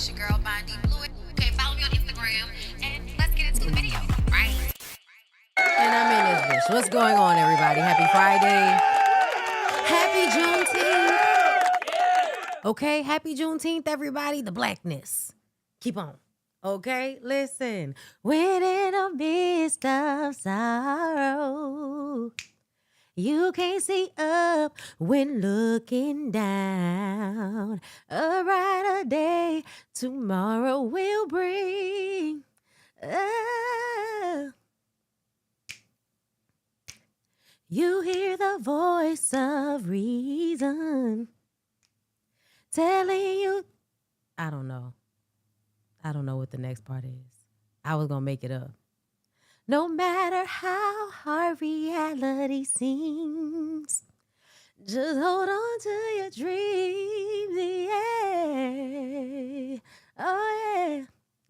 It's your girl Bondy Blue. Okay, follow me on Instagram and let's get into the video, right? And I'm in this bitch. What's going on, everybody? Happy Friday. Happy Juneteenth. Okay, happy Juneteenth, everybody. The blackness. Keep on. Okay, listen. When in the midst of sorrow, you can't see up when looking down. A brighter day tomorrow will bring. You hear the voice of reason telling you. I don't know what the next part is. I was going to make it up. No matter how hard reality seems, just hold on to your dreams, yeah. Oh, yeah.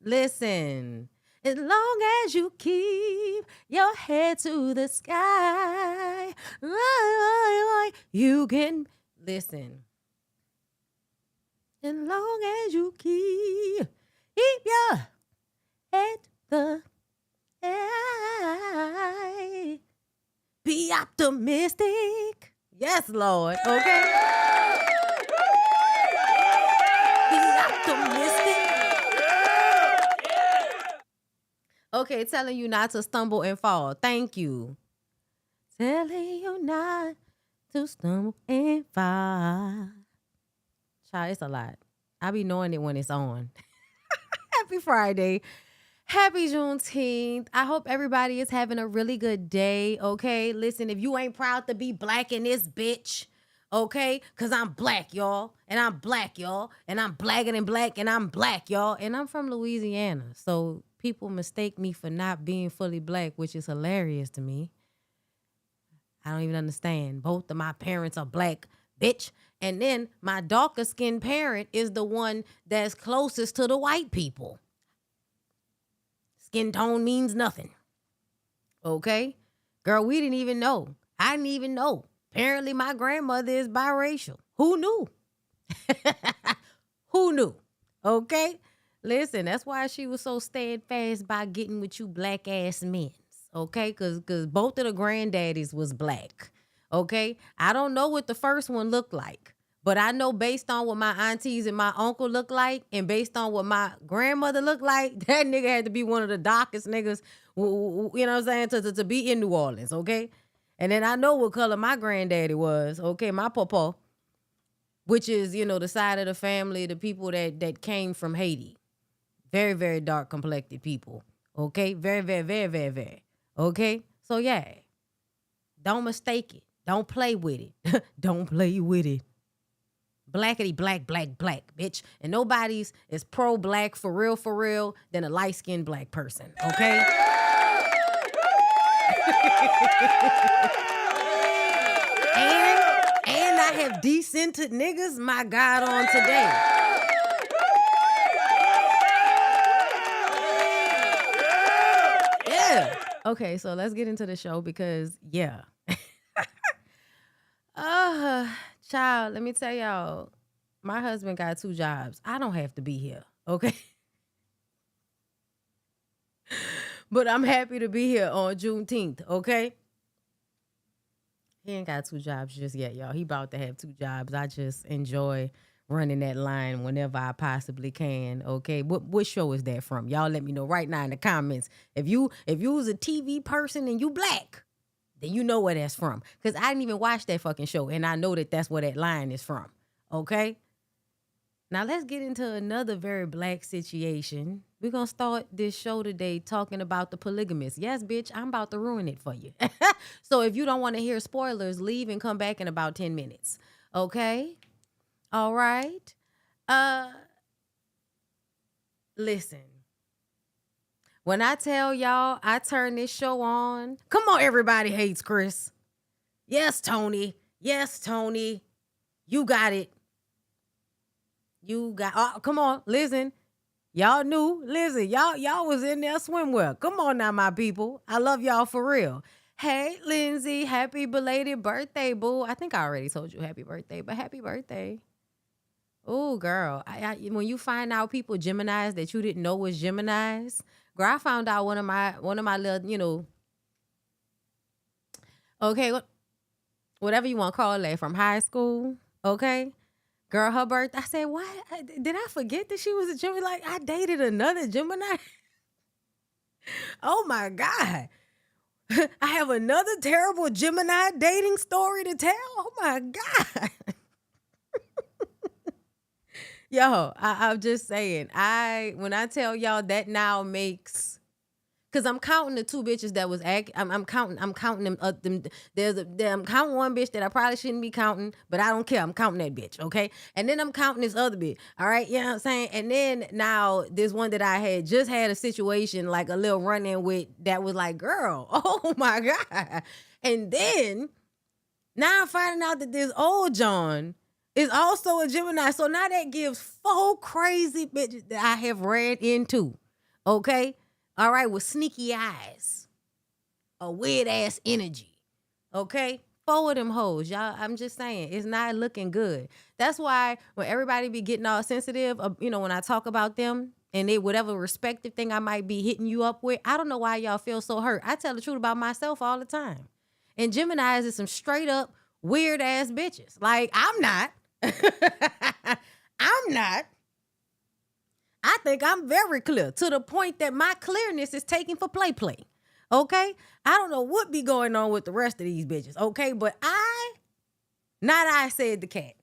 Listen, as long as you keep your head to the sky, you can, listen, as long as you keep your head the sky, be optimistic. Yes, Lord. Okay. Be optimistic. Okay, telling you not to stumble and fall. Thank you. Telling you not to stumble and fall. Child, it's a lot. I be knowing it when it's on. Happy Friday. Happy Juneteenth. I hope everybody is having a really good day, okay? Listen, if you ain't proud to be black in this bitch, okay? Because I'm black, y'all. And I'm black, y'all. And I'm blacker than black, and I'm black, y'all. And I'm from Louisiana. So people mistake me for not being fully black, which is hilarious to me. I don't even understand. Both of my parents are black, bitch. And then my darker skinned parent is the one that's closest to the white people. Skin tone means nothing. Okay? Girl, we didn't even know. I didn't even know. Apparently my grandmother is biracial. Who knew? Who knew? Okay? Listen, that's why she was so steadfast by getting with you black ass men. Okay? Because both of the granddaddies was black. Okay? I don't know what the first one looked like. But I know based on what my aunties and my uncle look like and based on what my grandmother looked like, that nigga had to be one of the darkest niggas, you know what I'm saying, to be in New Orleans, okay? And then I know what color my granddaddy was, okay, my papa, which is, you know, the side of the family, the people that came from Haiti. Very, very dark complected people, okay? Very, very, very, very, very, okay? So, yeah, don't mistake it. Don't play with it. Don't play with it. Blackity black, black, black, bitch. And nobody's is pro-black for real than a light-skinned black person, okay? and I have decented niggas, my God, on today. Yeah. Okay, so let's get into the show because, yeah. Child, let me tell y'all, my husband got 2 jobs. I don't have to be here, okay? But I'm happy to be here on Juneteenth, okay? He ain't got 2 jobs just yet, y'all. He about to have 2 jobs. I just enjoy running that line whenever I possibly can, okay? What show is that from? Y'all let me know right now in the comments. If you was a TV person and you black, then you know where that's from. Because I didn't even watch that fucking show, and I know that that's where that line is from, okay? Now, let's get into another very black situation. We're going to start this show today talking about the Polygamist. Yes, bitch, I'm about to ruin it for you. So if you don't want to hear spoilers, leave and come back in about 10 minutes, okay? All right? Listen. When I tell y'all I turn this show on, come on, everybody hates Chris. Yes, Tony. Yes, Tony. You got it. Come on, listen. Y'all knew. Listen, y'all was in there swimwear. Come on now, my people. I love y'all for real. Hey, Lindsay, happy belated birthday, boo. I think I already told you happy birthday, but happy birthday. Oh, girl. When you find out people Geminis that you didn't know was Geminis, girl, I found out one of my little, okay, whatever you want to call that from high school, okay? Girl, her birthday, I said, what? Did I forget that she was a Gemini? Like, I dated another Gemini? Oh, my God. I have another terrible Gemini dating story to tell? Oh, my God. Yo, I'm just saying, when I tell y'all that now makes, cause I'm counting the two bitches that was I'm counting them. I'm counting one bitch that I probably shouldn't be counting, but I don't care. I'm counting that bitch, okay? And then I'm counting this other bitch. All right, you know what I'm saying? And then now this one that I had just had a situation like a little run in with that was like, girl, oh my God. And then now I'm finding out that this old John is also a Gemini. So now that gives 4 crazy bitches that I have ran into. Okay? All right, with sneaky eyes. A weird ass energy. Okay? 4 of them hoes. Y'all, I'm just saying, it's not looking good. That's why when everybody be getting all sensitive, when I talk about them and they whatever respective thing I might be hitting you up with, I don't know why y'all feel so hurt. I tell the truth about myself all the time. And Geminis is some straight up weird ass bitches. Like, I'm not. I'm not. I think I'm very clear to the point that my clearness is taken for play. Okay? I don't know what be going on with the rest of these bitches. Okay? But I said the cat.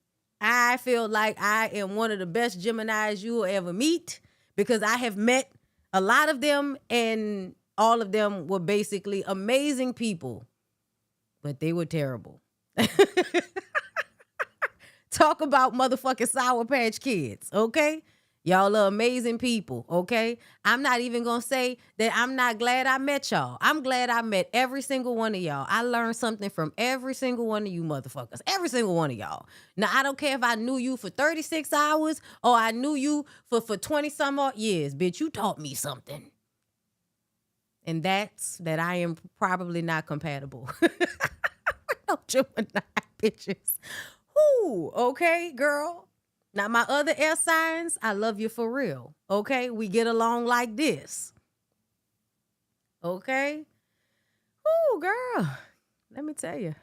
I feel like I am one of the best Geminis you will ever meet because I have met a lot of them and all of them were basically amazing people, but they were terrible. Talk about motherfucking Sour Patch Kids, okay? Y'all are amazing people, okay? I'm not even gonna say that I'm not glad I met y'all. I'm glad I met every single one of y'all. I learned something from every single one of you motherfuckers. Every single one of y'all. Now, I don't care if I knew you for 36 hours or I knew you for 20 some odd years. Bitch, you taught me something. And that's that I am probably not compatible. No Gemini bitches. Ooh, okay, girl. Now, my other air signs, I love you for real. Okay? We get along like this. Okay? Ooh, girl. Let me tell you.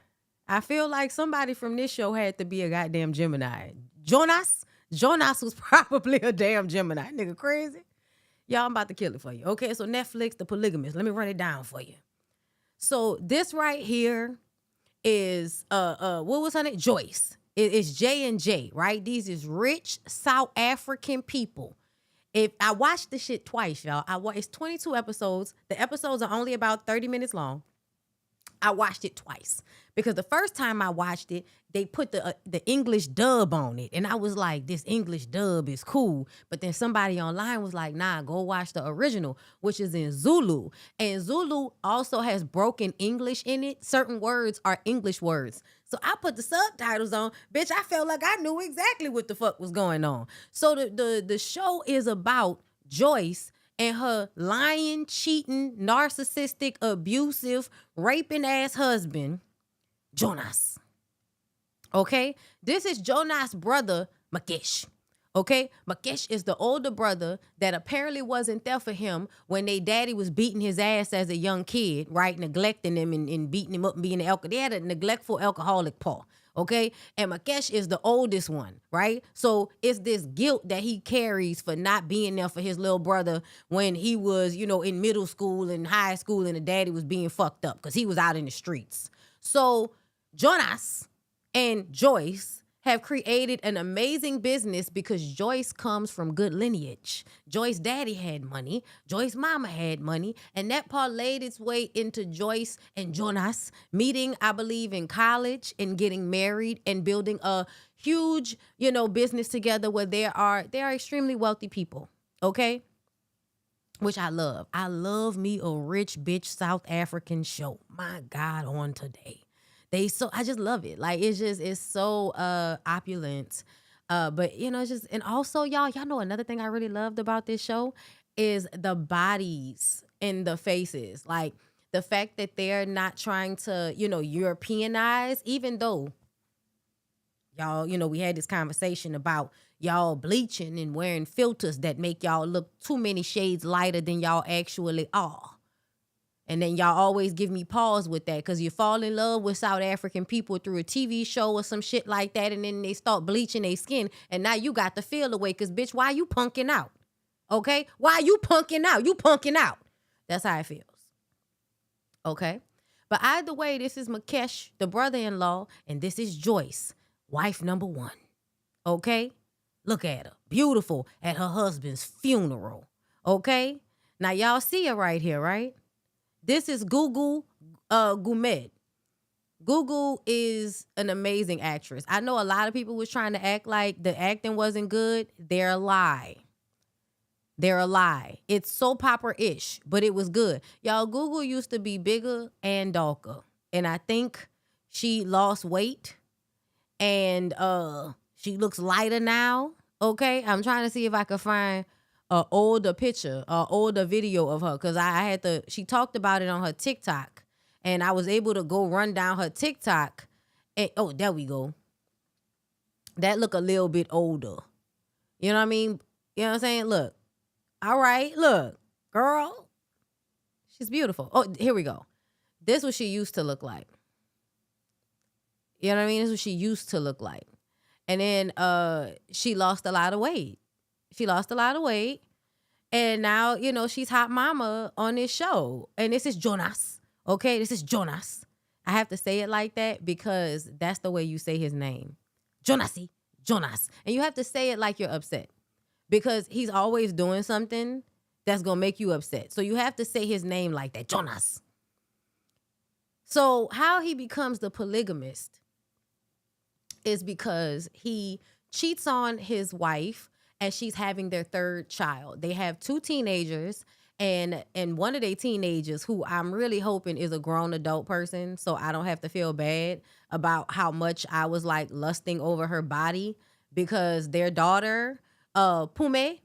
I feel like somebody from this show had to be a goddamn Gemini. Jonas was probably a damn Gemini. Nigga crazy. Y'all, I'm about to kill it for you. Okay, so Netflix, The Polygamist. Let me run it down for you. So this right here is, what was her name? Joyce. It's J&J, right? These is rich South African people. If I watched the shit twice, y'all. It's 22 episodes. The episodes are only about 30 minutes long. I watched it twice because the first time I watched it, they put the English dub on it. And I was like, this English dub is cool. But then somebody online was like, nah, go watch the original, which is in Zulu. And Zulu also has broken English in it. Certain words are English words. So I put the subtitles on. Bitch, I felt like I knew exactly what the fuck was going on. So the show is about Joyce and her lying, cheating, narcissistic, abusive, raping ass husband, Jonas. Okay? This is Jonas' brother, Makesh. Okay? Makesh is the older brother that apparently wasn't there for him when they daddy was beating his ass as a young kid, right? Neglecting him and beating him up and being an alcoholic. They had a neglectful alcoholic pa. Okay? And Makesh is the oldest one, right? So it's this guilt that he carries for not being there for his little brother when he was, in middle school and high school and the daddy was being fucked up because he was out in the streets. So Jonas and Joyce have created an amazing business because Joyce comes from good lineage. Joyce's daddy had money. Joyce's mama had money. And that parlayed its way into Joyce and Jonas meeting, I believe, in college and getting married and building a huge, business together where they are extremely wealthy people. Okay? Which I love. I love me a rich bitch South African show. My God, on today. I just love it. Like, it's so opulent. But it's just, and also y'all know another thing I really loved about this show is the bodies and the faces. Like the fact that they're not trying to, Europeanize, even though y'all, we had this conversation about, y'all bleaching and wearing filters that make y'all look too many shades lighter than y'all actually are. And then y'all always give me pause with that because you fall in love with South African people through a TV show or some shit like that, and then they start bleaching their skin, and now you got the feel away because, bitch, why you punking out? Okay? Why you punking out? You punking out. That's how it feels. Okay? But either way, this is Makesh, the brother-in-law, and this is Joyce, wife number 1. Okay? Look at her. Beautiful at her husband's funeral. Okay? Now, y'all see her right here, right? This is Gugu Gumed. Gugu is an amazing actress. I know a lot of people was trying to act like the acting wasn't good. They're a lie. They're a lie. It's soap opera-ish, but it was good. Y'all, Gugu used to be bigger and darker. And I think she lost weight. And she looks lighter now. Okay? I'm trying to see if I can find a older picture, a older video of her, because she talked about it on her TikTok, and I was able to go run down her TikTok, and oh, there we go. That look a little bit older. You know what I mean? You know what I'm saying? Look. All right, look. Girl. She's beautiful. Oh, here we go. This is what she used to look like. You know what I mean? This is what she used to look like. And then she lost a lot of weight. She lost a lot of weight. And now, you know, she's hot mama on this show. And this is Jonas. Okay? This is Jonas. I have to say it like that because that's the way you say his name. Jonasi. Jonas. And you have to say it like you're upset. Because he's always doing something that's going to make you upset. So you have to say his name like that. Jonas. So how he becomes the polygamist is because he cheats on his wife as she's having their 3rd child. They have 2 teenagers, and one of their teenagers, who I'm really hoping is a grown adult person, so I don't have to feel bad about how much I was like lusting over her body, because their daughter, Pume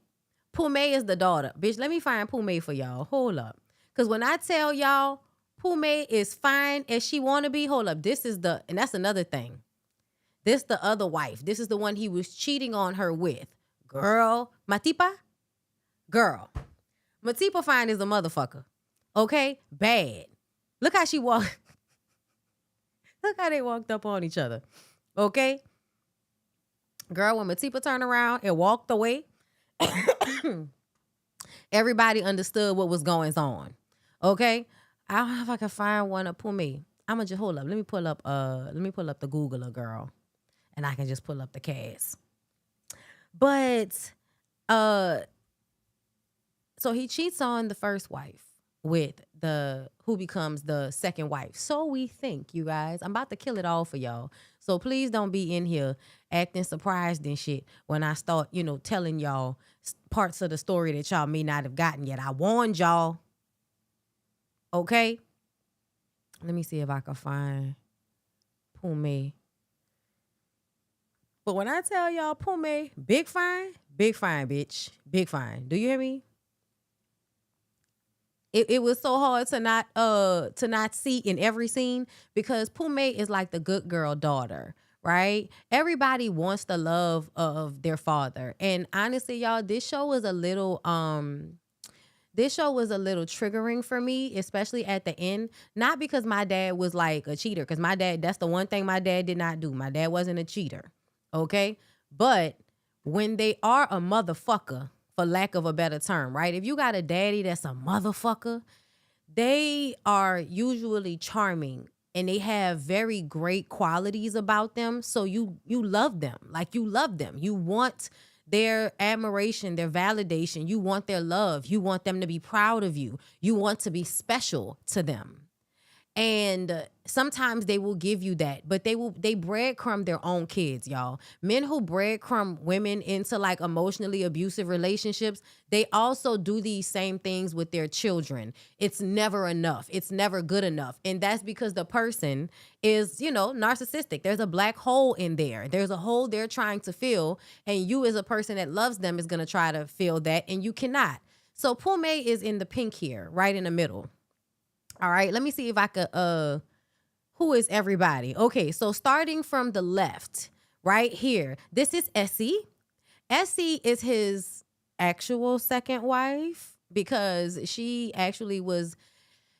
is the daughter. Bitch, let me find Pume for y'all. Hold up. Because when I tell y'all Pume is fine as she want to be, hold up. And that's another thing. This the other wife. This is the one he was cheating on her with. Girl, Matipa? Girl. Matipa fine is a motherfucker. Okay? Bad. Look how she walked. Look how they walked up on each other. Okay? Girl, when Matipa turned around and walked away, everybody understood what was going on. Okay? I don't know if I can find one of Pume. I'ma just hold up. Let me pull up the Googler, girl. And I can just pull up the cast. But so he cheats on the first wife with who becomes the second wife. So we think, you guys. I'm about to kill it all for y'all. So please don't be in here acting surprised and shit when I start, you know, telling y'all parts of the story that y'all may not have gotten yet. I warned y'all. Okay? Let me see if I can find Pume. But when I tell y'all Pume, big fine, bitch. Big fine. Do you hear me? It was so hard to not see in every scene because Pume is like the good girl daughter, right? Everybody wants the love of their father. And honestly, y'all, this show was a little triggering for me, especially at the end. Not because my dad was like a cheater, because that's the one thing my dad did not do. My dad wasn't a cheater. Okay? But when they are a motherfucker, for lack of a better term, right? If you got a daddy that's a motherfucker, they are usually charming and they have very great qualities about them. So you love them. Like, you love them. You want their admiration, their validation. You want their love. You want them to be proud of you. You want to be special to them. And sometimes they will give you that, but they breadcrumb their own kids, y'all. Men who breadcrumb women into like emotionally abusive relationships, they also do these same things with their children. It's never enough. It's never good enough. And that's because the person is, you know, narcissistic. There's a black hole in there. There's a hole they're trying to fill. And you as a person that loves them is going to try to fill that, and you cannot. So Pume is in the pink here, right in the middle. All right, let me see if I could, who is everybody? Okay, so starting from the left, right here, this is Essie. Essie is his actual second wife because she actually was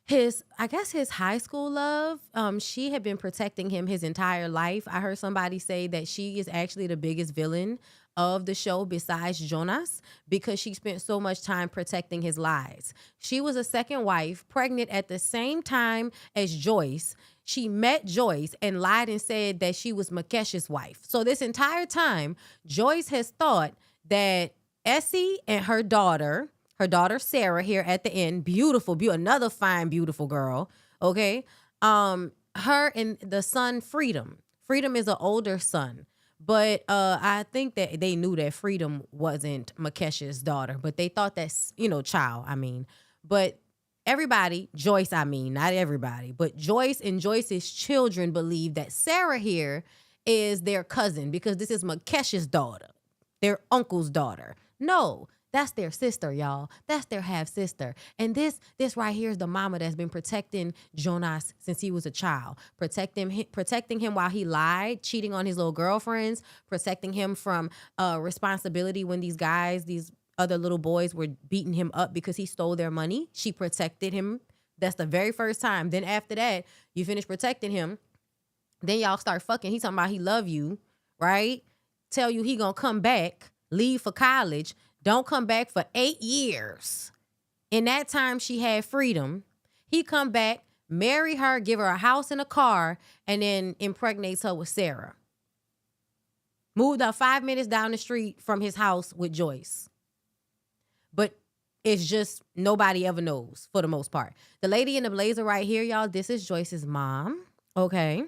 his, I guess, his high school love. She had been protecting him his entire life. I heard somebody say that she is actually the biggest villain of the show besides Jonas because she spent so much time protecting his lies. She was a second wife, pregnant at the same time as Joyce. She met Joyce and lied and said that she was Makesh's wife. So this entire time, Joyce has thought that Essie and her daughter Sarah here at the end, beautiful, another fine, beautiful girl. Okay. Her and the son Freedom. Freedom is an older son. But I think that they knew that Freedom wasn't Makesh's daughter, but they thought that's, child, I mean. But everybody, Joyce, I mean, not everybody, but Joyce and Joyce's children believe that Sarah here is their cousin because this is Makesh's daughter, their uncle's daughter. No, that's their sister, y'all. That's their half sister. And this right here is the mama that's been protecting Jonas since he was a child, protecting him while he lied, cheating on his little girlfriends, protecting him from responsibility when these other little boys were beating him up because he stole their money. She protected him. That's the very first time. Then after that, you finish protecting him. Then y'all start fucking. He talking about he love you, right? Tell you he gonna come back, leave for college. Don't come back for 8 years. In that time, she had Freedom. He come back, marry her, give her a house and a car, and then impregnates her with Sarah. Moved her 5 minutes down the street from his house with Joyce. But it's just nobody ever knows for the most part. The lady in the blazer right here, y'all, this is Joyce's mom, okay?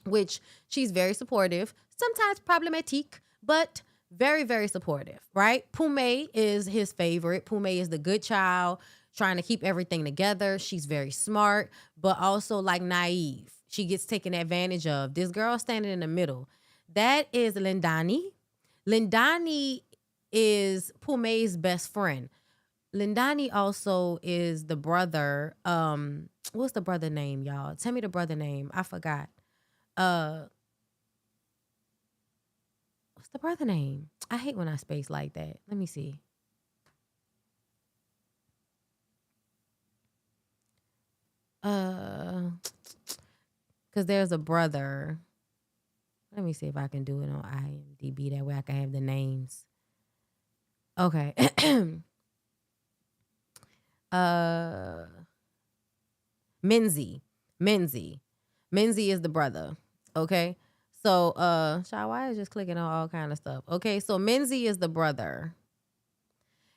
Which she's very supportive, sometimes problematic, but very, very supportive, right? Pume is his favorite. Pume is the good child, trying to keep everything together. She's very smart, but also like naive. She gets taken advantage of. This girl standing in the middle, that is Lindani. Lindani is Pume's best friend. Lindani also is the brother. What's the brother name, y'all? Tell me the brother name. I forgot. What's the brother name? I hate when I space like that. Let me see. Because there's a brother. Let me see if I can do it on IMDb. That way I can have the names. Okay. Menzie. Menzie is the brother. Okay. So, why is just clicking on all kind of stuff? Okay, so Menzie is the brother.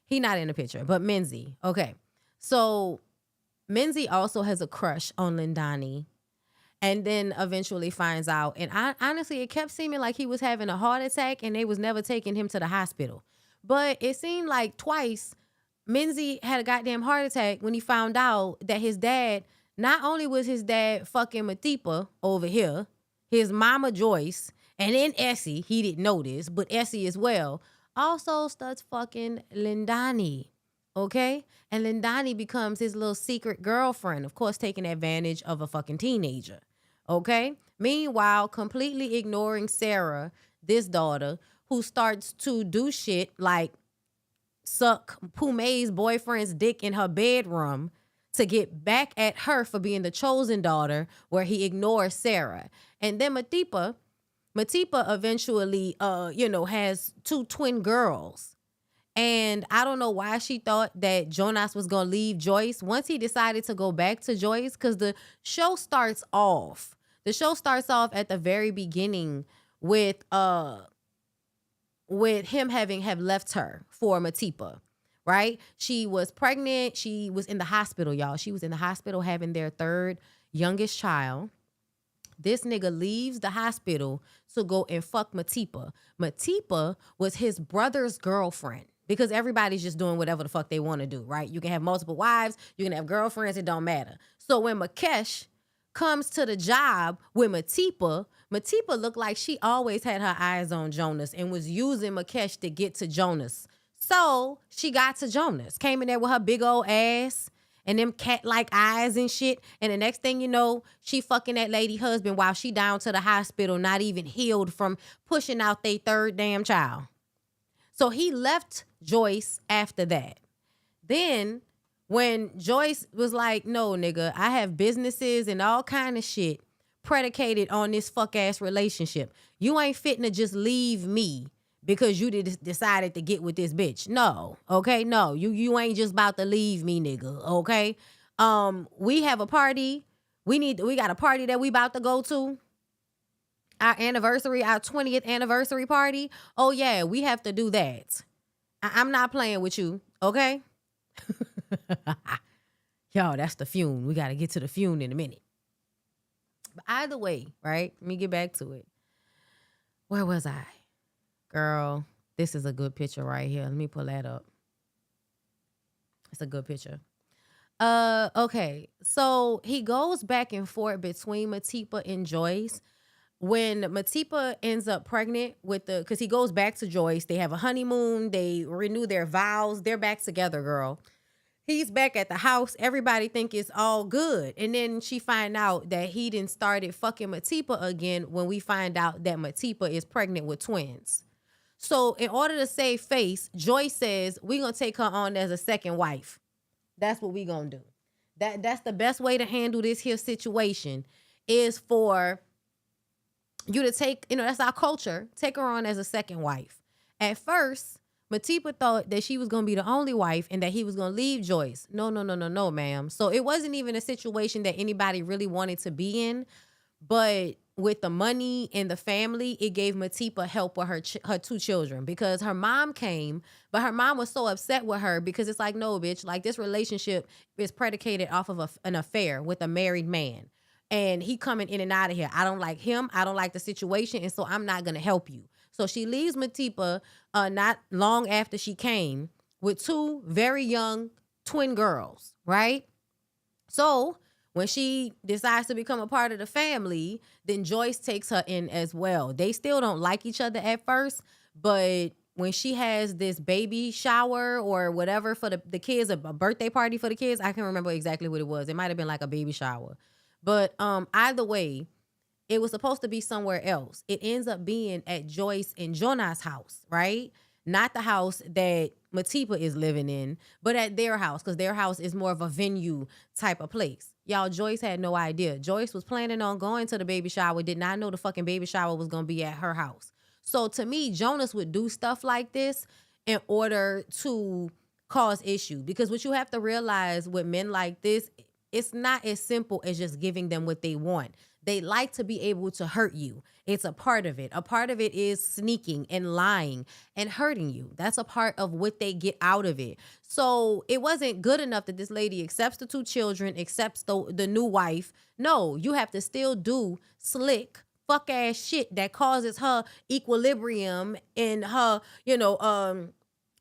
He not in the picture, but Menzie. Okay, so Menzie also has a crush on Lindani, and then eventually finds out. And honestly, it kept seeming like he was having a heart attack, and they was never taking him to the hospital. But it seemed like twice Menzie had a goddamn heart attack when he found out that his dad, not only was his dad fucking Matipa over here, his mama Joyce, and then Essie, he didn't know this, but Essie as well, also starts fucking Lindani, okay? And Lindani becomes his little secret girlfriend, of course, taking advantage of a fucking teenager, okay? Meanwhile, completely ignoring Sarah, this daughter, who starts to do shit like suck Pume's boyfriend's dick in her bedroom to get back at her for being the chosen daughter, where he ignores Sarah. And then Matipa eventually, has 2 twin girls. And I don't know why she thought that Jonas was going to leave Joyce. Once he decided to go back to Joyce, because the show starts off at the very beginning with him have left her for Matipa. Right? She was pregnant. She was in the hospital, y'all. She was in the hospital having their 3rd youngest child. This nigga leaves the hospital to go and fuck Matipa. Matipa was his brother's girlfriend because everybody's just doing whatever the fuck they want to do, right? You can have multiple wives. You can have girlfriends. It don't matter. So when Makesh comes to the job with Matipa looked like she always had her eyes on Jonas and was using Makesh to get to Jonas. So she got to Jonas, came in there with her big old ass and them cat-like eyes and shit. And the next thing you know, she fucking that lady husband while she down to the hospital, not even healed from pushing out their 3rd damn child. So he left Joyce after that. Then when Joyce was like, no, nigga, I have businesses and all kind of shit predicated on this fuck ass relationship. You ain't fitting to just leave me because you decided to get with this bitch. No, okay, no, you ain't just about to leave me, nigga. Okay, we have a party. We got a party that we about to go to. Our anniversary, our 20th anniversary party. Oh yeah, we have to do that. I'm not playing with you. Okay. Yo, that's the fume. We got to get to the fume in a minute. But either way, right? Let me get back to it. Where was I? Girl, this is a good picture right here. Let me pull that up. It's a good picture. Okay. So he goes back and forth between Matipa and Joyce. When Matipa ends up pregnant because he goes back to Joyce, they have a honeymoon, they renew their vows, they're back together, girl. He's back at the house. Everybody think it's all good. And then she find out that he done started fucking Matipa again when we find out that Matipa is pregnant with twins. So in order to save face, Joyce says, we going to take her on as a second wife. That's what we going to do. That's the best way to handle this here situation is for you to take, that's our culture, take her on as a second wife. At first, Matipa thought that she was going to be the only wife and that he was going to leave Joyce. No, ma'am. So it wasn't even a situation that anybody really wanted to be in. But with the money and the family, it gave Matipa help with her two children because her mom came, but her mom was so upset with her because it's like, no, bitch, like this relationship is predicated off of an affair with a married man. And he coming in and out of here. I don't like him. I don't like the situation. And so I'm not going to help you. So she leaves Matipa not long after she came with two very young twin girls, right? So when she decides to become a part of the family, then Joyce takes her in as well. They still don't like each other at first, but when she has this baby shower or whatever for the kids, a birthday party for the kids, I can't remember exactly what it was. It might have been like a baby shower. But either way, it was supposed to be somewhere else. It ends up being at Joyce and Jana's house, right? Not the house that Matipa is living in, but at their house, because their house is more of a venue type of place. Y'all, Joyce had no idea. Joyce was planning on going to the baby shower, did not know the fucking baby shower was going to be at her house. So to me, Jonas would do stuff like this in order to cause issue. Because what you have to realize with men like this, it's not as simple as just giving them what they want. They like to be able to hurt you. It's a part of it. A part of it is sneaking and lying and hurting you. That's a part of what they get out of it. So it wasn't good enough that this lady accepts the two children, accepts the new wife. No, you have to still do slick, fuck ass shit that causes her equilibrium and her,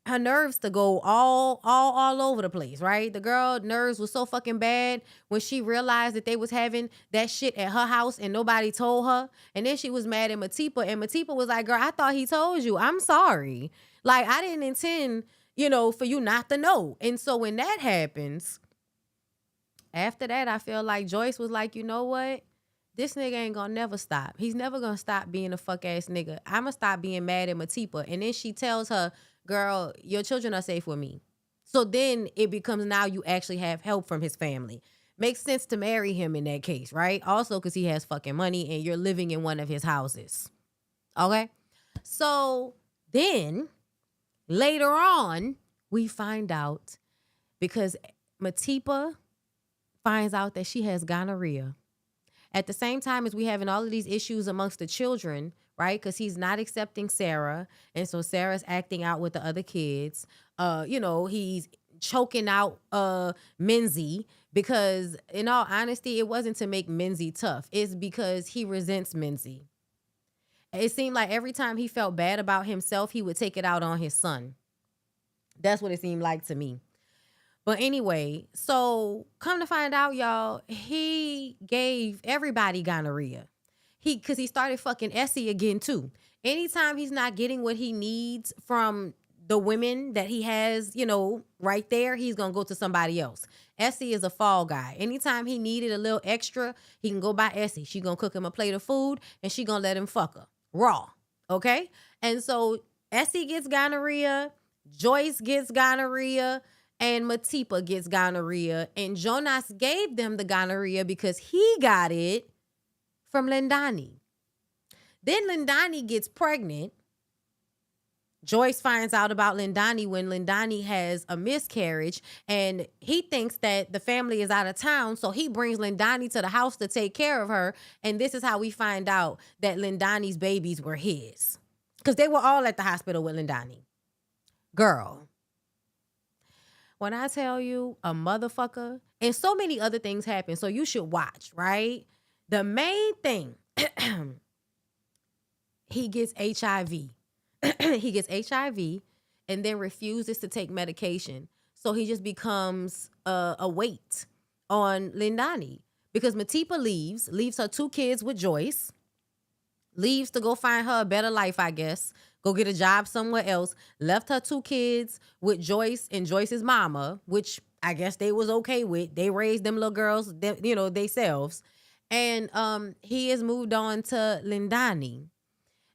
her nerves to go all over the place, right? The girl nerves was so fucking bad when she realized that they was having that shit at her house and nobody told her. And then she was mad at Matipa, and Matipa was like, girl, I thought he told you. I'm sorry. Like, I didn't intend, for you not to know. And so when that happens, after that, I feel like Joyce was like, you know what? This nigga ain't gonna never stop. He's never gonna stop being a fuck ass nigga. I'ma stop being mad at Matipa. And then she tells her, girl, your children are safe with me. So then it becomes now you actually have help from his family. Makes sense to marry him in that case, right? Also because he has fucking money and you're living in one of his houses. Okay? So then later on, we find out because Matipa finds out that she has gonorrhea. At the same time as we having all of these issues amongst the children, right? Because he's not accepting Sarah. And so Sarah's acting out with the other kids. He's choking out Menzie because in all honesty, it wasn't to make Menzie tough. It's because he resents Menzie. It seemed like every time he felt bad about himself, he would take it out on his son. That's what it seemed like to me. But anyway, so come to find out, y'all, he gave everybody gonorrhea. Because he started fucking Essie again, too. Anytime he's not getting what he needs from the women that he has, right there, he's going to go to somebody else. Essie is a fall guy. Anytime he needed a little extra, he can go by Essie. She going to cook him a plate of food, and she going to let him fuck her. Raw. Okay? And so Essie gets gonorrhea, Joyce gets gonorrhea, and Matipa gets gonorrhea. And Jonas gave them the gonorrhea because he got it from Lindani. Then Lindani gets pregnant. Joyce finds out about Lindani when Lindani has a miscarriage, and he thinks that the family is out of town, so he brings Lindani to the house to take care of her, and this is how we find out that Lindani's babies were his. Because they were all at the hospital with Lindani. Girl, when I tell you a motherfucker, and so many other things happen, so you should watch, right? The main thing, he gets HIV. He gets HIV and then refuses to take medication. So he just becomes a weight on Lindani because Matipa leaves her 2 kids with Joyce, leaves to go find her a better life, I guess, go get a job somewhere else, left her 2 kids with Joyce and Joyce's mama, which I guess they was okay with. They raised them little girls, themselves. And he has moved on to Lindani.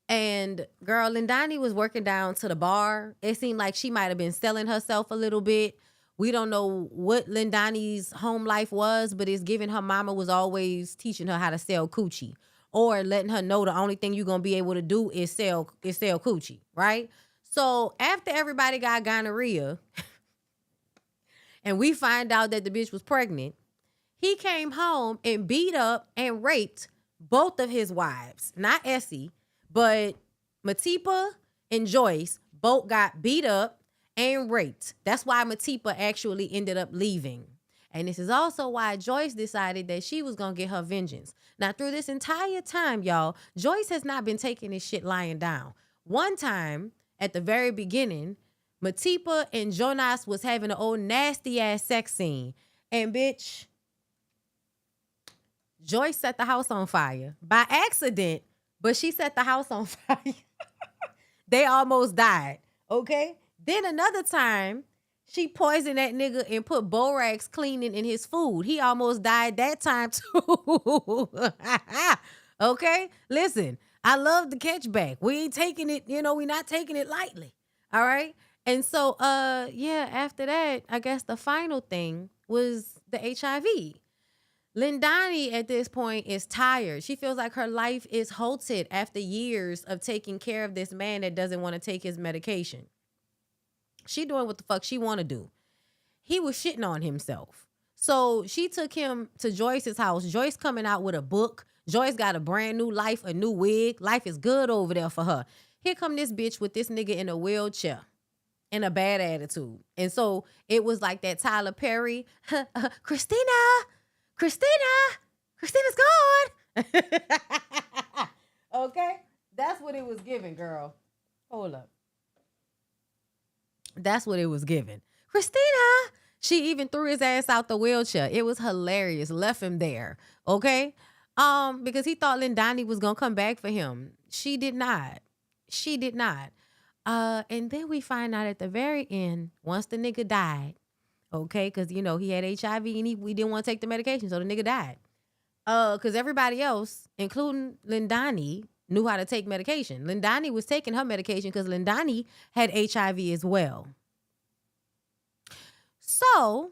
And girl, Lindani was working down to the bar. It seemed like she might have been selling herself a little bit. We don't know what Lindani's home life was, but it's given her mama was always teaching her how to sell coochie or letting her know the only thing you're going to be able to do is sell coochie, right? So after everybody got gonorrhea and we find out that the bitch was pregnant, he came home and beat up and raped both of his wives, not Essie, but Matipa and Joyce both got beat up and raped. That's why Matipa actually ended up leaving. And this is also why Joyce decided that she was going to get her vengeance. Now, through this entire time, y'all, Joyce has not been taking this shit lying down. One time, at the very beginning, Matipa and Jonas was having an old nasty-ass sex scene. And, bitch, Joyce set the house on fire by accident. But she set the house on fire. They almost died, okay? Then another time, she poisoned that nigga and put borax cleaning in his food. He almost died that time too. Okay? Listen, I love the catch back. We ain't taking it, we not taking it lightly. All right? And so, after that, I guess the final thing was the HIV. Lindani at this point is tired. She feels like her life is halted after years of taking care of this man that doesn't want to take his medication. She doing what the fuck she want to do. He was shitting on himself. So she took him to Joyce's house. Joyce coming out with a book. Joyce got a brand new life, a new wig. Life is good over there for her. Here come this bitch with this nigga in a wheelchair and a bad attitude. And so it was like that Tyler Perry, Christina's gone. Okay? That's what it was giving, girl. Hold up. That's what it was giving. Christina. She even threw his ass out the wheelchair. It was hilarious. Left him there. Okay? Because he thought Lindani was going to come back for him. She did not. And then we find out at the very end, once the nigga died, okay, because, he had HIV and we didn't want to take the medication, so the nigga died. Because everybody else, including Lindani, knew how to take medication. Lindani was taking her medication because Lindani had HIV as well. So,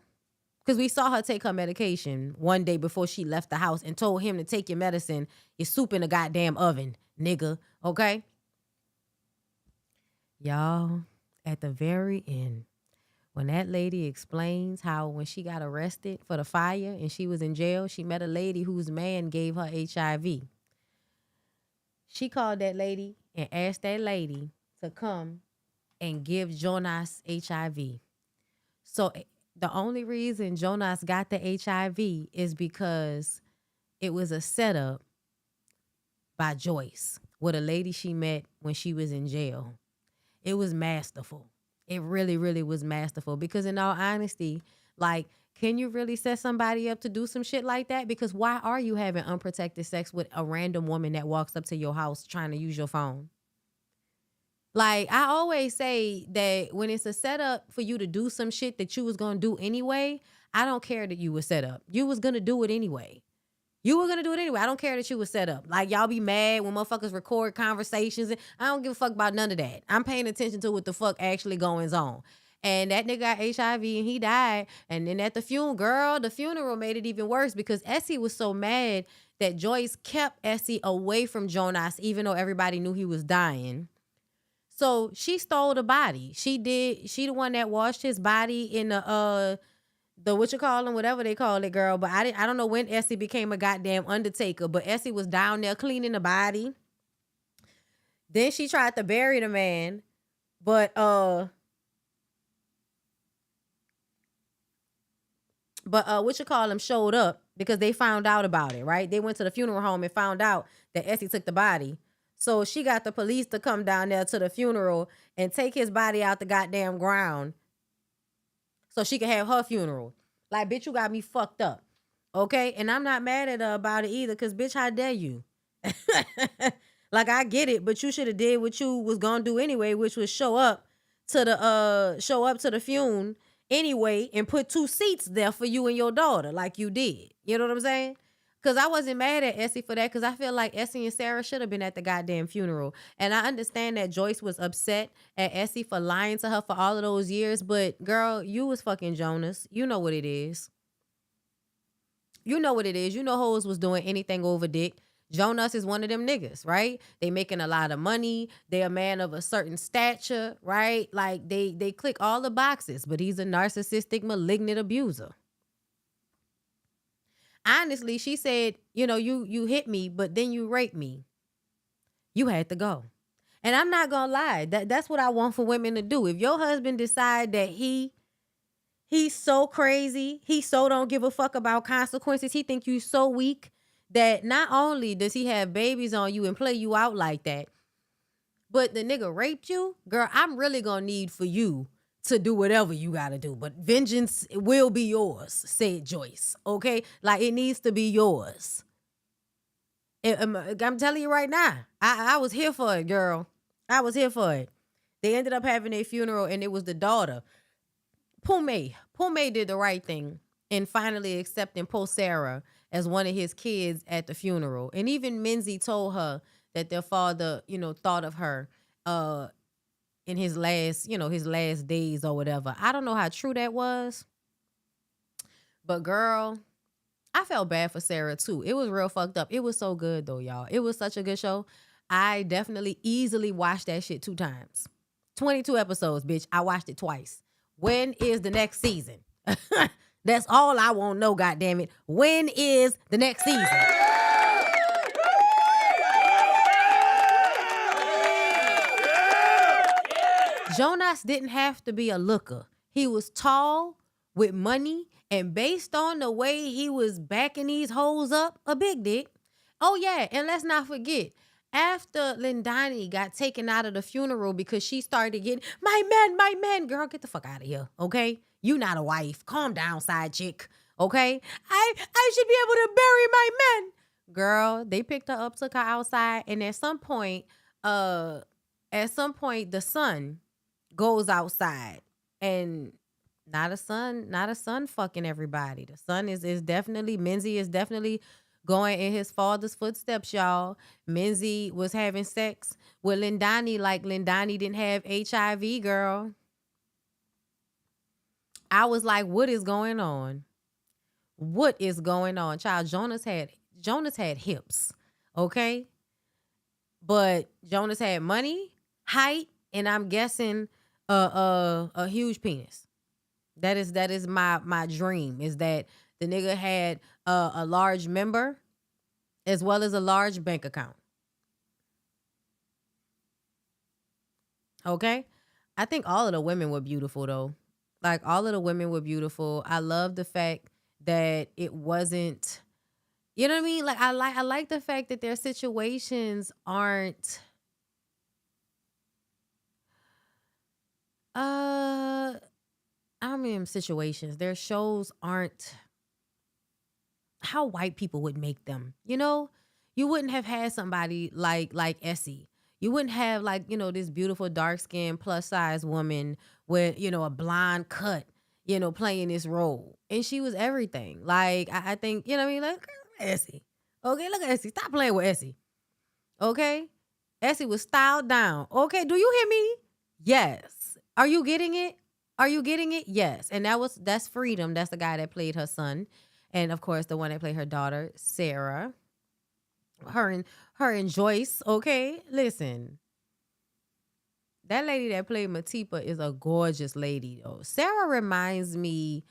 because we saw her take her medication one day before she left the house and told him to take your medicine, your soup in a goddamn oven, nigga, okay? Y'all, at the very end, when that lady explains how when she got arrested for the fire and she was in jail, she met a lady whose man gave her HIV. She called that lady and asked that lady to come and give Jonas HIV. So the only reason Jonas got the HIV is because it was a setup by Joyce with a lady she met when she was in jail. It was masterful. It really, really was masterful because in all honesty, like, can you really set somebody up to do some shit like that? Because why are you having unprotected sex with a random woman that walks up to your house trying to use your phone? Like, I always say that when it's a setup for you to do some shit that you was going to do anyway, I don't care that you was set up. You was going to do it anyway. You were gonna do it anyway. I don't care that you was set up. Like, y'all be mad when motherfuckers record conversations. And I don't give a fuck about none of that. I'm paying attention to what the fuck actually goings on. And that nigga got HIV and he died. And then at the funeral made it even worse because Essie was so mad that Joyce kept Essie away from Jonas, even though everybody knew he was dying. So she stole the body. She the one that washed his body in the whatever they call it, girl. But I don't know when Essie became a goddamn undertaker, but Essie was down there cleaning the body. Then she tried to bury the man, but showed up because they found out about it, right? They went to the funeral home and found out that Essie took the body. So she got the police to come down there to the funeral and take his body out the goddamn ground so she could have her funeral. Like, bitch, you got me fucked up. Okay? And I'm not mad at her about it either, because, bitch, how dare you? Like, I get it, but you should have did what you was gonna do anyway, which was show up to the funeral anyway and put 2 seats there for you and your daughter like you did. You know what I'm saying? Because I wasn't mad at Essie for that, because I feel like Essie and Sarah should have been at the goddamn funeral. And I understand that Joyce was upset at Essie for lying to her for all of those years, but girl, you was fucking Jonas. You know what it is. You know what it is. You know hoes was doing anything over dick. Jonas is one of them niggas, right? They making a lot of money. They a man of a certain stature, right? Like they click all the boxes, but he's a narcissistic, malignant abuser. Honestly, she said, you know, you hit me, but then you raped me. You had to go. And I'm not gonna lie, that's what I want for women to do. If your husband decide that he's so crazy, he so don't give a fuck about consequences, he think you so weak that not only does he have babies on you and play you out like that, but the nigga raped you, girl, I'm really gonna need for you to do whatever you gotta do. But vengeance will be yours, said Joyce. Okay? Like, it needs to be yours. I'm telling you right now, I was here for it, girl. I was here for it. They ended up having a funeral, and it was the daughter. Pume did the right thing in finally accepting Po Sarah as one of his kids at the funeral. And even Minzy told her that their father, you know, thought of her in his last days or whatever. I don't know how true that was. But girl, I felt bad for Sarah too. It was real fucked up. It was so good though, y'all. It was such a good show. I definitely easily watched that shit 2 times. 22 episodes, bitch. I watched it twice. When is the next season? That's all I want to know, goddammit. When is the next season? Jonas didn't have to be a looker. He was tall, with money, and based on the way he was backing these hoes up, a big dick. Oh yeah, and let's not forget, after Lindani got taken out of the funeral because she started getting, my man, girl, get the fuck out of here, okay? You not a wife. Calm down, side chick, okay? I should be able to bury my men. Girl, they picked her up, took her outside, and at some point, the son goes outside, and not a son fucking everybody. The son is definitely, Minzy is definitely going in his father's footsteps, y'all. Minzy was having sex with Lindani like Lindani didn't have HIV, girl. I was like, what is going on? What is going on? Child, Jonas had hips, okay? But Jonas had money, height, and I'm guessing a huge penis. That is my dream, is that the nigga had a large member as well as a large bank account. Okay? I think all of the women were beautiful though. Like, all of the women were beautiful. I love the fact that it wasn't, you know what I mean? Like, I like the fact that their situations aren't I mean, situations. Their shows aren't how white people would make them. You know, you wouldn't have had somebody like Essie. You wouldn't have, like, you know, this beautiful dark skinned plus size woman with, you know, a blonde cut, you know, playing this role. And she was everything. Like, I think, you know what I mean? Like, Essie. Okay, look at Essie. Stop playing with Essie. Okay? Essie was styled down. Okay, do you hear me? Yes. Are you getting it? Are you getting it? Yes. And that's Freedom. That's the guy that played her son. And of course, the one that played her daughter, Sarah. Her and Joyce. Okay? Listen. That lady that played Matipa is a gorgeous lady, though. Sarah reminds me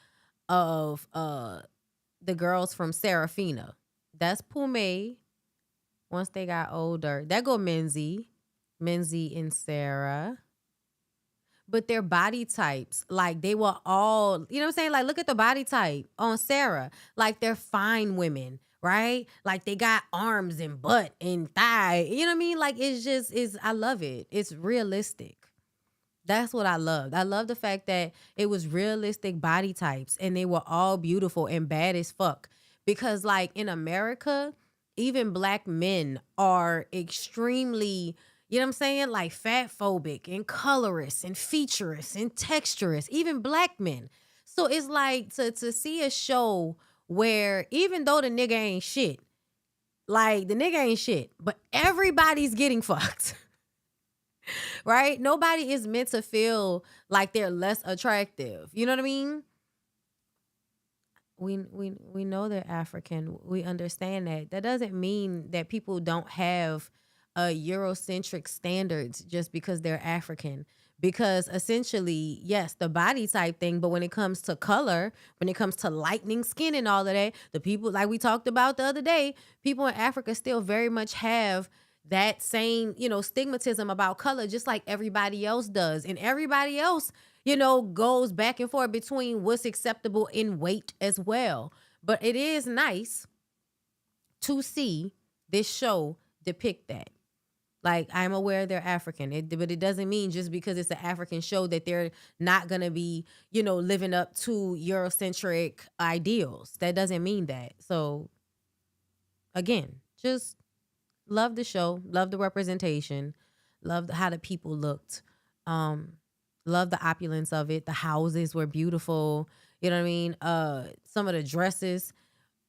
of the girls from Serafina. That's Pume. Once they got older. That go Menzie and Sarah. But their body types, like they were all, you know what I'm saying? Like, look at the body type on Sarah. Like, they're fine women, right? Like, they got arms and butt and thigh. You know what I mean? Like, I love it. It's realistic. That's what I loved. I love the fact that it was realistic body types and they were all beautiful and bad as fuck. Because, like, in America, even black men are extremely, you know what I'm saying? Like fat phobic and colorist and featurist and texturist, even black men. So it's like to see a show where even though the nigga ain't shit, like the nigga ain't shit, but everybody's getting fucked. Right? Nobody is meant to feel like they're less attractive. You know what I mean? We know they're African. We understand that. That doesn't mean that people don't have Eurocentric standards just because they're African. Because essentially, yes, the body type thing, but when it comes to color, when it comes to lightening skin and all of that, the people, like we talked about the other day, people in Africa still very much have that same, stigmatism about color, just like everybody else does. And everybody else, goes back and forth between what's acceptable in weight as well. But it is nice to see this show depict that. Like, I'm aware they're African, but it doesn't mean just because it's an African show that they're not going to be, living up to Eurocentric ideals. That doesn't mean that. So, again, just love the show, love the representation, love how the people looked, love the opulence of it. The houses were beautiful. You know what I mean? Some of the dresses.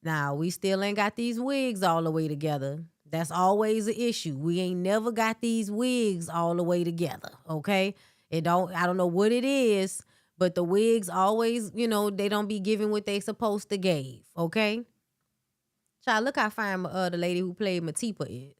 Now, we still ain't got these wigs all the way together. That's always an issue. We ain't never got these wigs all the way together, okay? I don't know what it is, but the wigs always, they don't be giving what they supposed to give, okay? Child, look how fine the lady who played Matipa is.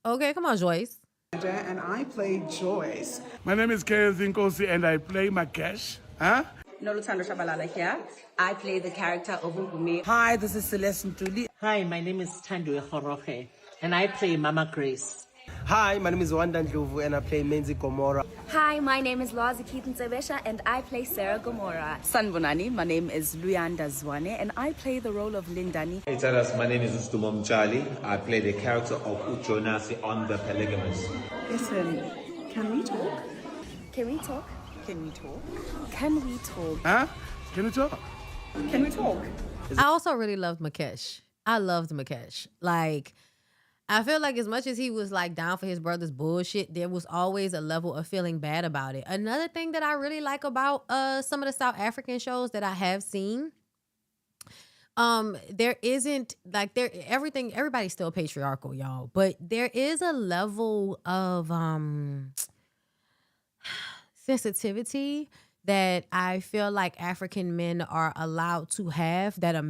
Okay, come on, Joyce. And I play Joyce. My name is Kezi Nkosi and I play Makesh. Huh? Nolutando Shabalala here. I play the character of Ugumi. Hi, this is Celeste Ntuli. Hi, my name is Tando Khorohe, and I play Mama Grace. Hi, my name is Wanda Ndlovu and I play Menzi Gomora. Hi, my name is Lazi Keaton Zebesha and I play Sarah Gomora. Sanbonani, my name is Luyanda Zwane and I play the role of Lindani. Hey Taras, my name is Ustumom Charlie. I play the character of Ujonasi on the Polygamist. Listen, can we talk? Can we talk? Can we talk? Can we talk? Huh? Can you talk? Can we talk? I also really loved Makesh. I loved Makesh. Like, I feel like as much as he was like down for his brother's bullshit, there was always a level of feeling bad about it. Another thing that I really like about some of the South African shows that I have seen, there isn't like everybody's still patriarchal, y'all, but there is a level of sensitivity that I feel like African men are allowed to have that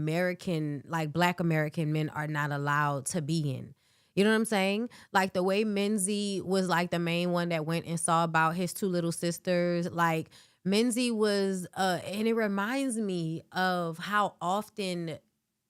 Black American men are not allowed to be in. You know what I'm saying? Like the way Menzie was like the main one that went and saw about his two little sisters. Like Menzie was, and it reminds me of how often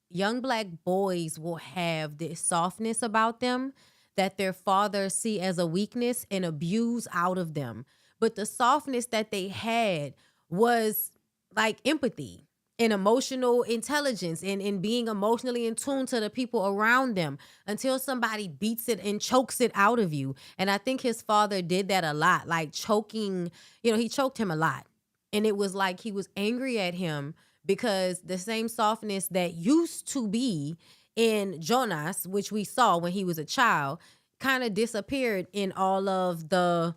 young Black boys will have this softness about them that their fathers see as a weakness and abuse out of them. But the softness that they had was like empathy and emotional intelligence and being emotionally in tune to the people around them until somebody beats it and chokes it out of you. And I think his father did that a lot, like choking, he choked him a lot. And it was like he was angry at him because the same softness that used to be in Jonas, which we saw when he was a child, kind of disappeared in all of the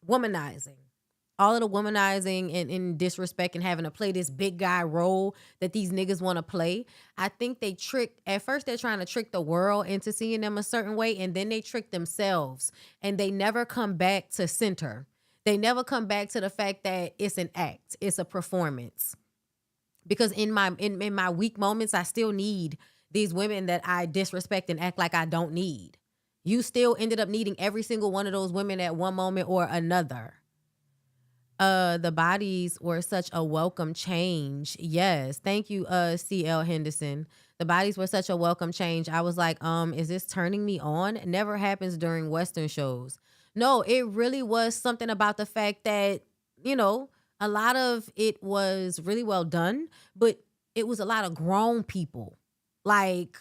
womanizing, all of the womanizing and disrespect and having to play this big guy role that these niggas want to play, I think at first they're trying to trick the world into seeing them a certain way, and then they trick themselves, and they never come back to center. They never come back to the fact that it's an act, it's a performance. Because in my weak moments, I still need these women that I disrespect and act like I don't need. You still ended up needing every single one of those women at one moment or another. The bodies were such a welcome change. Yes. Thank you, CL Henderson. The bodies were such a welcome change. I was like, is this turning me on? It never happens during Western shows. No, it really was something about the fact that, you know, a lot of it was really well done, but it was a lot of grown people. Like,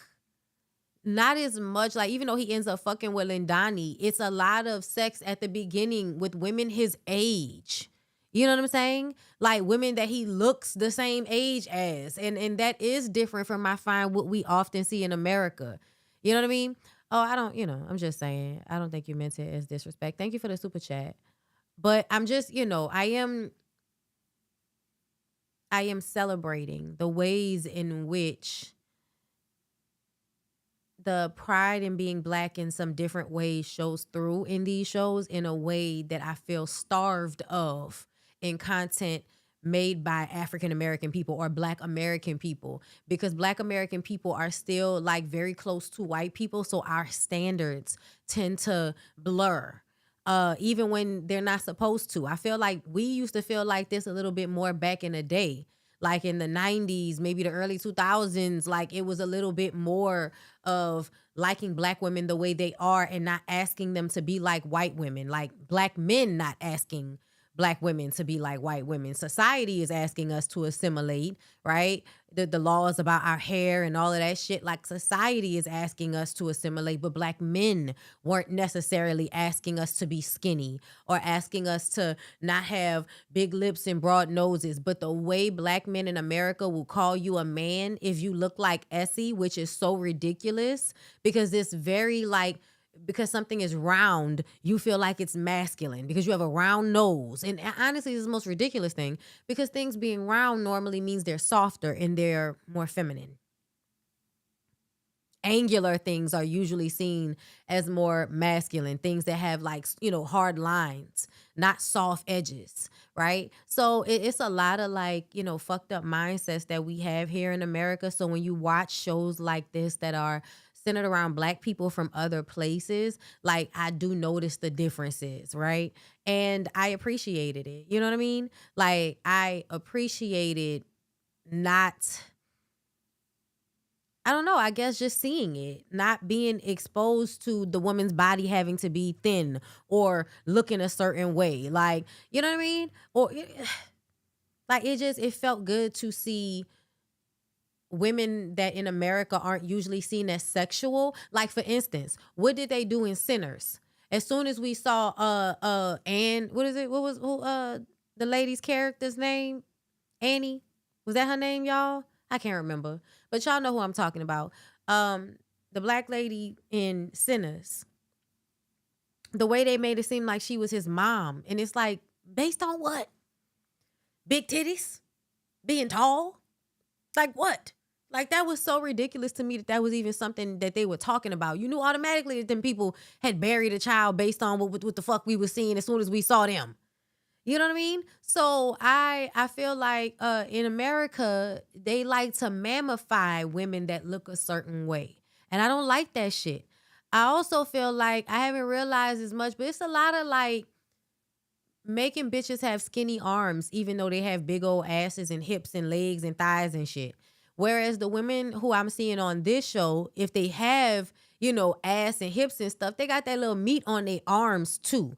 not as much, like, even though he ends up fucking with Lindani, it's a lot of sex at the beginning with women his age. You know what I'm saying? Like women that he looks the same age as. And that is different from what we often see in America. You know what I mean? Oh, I'm just saying. I don't think you meant it as disrespect. Thank you for the super chat. But I'm just, I am celebrating the ways in which the pride in being Black in some different ways shows through in these shows in a way that I feel starved of in content made by African American people or Black American people, because Black American people are still like very close to white people. So our standards tend to blur. Even when they're not supposed to. I feel like we used to feel like this a little bit more back in the day. Like in the 90s, maybe the early 2000s, like it was a little bit more of liking Black women the way they are and not asking them to be like white women, like Black men not asking Black women to be like white women. Society is asking us to assimilate, right? The laws about our hair and all of that shit, like society is asking us to assimilate, but Black men weren't necessarily asking us to be skinny or asking us to not have big lips and broad noses. But the way Black men in America will call you a man if you look like Essie, which is so ridiculous because it's very like, because something is round, you feel like it's masculine because you have a round nose. And honestly, this is the most ridiculous thing because things being round normally means they're softer and they're more feminine. Angular things are usually seen as more masculine, things that have like, hard lines, not soft edges, right? So it's a lot of like, fucked up mindsets that we have here in America. So when you watch shows like this that are centered around Black people from other places, like I do notice the differences, right? And I appreciated it. You know what I mean? Like I appreciated I guess just seeing it, not being exposed to the woman's body having to be thin or looking a certain way. Like, you know what I mean? Or like it felt good to see women that in America aren't usually seen as sexual. Like for instance, what did they do in Sinners? As soon as we saw Anne, what was the lady's character's name? Annie? Was that her name, y'all? I can't remember. But y'all know who I'm talking about. The Black lady in Sinners. The way they made it seem like she was his mom. And it's like, based on what? Big titties? Being tall? Like what? Like that was so ridiculous to me that was even something that they were talking about. You knew automatically that them people had buried a child based on what the fuck we were seeing as soon as we saw them. You know what I mean? So I feel like in America, they like to mammify women that look a certain way. And I don't like that shit. I also feel like I haven't realized as much, but it's a lot of like making bitches have skinny arms, even though they have big old asses and hips and legs and thighs and shit. Whereas the women who I'm seeing on this show, if they have, ass and hips and stuff, they got that little meat on their arms too.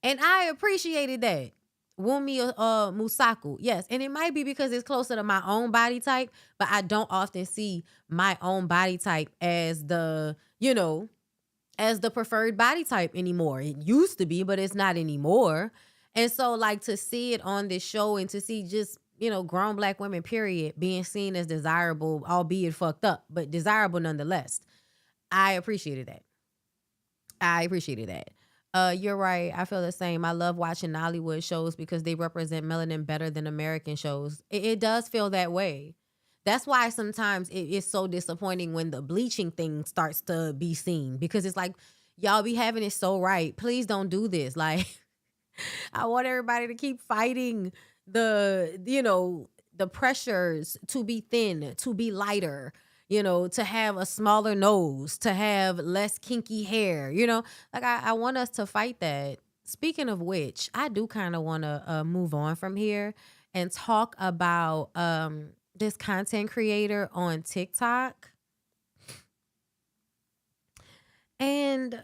And I appreciated that. Wumi Musaku. Yes. And it might be because it's closer to my own body type, but I don't often see my own body type as the preferred body type anymore. It used to be, but it's not anymore. And so like to see it on this show and to see just, grown Black women, period, being seen as desirable, albeit fucked up, but desirable nonetheless. I appreciated that. You're right. I feel the same. I love watching Nollywood shows because they represent melanin better than American shows. It does feel that way. That's why sometimes it is so disappointing when the bleaching thing starts to be seen, because it's like, y'all be having it so right. Please don't do this. Like, I want everybody to keep fighting the pressures to be thin, to be lighter, to have a smaller nose, to have less kinky hair, like I want us to fight that. Speaking of which, I do kind of want to move on from here and talk about this content creator on TikTok. And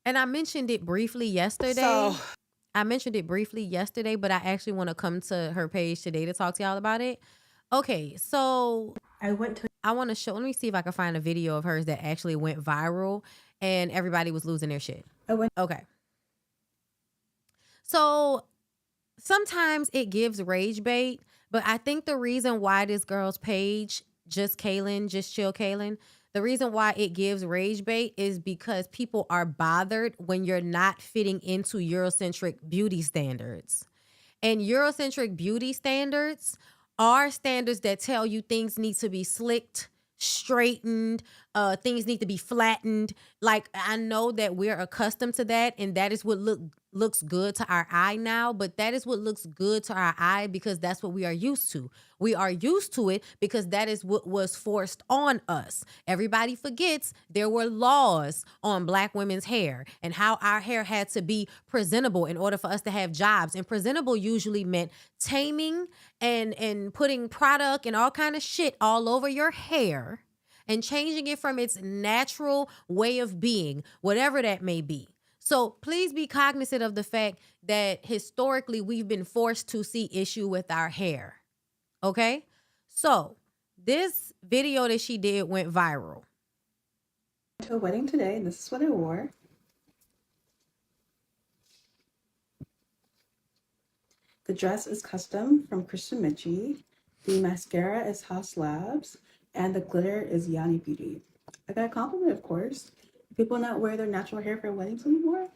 I mentioned it briefly yesterday. But I actually want to come to her page today to talk to y'all about it. Okay, so let me see if I can find a video of hers that actually went viral and everybody was losing their shit. Okay. So sometimes it gives rage bait, but I think the reason why this girl's page, Just Chill Kaylin, the reason why it gives rage bait is because people are bothered when you're not fitting into Eurocentric beauty standards. And Eurocentric beauty standards are standards that tell you things need to be slicked, straightened, things need to be flattened. Like, I know that we're accustomed to that, and that is what looks good to our eye now, but that is what looks good to our eye because that's what we are used to. We are used to it because that is what was forced on us. Everybody forgets there were laws on Black women's hair and how our hair had to be presentable in order for us to have jobs. And presentable usually meant taming and putting product and all kind of shit all over your hair and changing it from its natural way of being, whatever that may be. So please be cognizant of the fact that historically we've been forced to see issue with our hair. Okay? So this video that she did went viral. To a wedding today, and this is what I wore. The dress is custom from Christian Michi. The mascara is Haus Labs, and the glitter is Yanni Beauty. I got a compliment, of course. People not wear their natural hair for weddings anymore.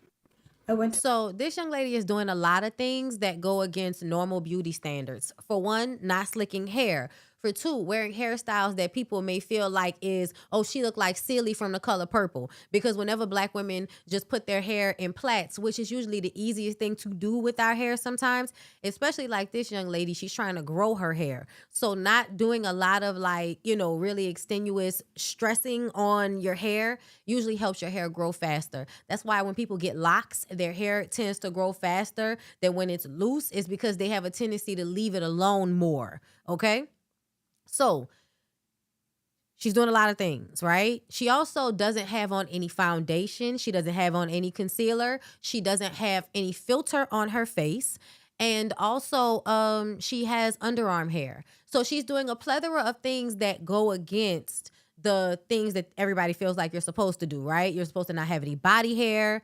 So this young lady is doing a lot of things that go against normal beauty standards. For one, not slicking hair. For two, wearing hairstyles that people may feel like is, oh, she looked like Celie from The Color Purple. Because whenever Black women just put their hair in plaits, which is usually the easiest thing to do with our hair sometimes, especially like this young lady, she's trying to grow her hair. So not doing a lot of really extenuous stressing on your hair usually helps your hair grow faster. That's why when people get locks, their hair tends to grow faster than when it's loose. It's because they have a tendency to leave it alone more. Okay? So she's doing a lot of things, right? She also doesn't have on any foundation. She doesn't have on any concealer. She doesn't have any filter on her face. And also, she has underarm hair. So she's doing a plethora of things that go against the things that everybody feels like you're supposed to do, right? You're supposed to not have any body hair,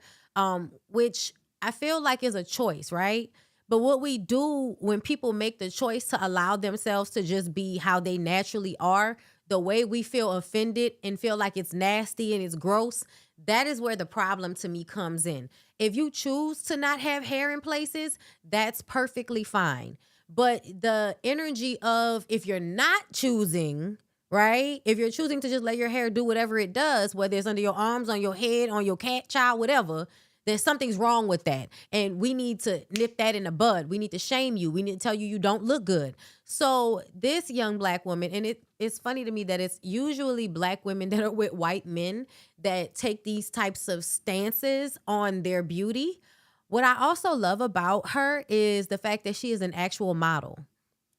which I feel like is a choice, right? But what we do when people make the choice to allow themselves to just be how they naturally are, the way we feel offended and feel like it's nasty and it's gross, that is where the problem to me comes in. If you choose to not have hair in places, that's perfectly fine. But the energy of if you're not choosing, right? If you're choosing to just let your hair do whatever it does, whether it's under your arms, on your head, on your cat, child, whatever, then something's wrong with that. And we need to nip that in the bud. We need to shame you. We need to tell you don't look good. So this young Black woman, and it's funny to me that it's usually Black women that are with white men that take these types of stances on their beauty. What I also love about her is the fact that she is an actual model.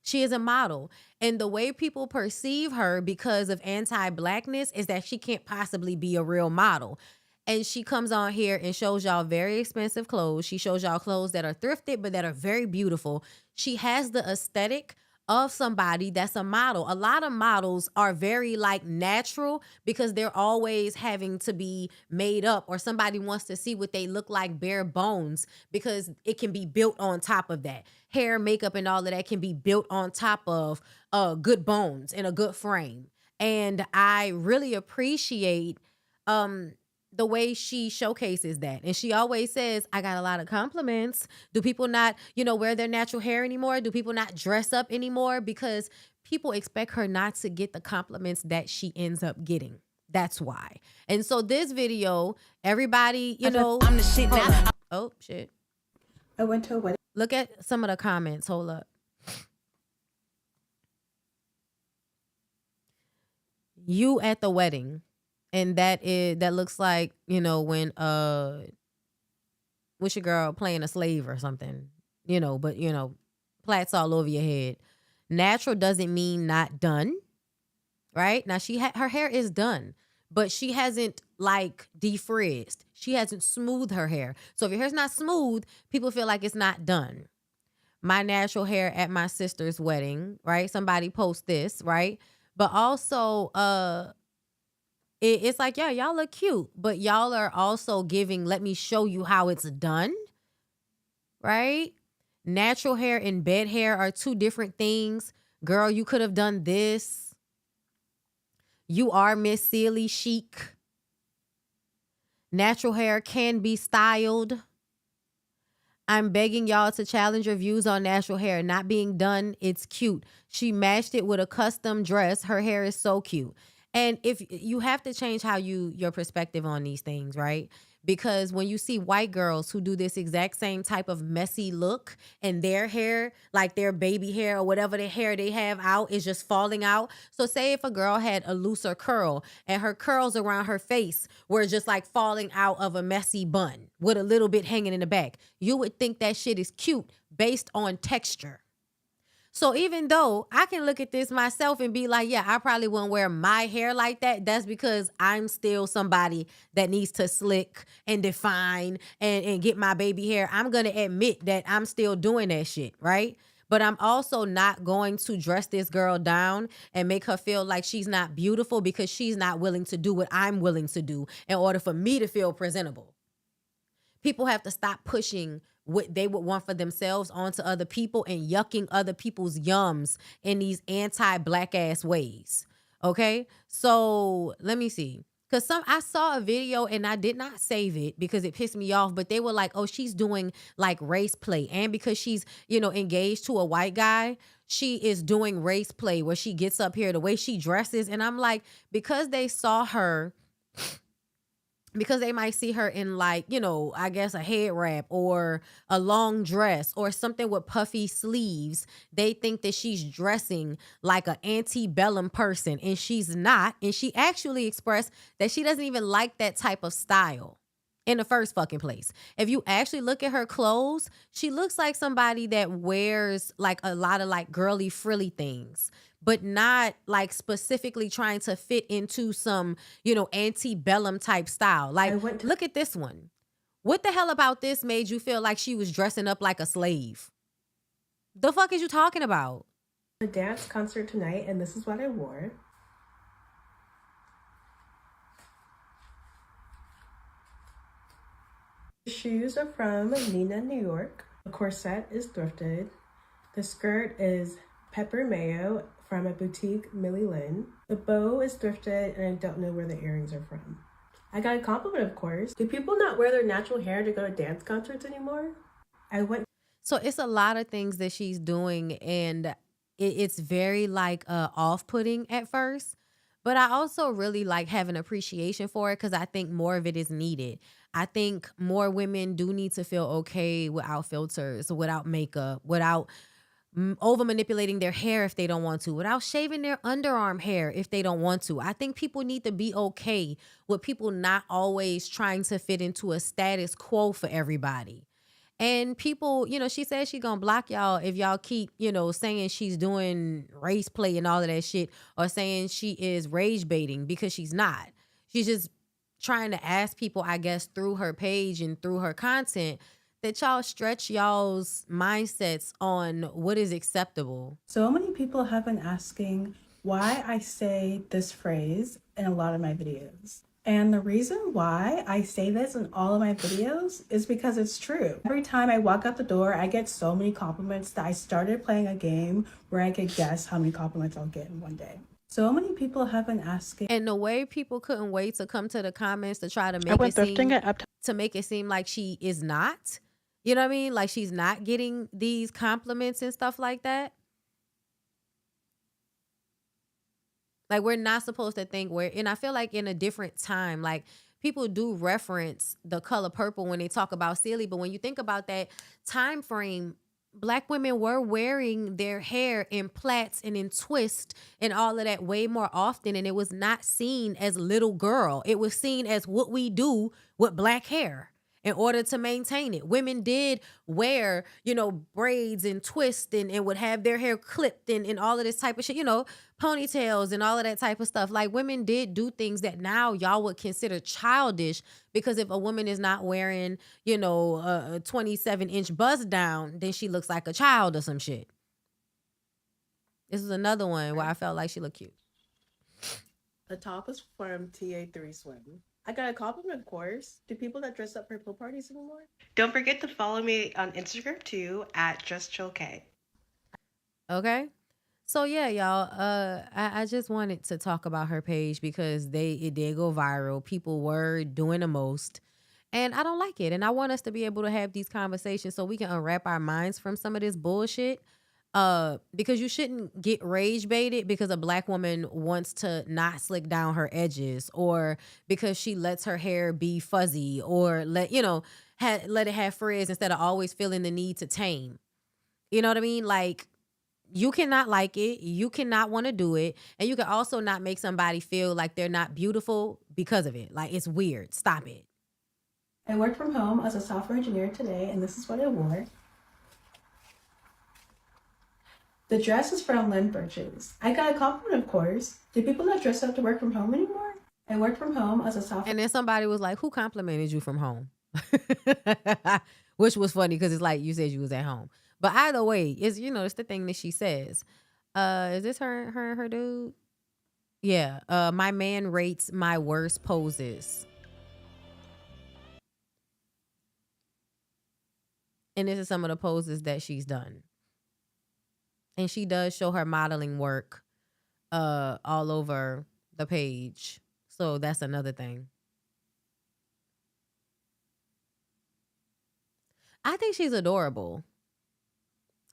She is a model. And the way people perceive her because of anti-Blackness is that she can't possibly be a real model. And she comes on here and shows y'all very expensive clothes. She shows y'all clothes that are thrifted, but that are very beautiful. She has the aesthetic of somebody that's a model. A lot of models are very natural because they're always having to be made up, or somebody wants to see what they look like bare bones because it can be built on top of that. Hair, makeup, and all of that can be built on top of good bones and a good frame. And I really appreciate the way she showcases that. And she always says, I got a lot of compliments. Do people not, wear their natural hair anymore? Do people not dress up anymore? Because people expect her not to get the compliments that she ends up getting. That's why. And so this video, everybody, I'm the shit now. Oh, shit. I went to a wedding. Look at some of the comments. Hold up. You at the wedding. And that looks like, when what's your girl playing a slave or something, but plaits all over your head. Natural doesn't mean not done, right? Now her hair is done, but she hasn't like defrizzed. She hasn't smoothed her hair. So if your hair's not smooth, people feel like it's not done. My natural hair at my sister's wedding, right? Somebody post this, right? But also, it's like, yeah, y'all look cute, but y'all are also giving, let me show you how it's done, right? Natural hair and bed hair are two different things. Girl, you could have done this. You are Miss Silly Chic. Natural hair can be styled. I'm begging y'all to challenge your views on natural hair not being done. It's cute. She matched it with a custom dress. Her hair is so cute. And if you have to change how your perspective on these things, right? Because when you see white girls who do this exact same type of messy look and their hair, like their baby hair or whatever the hair they have out is just falling out. So say if a girl had a looser curl and her curls around her face were just like falling out of a messy bun with a little bit hanging in the back, you would think that shit is cute based on texture. So even though I can look at this myself and be like, yeah, I probably wouldn't wear my hair like that. That's because I'm still somebody that needs to slick and define and get my baby hair. I'm going to admit that I'm still doing that shit, right? But I'm also not going to dress this girl down and make her feel like she's not beautiful because she's not willing to do what I'm willing to do in order for me to feel presentable. People have to stop pushing what they would want for themselves onto other people and yucking other people's yums in these anti-black ass ways. Okay? So let me see. Because I saw a video and I did not save it because it pissed me off, but they were like, oh, she's doing like race play. And because she's, engaged to a white guy, she is doing race play where she gets up here, the way she dresses. And I'm like, because they saw her, because they might see her in like, I guess a head wrap or a long dress or something with puffy sleeves. They think that she's dressing like an antebellum person and she's not. And she actually expressed that she doesn't even like that type of style in the first fucking place. If you actually look at her clothes, she looks like somebody that wears like a lot of like girly frilly things, but not like specifically trying to fit into some, antebellum type style. Like, look at this one. What the hell about this made you feel like she was dressing up like a slave? The fuck is you talking about? A dance concert tonight, and this is what I wore. The shoes are from Nina, New York. The corset is thrifted. The skirt is pepper mayo from a boutique, Millie Lynn. The bow is thrifted, and I don't know where the earrings are from. I got a compliment, of course. Do people not wear their natural hair to go to dance concerts anymore? So it's a lot of things that she's doing, and it's very like off-putting at first. But I also really like have an appreciation for it because I think more of it is needed. I think more women do need to feel okay without filters, without makeup, without over manipulating their hair if they don't want to, without shaving their underarm hair if they don't want to. I think people need to be okay with people not always trying to fit into a status quo for everybody. And people, she said she's gonna block y'all if y'all keep, saying she's doing race play and all of that shit, or saying she is rage baiting, because she's not. She's just trying to ask people, I guess, through her page and through her content, that y'all stretch y'all's mindsets on what is acceptable. So many people have been asking why I say this phrase in a lot of my videos. And the reason why I say this in all of my videos is because it's true. Every time I walk out the door, I get so many compliments that I started playing a game where I could guess how many compliments I'll get in one day. So many people have been asking. And the way people couldn't wait to come to the comments to try to I make went thrifting at Uptown. to make it seem like she is not. You know what I mean? Like she's not getting these compliments and stuff like that. Like we're not supposed to think and I feel like in a different time, like people do reference the color purple when they talk about Celie, but when you think about that time frame, Black women were wearing their hair in plaits and in twists and all of that way more often, and it was not seen as little girl. It was seen as what we do with Black hair in order to maintain it. Women did wear, braids and twists and would have their hair clipped and all of this type of shit, ponytails and all of that type of stuff. Like women did do things that now y'all would consider childish, because if a woman is not wearing, a 27-inch bust down, then she looks like a child or some shit. This is another one where I felt like she looked cute. The top is from TA3 Swim. I got a compliment, of course. Do people that dress up for pool parties anymore? Don't forget to follow me on Instagram too at JustChillK. Okay. So yeah, y'all. I just wanted to talk about her page because it did go viral. People were doing the most, and I don't like it. And I want us to be able to have these conversations so we can unwrap our minds from some of this bullshit. Because you shouldn't get rage baited because a Black woman wants to not slick down her edges, or because she lets her hair be fuzzy, or let it have frizz instead of always feeling the need to tame. You know what I mean? Like, you cannot like it, you cannot want to do it, and you can also not make somebody feel like they're not beautiful because of it. Like, it's weird. Stop it. I worked from home as a software engineer today, and this is what I wore. The dress is from Lynn Birches. I got a compliment, of course. Do people not dress up to work from home anymore? I worked from home as a software. And then somebody was like, who complimented you from home? Which was funny because it's like you said you was at home. But either way, it's the thing that she says. Is this her dude? Yeah. My man rates my worst poses. And this is some of the poses that she's done. And she does show her modeling work all over the page. So that's another thing. I think she's adorable.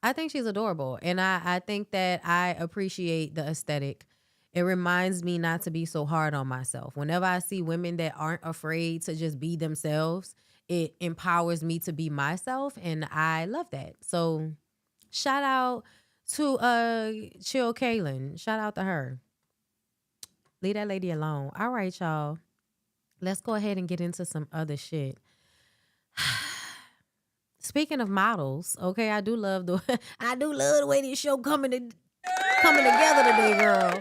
And I think that I appreciate the aesthetic. It reminds me not to be so hard on myself. Whenever I see women that aren't afraid to just be themselves, it empowers me to be myself. And I love that. So shout out to Chill Kaylin. Shout out to her. Leave that lady alone. All right, y'all. Let's go ahead and get into some other shit. Speaking of models, okay, I do love the way this show coming together today, girl.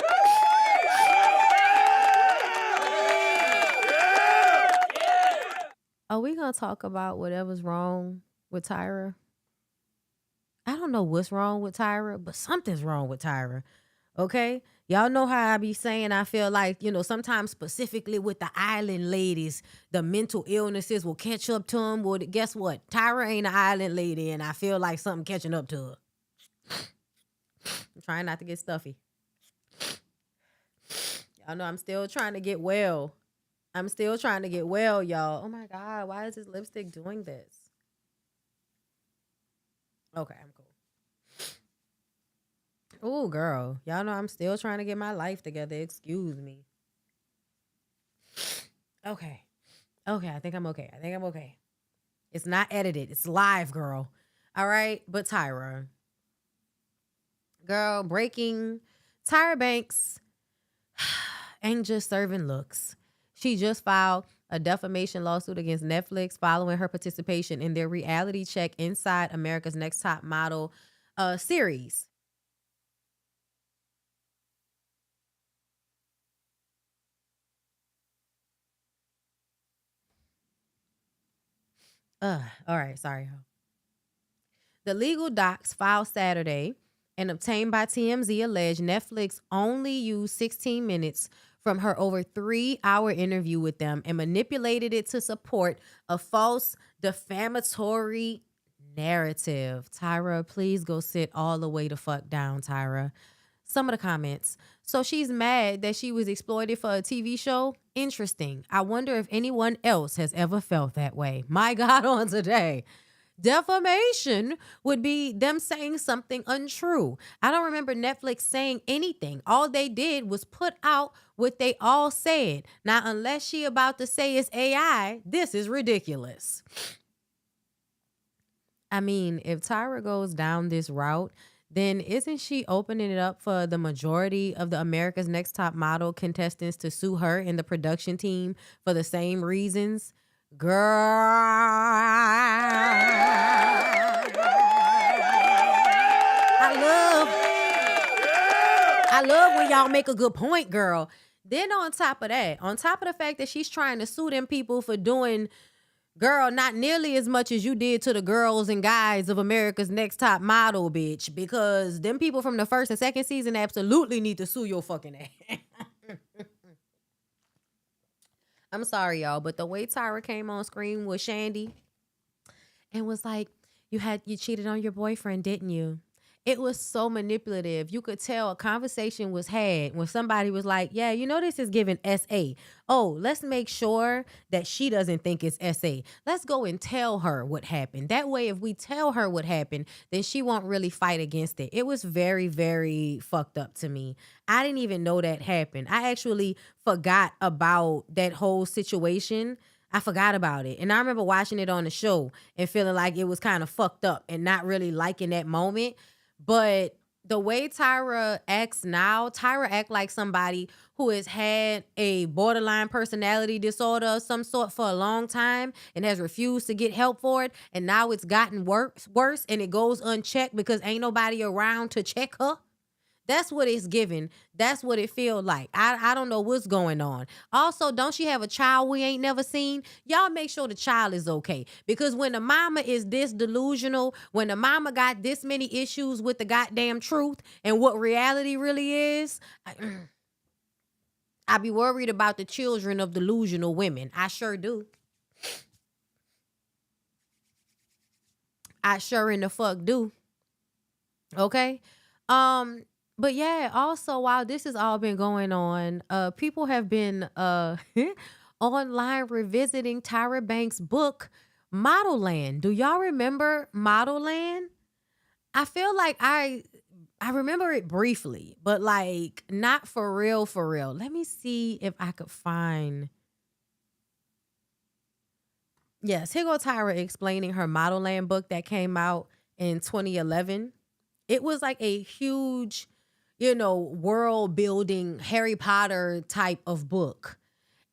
Are we gonna talk about whatever's wrong with Tyra? I don't know what's wrong with Tyra, but something's wrong with Tyra. Okay? Y'all know how I be saying I feel like, sometimes specifically with the island ladies, the mental illnesses will catch up to them. Well, guess what? Tyra ain't an island lady, and I feel like something catching up to her. I'm trying not to get stuffy. Y'all know I'm still trying to get well. Y'all. Oh my God, why is this lipstick doing this? Okay, I'm cool. Oh, girl. Y'all know I'm still trying to get my life together. Excuse me. Okay. I think I'm okay. It's not edited. It's live, girl. All right? But Tyra. Girl, breaking. Tyra Banks ain't just serving looks. She just filed a defamation lawsuit against Netflix following her participation in their reality check Inside America's Next Top Model series. All right, sorry. The legal docs filed Saturday and obtained by TMZ allege Netflix only used 16 minutes from her over 3-hour interview with them and manipulated it to support a false defamatory narrative. Tyra, please go sit all the way the fuck down, Tyra. Some of the comments. So she's mad that she was exploited for a TV show. Interesting. I wonder if anyone else has ever felt that way. My God, on today. Defamation would be them saying something untrue. I don't remember Netflix saying anything. All they did was put out what they all said. Now, unless she about to say it's AI, this is ridiculous. I mean, if Tyra goes down this route, then isn't she opening it up for the majority of the America's Next Top Model contestants to sue her and the production team for the same reasons? Girl. I love when y'all make a good point, girl. Then on top of that, on top of the fact that she's trying to sue them people for doing, girl, not nearly as much as you did to the girls and guys of America's Next Top Model, bitch, because them people from the first and second season absolutely need to sue your fucking ass. I'm sorry, y'all, but the way Tyra came on screen with Shandy and was like, you cheated on your boyfriend, didn't you? It was so manipulative. You could tell a conversation was had when somebody was like, yeah, you know, this is giving SA. Oh, let's make sure that she doesn't think it's SA. Let's go and tell her what happened. That way, if we tell her what happened, then she won't really fight against it. It was very, very fucked up to me. I didn't even know that happened. I actually forgot about that whole situation. I forgot about it. And I remember watching it on the show and feeling like it was kind of fucked up and not really liking that moment. But the way Tyra acts now, Tyra act like somebody who has had a borderline personality disorder of some sort for a long time and has refused to get help for it. And now it's gotten worse and it goes unchecked because ain't nobody around to check her. That's what it's giving. That's what it feels like. I don't know what's going on. Also, don't she have a child we ain't never seen? Y'all make sure the child is okay. Because when the mama is this delusional, when the mama got this many issues with the goddamn truth and what reality really is, I be worried about the children of delusional women. I sure do. I sure in the fuck do. Okay? But yeah, also while this has all been going on, people have been online revisiting Tyra Banks' book, Model Land. Do y'all remember Model Land? I feel like I remember it briefly, but like not for real, for real. Let me see if I could find. Yes, here go Tyra explaining her Model Land book that came out in 2011. It was like a huge, world building Harry Potter type of book.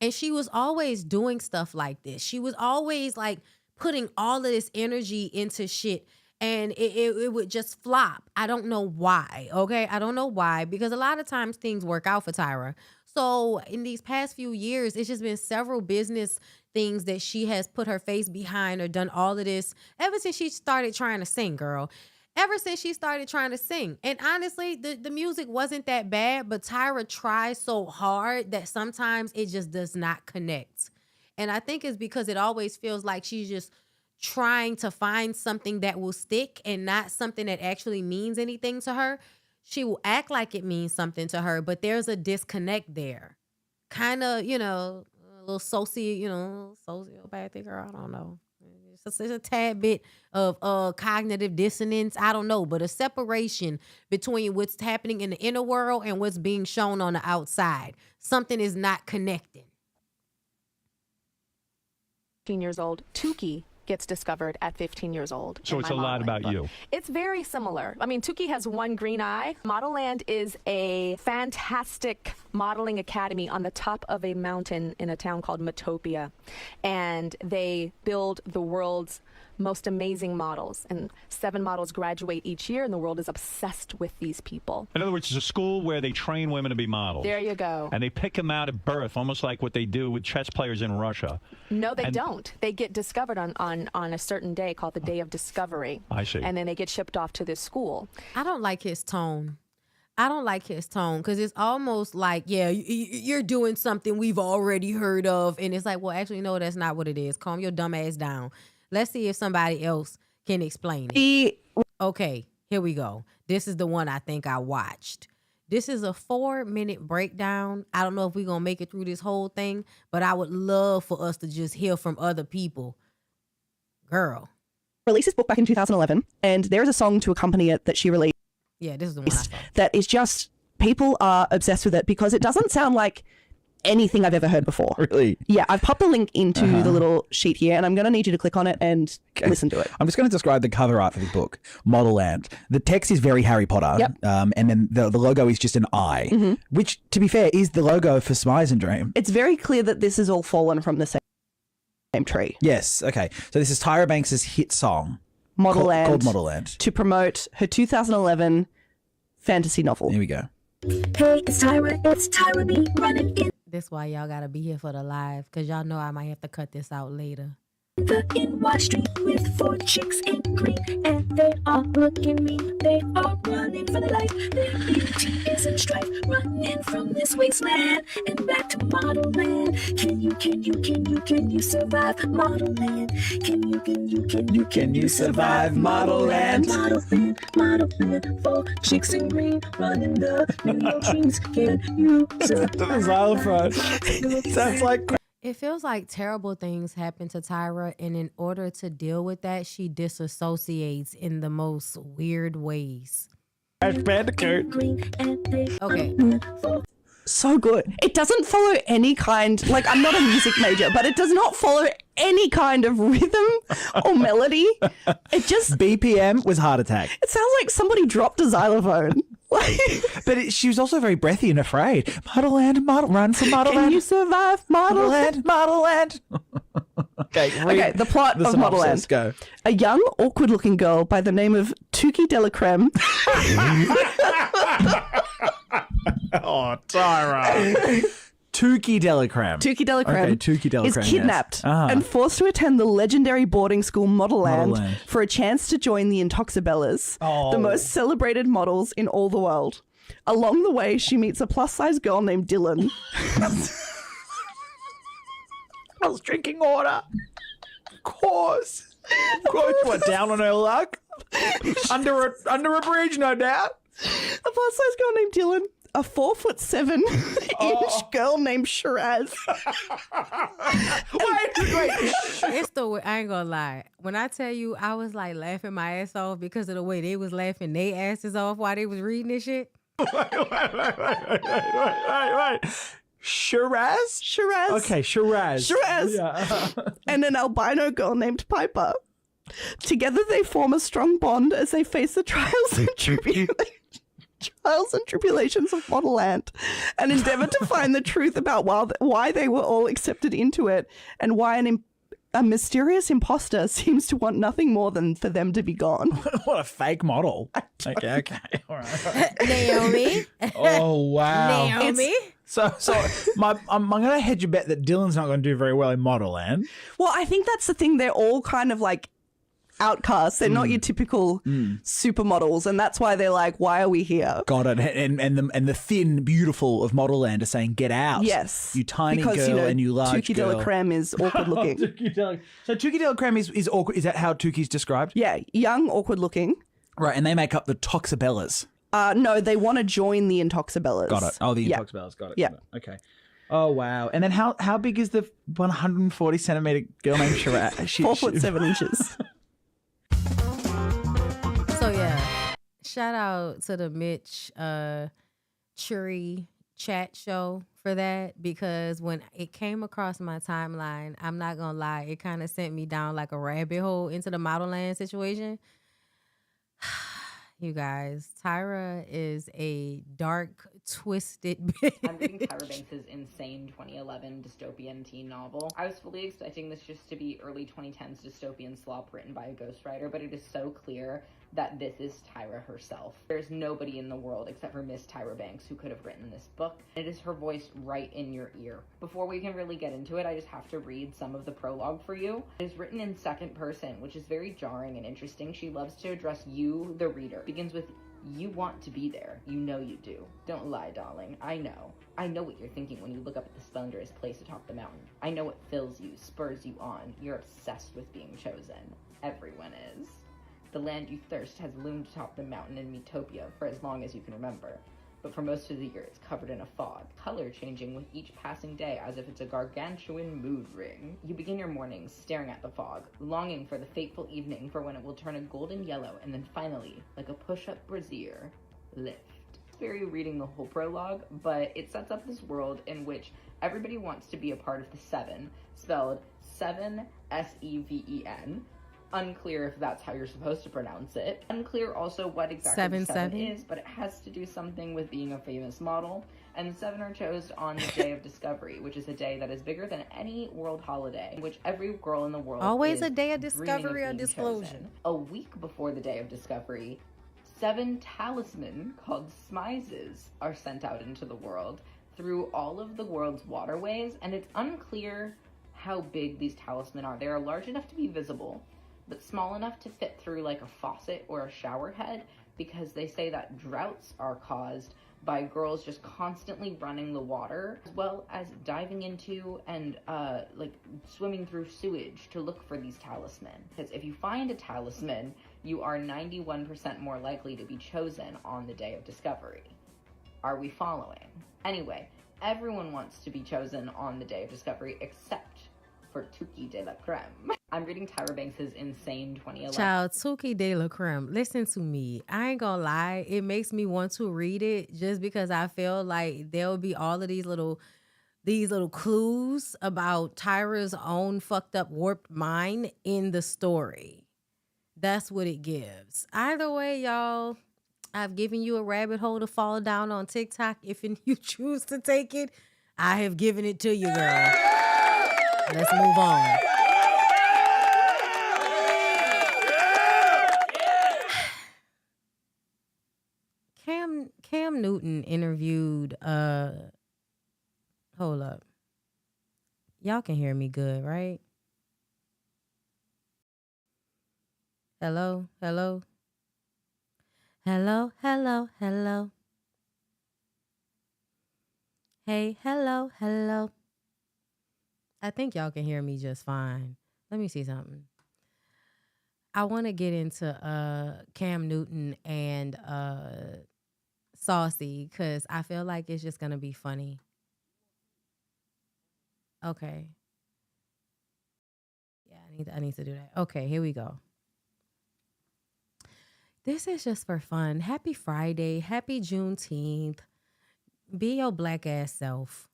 And she was always doing stuff like this. She was always like putting all of this energy into shit and it would just flop. I don't know why. Okay. I don't know why, because a lot of times things work out for Tyra. So in these past few years, it's just been several business things that she has put her face behind or done all of this ever since she started trying to sing, girl. Ever since she started trying to sing. And honestly, the music wasn't that bad, but Tyra tries so hard that sometimes it just does not connect. And I think it's because it always feels like she's just trying to find something that will stick and not something that actually means anything to her. She will act like it means something to her, but there's a disconnect there. Kind of, a little sociopathic, or I don't know. It's a tad bit of cognitive dissonance. I don't know, but a separation between what's happening in the inner world and what's being shown on the outside. Something is not connecting. 15 years old, Tukey gets discovered at 15 years old. So it's a lot about you. It's very similar. I mean, Tukey has one green eye. Model Land is a fantastic modeling academy on the top of a mountain in a town called Matopia. And they build the world's most amazing models. And 7 models graduate each year, and the world is obsessed with these people. In other words, it's a school where they train women to be models. There you go. And they pick them out at birth, almost like what they do with chess players in Russia. No, they don't. They get discovered on a certain day called the Day of Discovery. I see. And then they get shipped off to this school. I don't like his tone. Because it's almost like, yeah, you're doing something we've already heard of. And it's like, well, actually, no, that's not what it is. Calm your dumb ass down. Let's see if somebody else can explain it. Okay, here we go. This is the one I think I watched. This is a 4-minute breakdown. I don't know if we're going to make it through this whole thing, but I would love for us to just hear from other people. Girl. Released this book back in 2011, and there is a song to accompany it that she released. Yeah, this is the one I saw. That is just, people are obsessed with it because it doesn't sound like anything I've ever heard before. Really? Yeah, I've popped the link into the little sheet here, and I'm going to need you to click on it and listen to it. I'm just going to describe the cover art for this book, Model Land. The text is very Harry Potter, Yep. And then the logo is just an eye, which, to be fair, is the logo for Smize and Dream. It's very clear that this is all fallen from the same tree. Yes, okay. So this is Tyra Banks' hit song, Model Land, called Model Land, to promote her 2011 fantasy novel. Here we go. Hey, it's Tyra me running in That's why y'all got to be here for the live, because y'all know I might have to cut this out later. the NY street with 4 chicks in green, and they all looking mean. They are running for their life. Their beauty is in strife, running from this wasteland and back to Model Land. Can you survive Model Land? Can you survive Model Land? Model Land, 4 chicks in green, running the New York streets. Can you survive? The xylophone. Sounds like. It feels like terrible things happen to Tyra, and in order to deal with that, she disassociates in the most weird ways. Bandicoot. Okay. So good. It doesn't follow any kind, like, I'm not a music major, but it does not follow any kind of rhythm or melody. It just... BPM was Heart Attack. It sounds like somebody dropped a xylophone. But she was also very breathy and afraid. Model Land, run for Model Land. Can you survive Model Land? Model Land. Okay, the plot of Model Land. Go. A young, awkward-looking girl by the name of Tuki Delacreme. Oh, Tyra. Tuki Delacreme. Tuki Delacreme. Okay, Tuki Delacreme, is kidnapped yes. and forced to attend the legendary boarding school Model Land, Model Land. for a chance to join the Intoxibellas, the most celebrated models in all the world. Along the way, she meets a plus-size girl named Dylan. I was drinking water. Of course. What, down on her luck? under a bridge, no doubt. A plus-size girl named Dylan. A 4'7" girl named Shiraz. Wait. It's the way, I ain't gonna lie. When I tell you, I was like laughing my ass off because of the way they was laughing their asses off while they was reading this shit. Wait. Shiraz? Shiraz. Okay, Shiraz. Shiraz. Yeah. And an albino girl named Piper. Together they form a strong bond as they face the trials and tribulations of Model Land and endeavor to find the truth about why they were all accepted into it and why a mysterious imposter seems to want nothing more than for them to be gone. What a fake model. Okay. All right. Naomi. Oh, wow. Naomi. So I'm going to hedge a bet that Dylan's not going to do very well in Model Land. Well, I think that's the thing. They're all kind of like outcasts. They're not your typical supermodels, and that's why they're like, why are we here? Got it. And the thin, beautiful of Model Land are saying, get out. Yes. You tiny because, girl and you large Tuki girl. Delacreme is awkward looking. So Tuki Delacreme is awkward. Is that how Tuki's described? Yeah, young, awkward looking. Right, and they make up the Toxibellas. No, they want to join the Intoxibellas. Got it. Oh, the Intoxibellas. Got it. Yeah. Got it. Okay. Oh, wow. And then how big is the 140 centimeter girl named Shiraz? 4'7" So yeah, shout out to the Mitch Churi chat show for that, because when it came across my timeline, I'm not gonna lie, it kind of sent me down like a rabbit hole into the Model Land situation. You guys, Tyra is a dark, twisted bitch. I'm reading Tyra Banks' insane 2011 dystopian teen novel. I was fully expecting this just to be early 2010s dystopian slop written by a ghostwriter, but it is so clear that this is Tyra herself. There's nobody in the world except for Miss Tyra Banks who could have written this book. It is her voice right in your ear. Before we can really get into it, I just have to read some of the prologue for you. It is written in second person, which is very jarring and interesting. She loves to address you, the reader. It begins with, "You want to be there. You know you do. Don't lie, darling. I know. I know what you're thinking when you look up at the splendorous place atop the mountain. I know what fills you, spurs you on. You're obsessed with being chosen. Everyone is. The land you thirst has loomed atop the mountain in Metopia for as long as you can remember. but for most of the year it's covered in a fog, color changing with each passing day as if it's a gargantuan mood ring. You begin your mornings staring at the fog, longing for the fateful evening for when it will turn a golden yellow and then finally, like a push-up brassiere, lift. It's very reading the whole prologue, but it sets up this world in which everybody wants to be a part of the Seven, spelled Seven, S-E-V-E-N. Unclear if that's how you're supposed to pronounce it. Unclear also what exactly seven is, but it has to do something with being a famous model. And the Seven are chosen on the day of discovery, which is a day that is bigger than any world holiday, in which every girl in the world always is a day of dreaming discovery or being disclosure. chosen. A week before the day of discovery, 7 talisman called smizes are sent out into the world through all of the world's waterways, and it's unclear how big these talisman are. They are large enough to be visible, but small enough to fit through like a faucet or a shower head, because they say that droughts are caused by girls just constantly running the water, as well as diving into and like swimming through sewage to look for these talisman. Because if you find a talisman, you are 91% more likely to be chosen on the day of discovery. Are we following? Anyway, everyone wants to be chosen on the day of discovery except for Tuki de la Creme. I'm reading Tyra Banks's Insane 2011. Child, Tuki de la Creme, listen to me. I ain't gonna lie. It makes me want to read it just because I feel like there'll be all of these little clues about Tyra's own fucked up warped mind in the story. That's what it gives. Either way, y'all, I've given you a rabbit hole to fall down on TikTok. If you choose to take it, I have given it to you, girl. Let's move on. Cam Newton interviewed hold up. Y'all can hear me good, right? Hello? Hello? Hello? Hello? Hello? Hey, hello? Hello? I think y'all can hear me just fine. Let me see something. I want to get into Cam Newton and Saucy because I feel like it's just going to be funny. Okay. Yeah, I need to do that. Okay, here we go. This is just for fun. Happy Friday. Happy Juneteenth. Be your black ass self.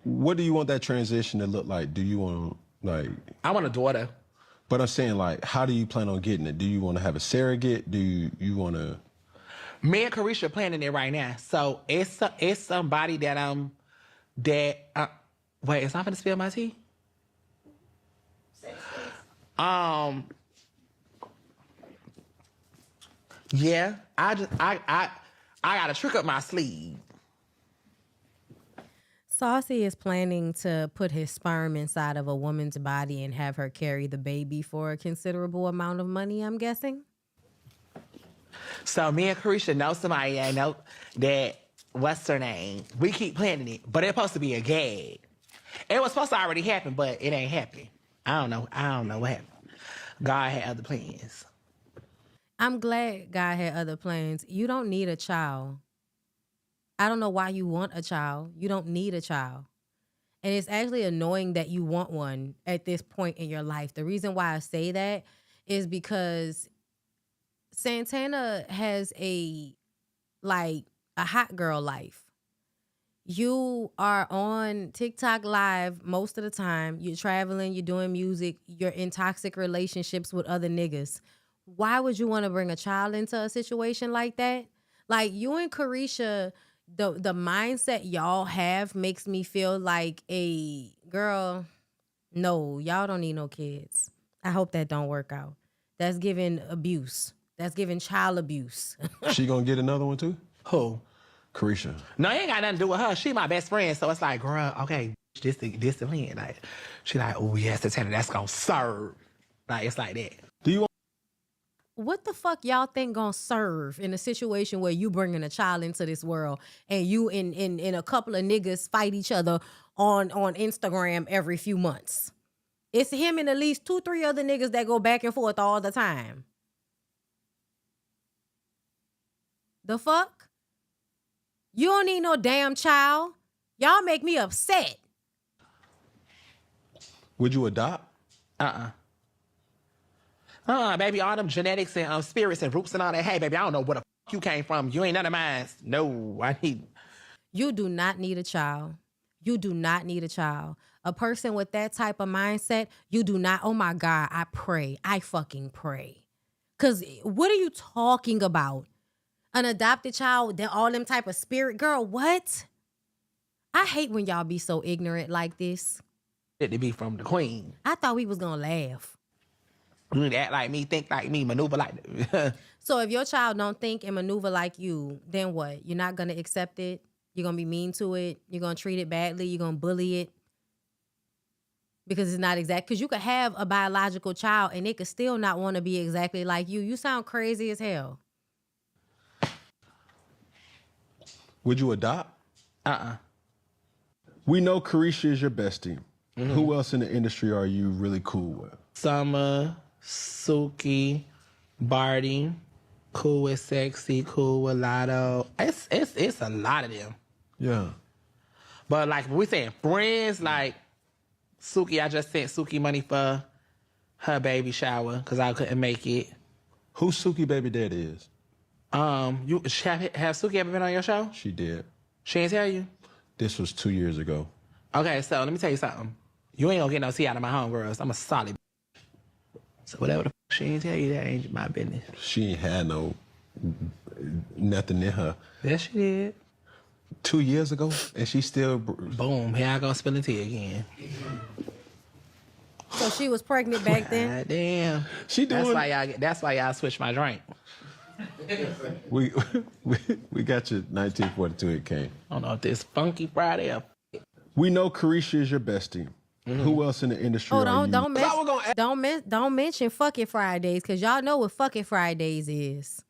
What do you want that transition to look like? Do you want, like... I want a daughter. But I'm saying, like, how do you plan on getting it? Do you want to have a surrogate? Do you want to... Me and Carisha are planning it right now. So it's somebody that wait, it's not gonna spill my tea? Yeah, I got a trick up my sleeve. Saucy is planning to put his sperm inside of a woman's body and have her carry the baby for a considerable amount of money, I'm guessing. So me and Carisha know somebody I know that, what's her name? We keep planning it, but it's supposed to be a gag. It was supposed to already happen, but it ain't happening. I don't know what happened. God had other plans. I'm glad God had other plans. You don't need a child. I don't know why you want a child. You don't need a child. And it's actually annoying that you want one at this point in your life. The reason why I say that is because Santana has a hot girl life. You are on TikTok live most of the time. You're traveling, you're doing music, you're in toxic relationships with other niggas. Why would you want to bring a child into a situation like that? Like, you and Carisha, the mindset y'all have makes me feel like a girl, no, y'all don't need no kids. I hope that don't work out. That's giving abuse. That's giving child abuse. She gonna get another one too? Who? Carisha. No, it ain't got nothing to do with her. She my best friend, so it's like, girl, okay, this the plan. Like, she like, oh yes, that's gonna serve. Like, it's like that. Do you want? What the fuck y'all think gonna serve in a situation where you bringing a child into this world and you in a couple of niggas fight each other on Instagram every few months? It's him and at least 2-3 other niggas that go back and forth all the time. The fuck? You don't need no damn child. Y'all make me upset. Would you adopt? Baby, all them genetics and spirits and roots and all that. Hey, baby, I don't know where the you came from. You ain't none of mine. No, I need. You do not need a child. You do not need a child. A person with that type of mindset, you do not. Oh my God, I pray. I fucking pray. Because what are you talking about? An adopted child, all them type of spirit? Girl, what? I hate when y'all be so ignorant like this. To be from the queen. I thought we was going to laugh. You need to act like me, think like me, maneuver like So if your child don't think and maneuver like you, then what? You're not going to accept it? You're going to be mean to it? You're going to treat it badly? You're going to bully it? Because it's not exact. Because you could have a biological child and it could still not want to be exactly like you. You sound crazy as hell. Would you adopt? We know Carisha is your bestie. Who else in the industry are you really cool with? Summer, Suki, Barty, cool with Sexy, cool with Lotto. It's a lot of them. Yeah. But like we saying friends, like Suki, I just sent Suki money for her baby shower because I couldn't make it. Who Suki baby daddy is? You have Suki ever been on your show? She did. She didn't tell you? This was 2 years ago. Okay, so let me tell you something. You ain't gonna get no tea out of my homegirls. I'm a solid. So whatever the fuck she ain't tell you, that ain't my business. She ain't had nothing in her. Yes, she did. 2 years ago, and she still... Boom, here I go spilling tea again. So she was pregnant back then? God damn. She doing... That's why y'all switched my drink. we got your 1942 it came. I don't know if this Funky Friday or... We know Carisha is your bestie. Who else in the industry are you? Don't mention fucking Fridays, because y'all know what fucking Fridays is.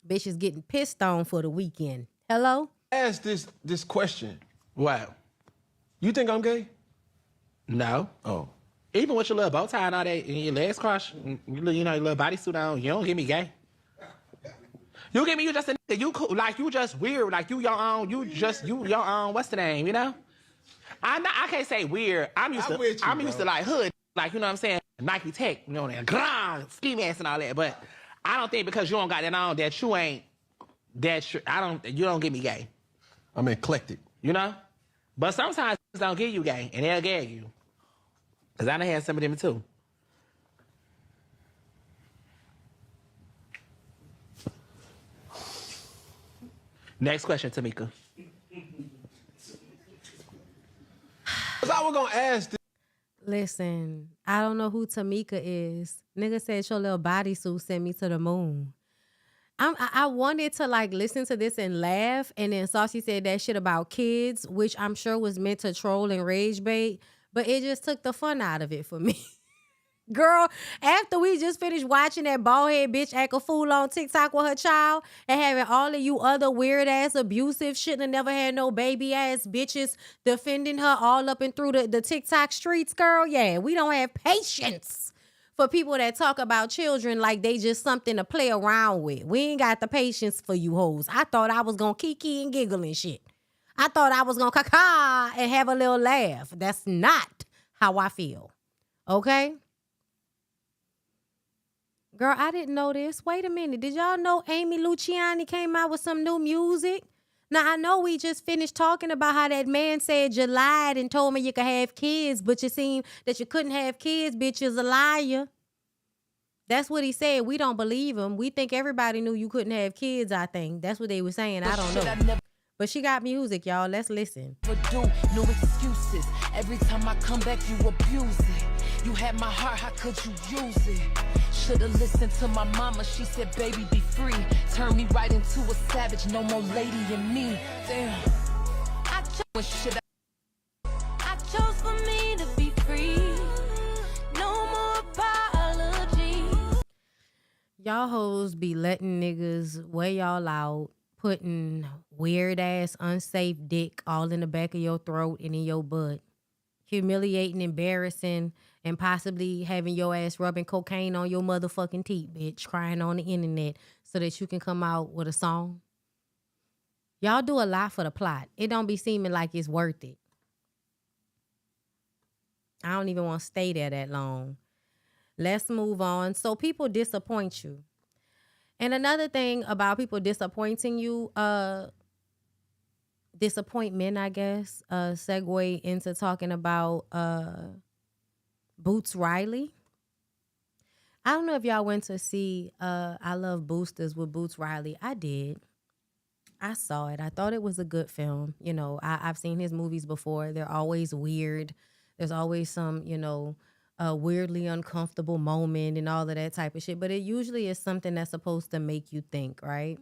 Bitches getting pissed on for the weekend. Hello? Ask this question. Wow. You think I'm gay? No. Oh. Even with your little bow tie and all that, and your legs crossed, your little bodysuit on, you don't get me gay. You get me? You just a nigga. You cool, like you just weird. Like you your own. You your own. What's the name? You know? I can't say weird. I'm used to like hood. Like you know what I'm saying? Nike Tech. You know that ski mask and all that. But I don't think because you don't got that on that you ain't that. You don't get me gay. I'm eclectic. You know? But sometimes don't get you gay and they'll gag you. Cause I done had some of them too. Next question, Tamika. Cause I was gonna ask this. Listen, I don't know who Tamika is. Nigga said your little bodysuit sent me to the moon. I wanted to like listen to this and laugh, and then Saucy said that shit about kids, which I'm sure was meant to troll and rage bait, but it just took the fun out of it for me. Girl, after we just finished watching that bald-head bitch act a fool on TikTok with her child and having all of you other weird-ass, abusive, shouldn't have never had no baby-ass bitches defending her all up and through the TikTok streets, girl, yeah, we don't have patience for people that talk about children like they just something to play around with. We ain't got the patience for you hoes. I thought I was gonna kiki and giggle and shit. I thought I was gonna caca and have a little laugh. That's not how I feel, okay? Girl, I didn't know this. Wait a minute. Did y'all know Amy Luciani came out with some new music? Now, I know we just finished talking about how that man said you lied and told me you could have kids, but you seem that you couldn't have kids, bitch, is a liar. That's what he said. We don't believe him. We think everybody knew you couldn't have kids, I think. That's what they were saying. I don't know. But she got music, y'all. Let's listen. No excuses. Every time I come back, you abuse it. You had my heart, how could you use it? Should've listened to my mama, she said, baby, be free. Turn me right into a savage, no more lady in me. Damn. I chose for me to be free. No more apology. Y'all hoes be letting niggas weigh y'all out, putting weird-ass, unsafe dick all in the back of your throat and in your butt. Humiliating, embarrassing, and possibly having your ass rubbing cocaine on your motherfucking teeth, bitch, crying on the internet so that you can come out with a song. Y'all do a lot for the plot. It don't be seeming like it's worth it. I don't even want to stay there that long. Let's move on. So people disappoint you. And another thing about people disappointing you, disappointment, I guess, segue into talking about Boots Riley. I don't know if y'all went to see I Love Boosters with Boots Riley. I did. I saw it. I thought it was a good film. You know, I've seen his movies before. They're always weird. There's always some, you know, weirdly uncomfortable moment and all of that type of shit. But it usually is something that's supposed to make you think, right?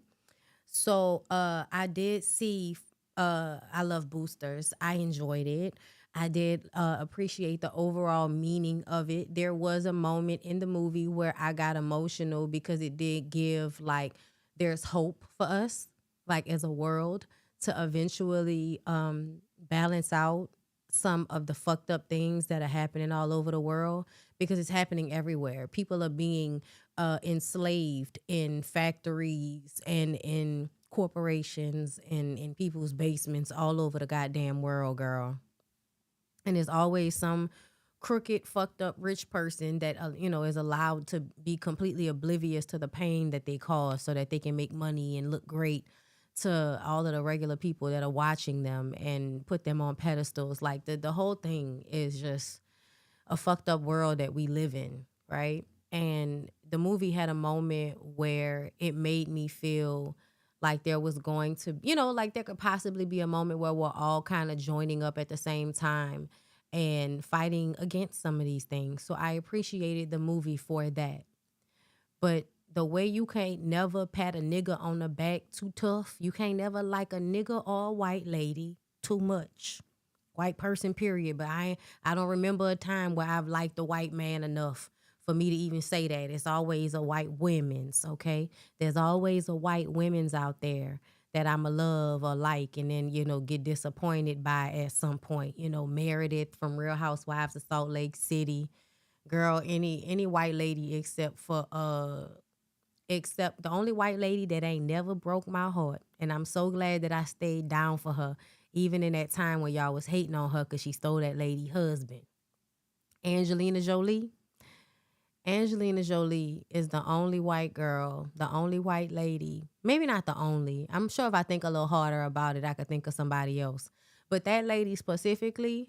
So I did see I Love Boosters. I enjoyed it. I did appreciate the overall meaning of it. There was a moment in the movie where I got emotional because it did give, like, there's hope for us, like, as a world to eventually balance out some of the fucked up things that are happening all over the world, because it's happening everywhere. People are being enslaved in factories and in corporations and in people's basements all over the goddamn world, girl. And there's always some crooked, fucked up rich person that, you know, is allowed to be completely oblivious to the pain that they cause so that they can make money and look great to all of the regular people that are watching them and put them on pedestals. Like the whole thing is just a fucked up world that we live in, right? And the movie had a moment where it made me feel like there was going to, you know, like there could possibly be a moment where we're all kind of joining up at the same time and fighting against some of these things. So I appreciated the movie for that. But the way you can't never pat a nigga on the back too tough, you can't never like a nigga or a white lady too much. White person, period. But I don't remember a time where I've liked a white man enough for me to even say that. It's always a white women's, okay? There's always a white women's out there that I'ma love or like and then, you know, get disappointed by at some point. You know, Meredith from Real Housewives of Salt Lake City. Girl, any white lady except the only white lady that ain't never broke my heart. And I'm so glad that I stayed down for her, even in that time when y'all was hating on her because she stole that lady husband. Angelina Jolie. Angelina Jolie is the only white girl, the only white lady. Maybe not the only. I'm sure if I think a little harder about it, I could think of somebody else. But that lady specifically,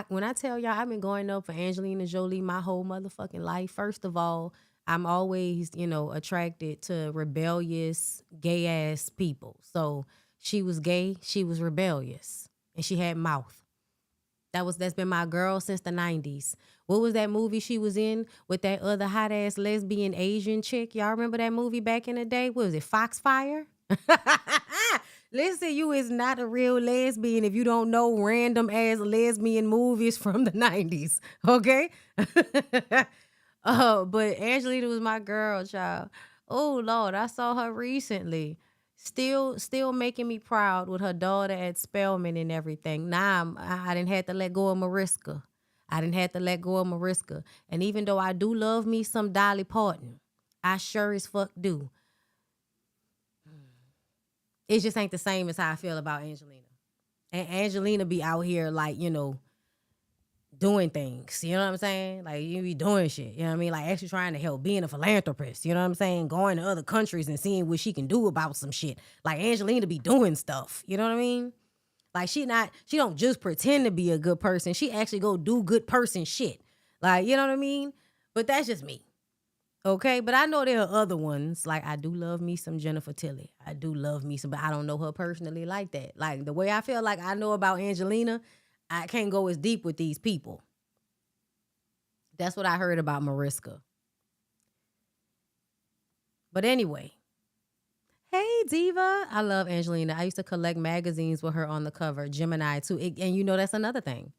when I tell y'all I've been going up for Angelina Jolie my whole motherfucking life, first of all, I'm always, you know, attracted to rebellious, gay-ass people. So she was gay, she was rebellious, and she had mouth. That's been my girl since the 90s. What was that movie she was in with that other hot-ass lesbian Asian chick? Y'all remember that movie back in the day? What was it, Foxfire? Listen, you is not a real lesbian if you don't know random-ass lesbian movies from the 90s, okay? But Angelina was my girl, child. Oh, Lord, I saw her recently. Still making me proud with her daughter at Spelman and everything. Now I didn't have to let go of Mariska. And even though I do love me some Dolly Parton, I sure as fuck do. It just ain't the same as how I feel about Angelina. And Angelina be out here like, you know, doing things, you know what I'm saying? Like, you be doing shit, you know what I mean? Like, actually trying to help, being a philanthropist, you know what I'm saying? Going to other countries and seeing what she can do about some shit. Like, Angelina be doing stuff, you know what I mean? Like, she don't just pretend to be a good person. She actually go do good person shit. Like, you know what I mean? But that's just me, okay? But I know there are other ones. Like, I do love me some Jennifer Tilly. I do love me some, but I don't know her personally like that. Like, the way I feel like I know about Angelina, I can't go as deep with these people. That's what I heard about Mariska. But anyway. Hey, Diva. I love Angelina. I used to collect magazines with her on the cover. Gemini, too. And you know that's another thing.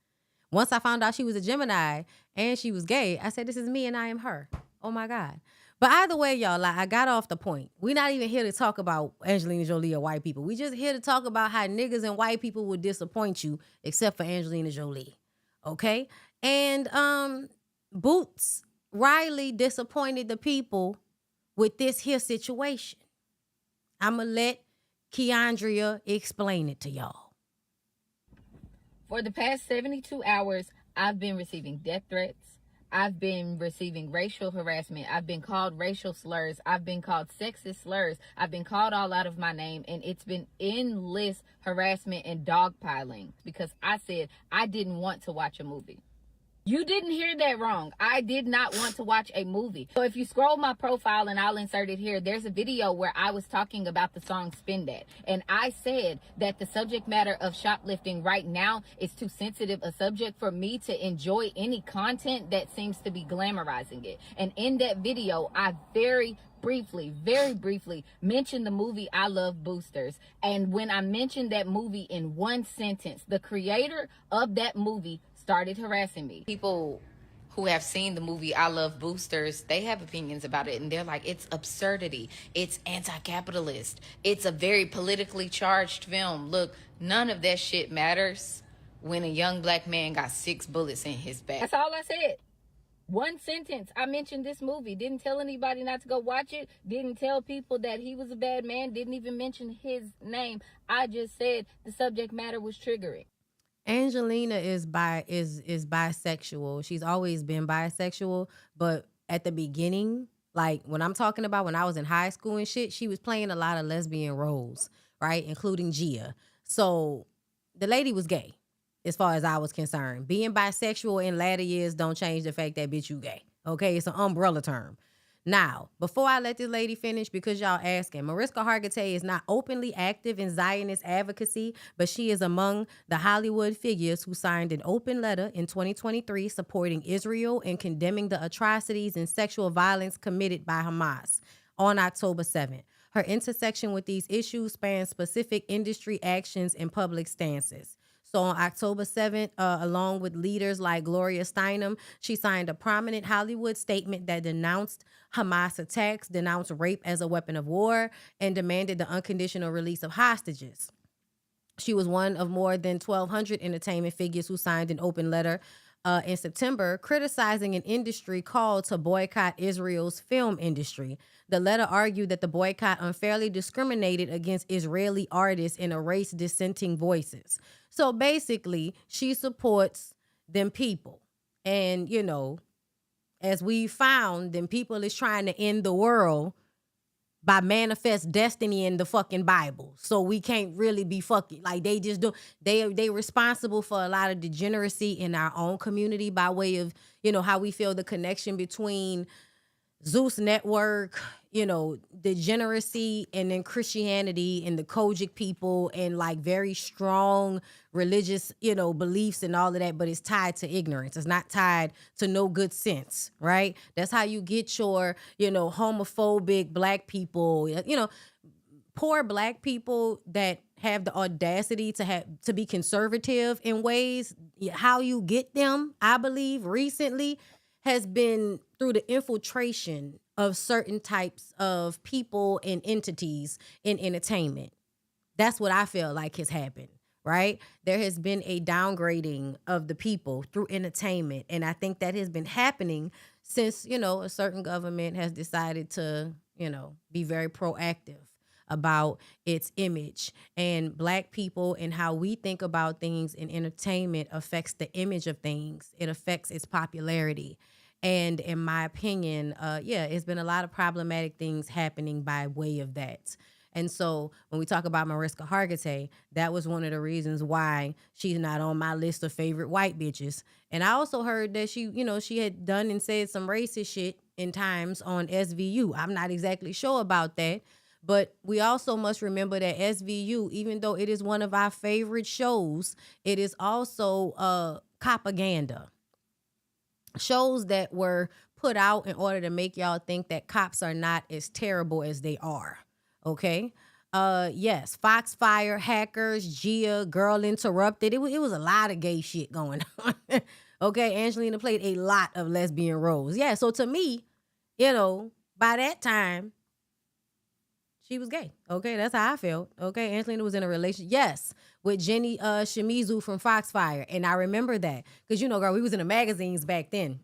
Once I found out she was a Gemini and she was gay, I said, this is me and I am her. Oh, my God. But either way, y'all, like, I got off the point. We're not even here to talk about Angelina Jolie or white people. We just here to talk about how niggas and white people would disappoint you, except for Angelina Jolie. Okay? And Boots Riley disappointed the people with this here situation. I'm going to let Keandria, explain it to y'all. For the past 72 hours, I've been receiving death threats. I've been receiving racial harassment. I've been called racial slurs. I've been called sexist slurs. I've been called all out of my name, and it's been endless harassment and dogpiling because I said I didn't want to watch a movie. You didn't hear that wrong. I did not want to watch a movie. So if you scroll my profile, and I'll insert it here, there's a video where I was talking about the song Spin That. And I said that the subject matter of shoplifting right now is too sensitive a subject for me to enjoy any content that seems to be glamorizing it. And in that video, I very briefly mentioned the movie I Love Boosters. And when I mentioned that movie in one sentence, the creator of that movie started harassing me. People who have seen the movie I Love Boosters, they have opinions about it, and they're like, it's absurdity, it's anti-capitalist, it's a very politically charged film. Look, none of that shit matters when a young black man got 6 bullets in his back. That's all I said. One sentence. I mentioned this movie. Didn't tell anybody not to go watch it. Didn't tell people that he was a bad man. Didn't even mention his name. I just said the subject matter was triggering. Angelina is bisexual. She's always been bisexual, but at the beginning, like when I'm talking about when I was in high school and shit, she was playing a lot of lesbian roles, right? Including Gia. So the lady was gay as far as I was concerned. Being bisexual in latter years don't change the fact that bitch you gay. Okay, it's an umbrella term. Now, before I let this lady finish, because y'all asking, Mariska Hargitay is not openly active in Zionist advocacy, but she is among the Hollywood figures who signed an open letter in 2023 supporting Israel and condemning the atrocities and sexual violence committed by Hamas on October 7th. Her intersection with these issues spans specific industry actions and public stances. So on October 7th, along with leaders like Gloria Steinem, she signed a prominent Hollywood statement that denounced Hamas attacks, denounced rape as a weapon of war, and demanded the unconditional release of hostages. She was one of more than 1,200 entertainment figures who signed an open letter in September criticizing an industry called to boycott Israel's film industry. The letter argued that the boycott unfairly discriminated against Israeli artists and erased dissenting voices. So basically, she supports them people. And, you know, as we found, them people is trying to end the world by manifest destiny in the fucking Bible. So we can't really be fucking, like they just do, they responsible for a lot of degeneracy in our own community by way of, you know, how we feel the connection between Zeus Network, you know, degeneracy, and then Christianity and the Kojic people and like very strong religious, you know, beliefs and all of that, but it's tied to ignorance. It's not tied to no good sense, right? That's how you get your, you know, homophobic black people, you know, poor black people that have the audacity to be conservative in ways. How you get them, I believe, recently has been through the infiltration of certain types of people and entities in entertainment. That's what I feel like has happened, right? There has been a downgrading of the people through entertainment. And I think that has been happening since, you know, a certain government has decided to, you know, be very proactive about its image. And black people and how we think about things in entertainment affects the image of things. It affects its popularity. And in my opinion, it's been a lot of problematic things happening by way of that. And so when we talk about Mariska Hargitay, that was one of the reasons why she's not on my list of favorite white bitches. And I also heard that she, you know, she had done and said some racist shit in times on SVU. I'm not exactly sure about that. But we also must remember that SVU, even though it is one of our favorite shows, it is also propaganda. Shows that were put out in order to make y'all think that cops are not as terrible as they are. Okay? Yes, Foxfire, Hackers, Gia, Girl Interrupted. It was a lot of gay shit going on. Okay? Angelina played a lot of lesbian roles. Yeah, so to me, you know, by that time, she was gay. Okay, that's how I felt. Okay, Angelina was in a relationship, yes, with Jenny Shimizu from Foxfire. And I remember that. Because, you know, girl, we was in the magazines back then.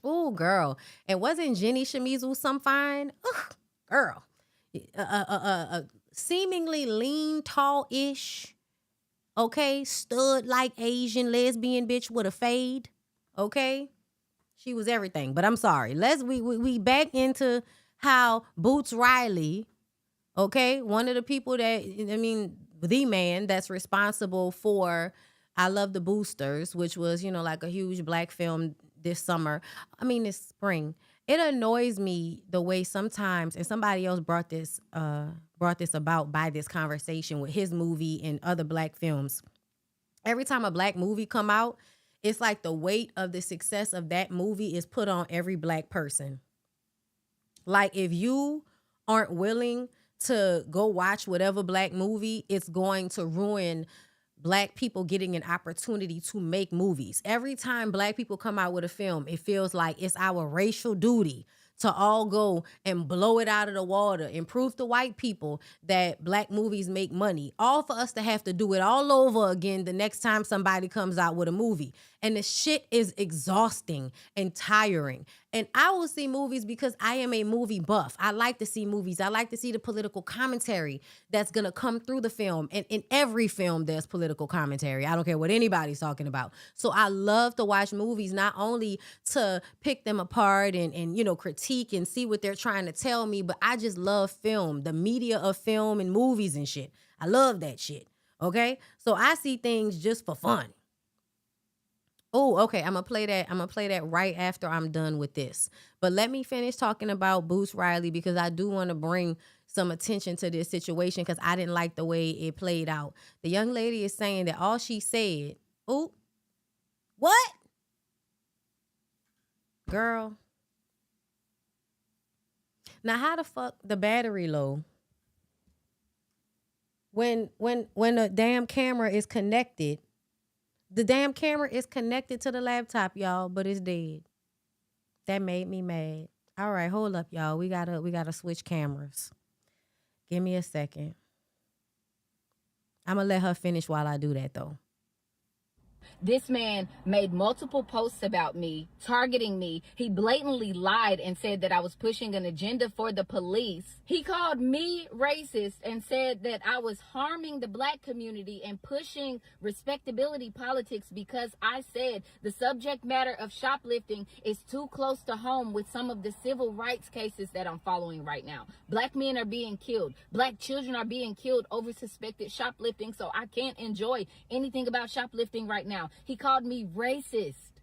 Oh, girl. And wasn't Jenny Shimizu some fine? Ugh, girl. seemingly lean, tall-ish, okay, stud like Asian lesbian bitch with a fade, okay? She was everything, but I'm sorry. We back into how Boots Riley, okay, one of the people that, I mean, the man that's responsible for I Love the Boosters, which was, you know, like a huge black film this spring. It annoys me the way sometimes, and somebody else brought this about by this conversation with his movie and other black films. Every time a black movie come out, it's like the weight of the success of that movie is put on every black person. Like if you aren't willing to go watch whatever black movie, it's going to ruin black people getting an opportunity to make movies. Every time black people come out with a film, it feels like it's our racial duty to all go and blow it out of the water and prove to white people that black movies make money. All for us to have to do it all over again the next time somebody comes out with a movie. And the shit is exhausting and tiring. And I will see movies because I am a movie buff. I like to see movies. I like to see the political commentary that's going to come through the film. And in every film, there's political commentary. I don't care what anybody's talking about. So I love to watch movies, not only to pick them apart and you know, critique and see what they're trying to tell me, but I just love film, the media of film and movies and shit. I love that shit. Okay? So I see things just for fun. Oh, okay. I'm gonna play that right after I'm done with this. But let me finish talking about Boots Riley because I do want to bring some attention to this situation because I didn't like the way it played out. The young lady is saying that all she said, oh, what? Girl. Now how the fuck the battery low? When the damn camera is connected. The damn camera is connected to the laptop, y'all, but it's dead. That made me mad. All right, hold up, y'all. We gotta switch cameras. Give me a second. I'm gonna let her finish while I do that, though. This man made multiple posts about me, targeting me. He blatantly lied and said that I was pushing an agenda for the police. He called me racist and said that I was harming the black community and pushing respectability politics because I said the subject matter of shoplifting is too close to home with some of the civil rights cases that I'm following right now. Black men are being killed. Black children are being killed over suspected shoplifting, so I can't enjoy anything about shoplifting right now. He called me racist,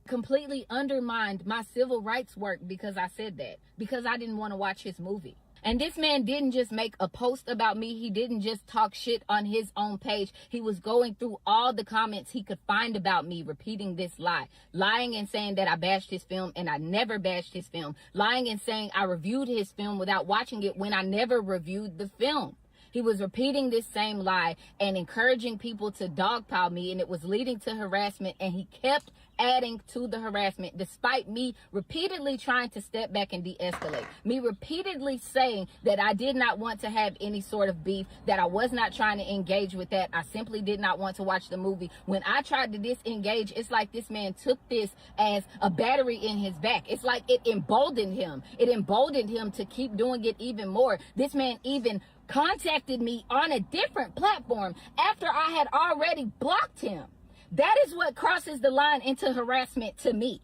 completely undermined my civil rights work because I said that, because I didn't want to watch his movie. And this man didn't just make a post about me. He didn't just talk shit on his own page. He was going through all the comments he could find about me, repeating this lie. Lying and saying that I bashed his film, and I never bashed his film. Lying and saying I reviewed his film without watching it when I never reviewed the film. He was repeating this same lie and encouraging people to dogpile me, and it was leading to harassment, and he kept adding to the harassment despite me repeatedly trying to step back and de-escalate. Me repeatedly saying that I did not want to have any sort of beef, that I was not trying to engage with that. I simply did not want to watch the movie. When I tried to disengage, it's like this man took this as a battery in his back. It's like it emboldened him. It emboldened him to keep doing it even more. This man even contacted me on a different platform after I had already blocked him. That is what crosses the line into harassment to me.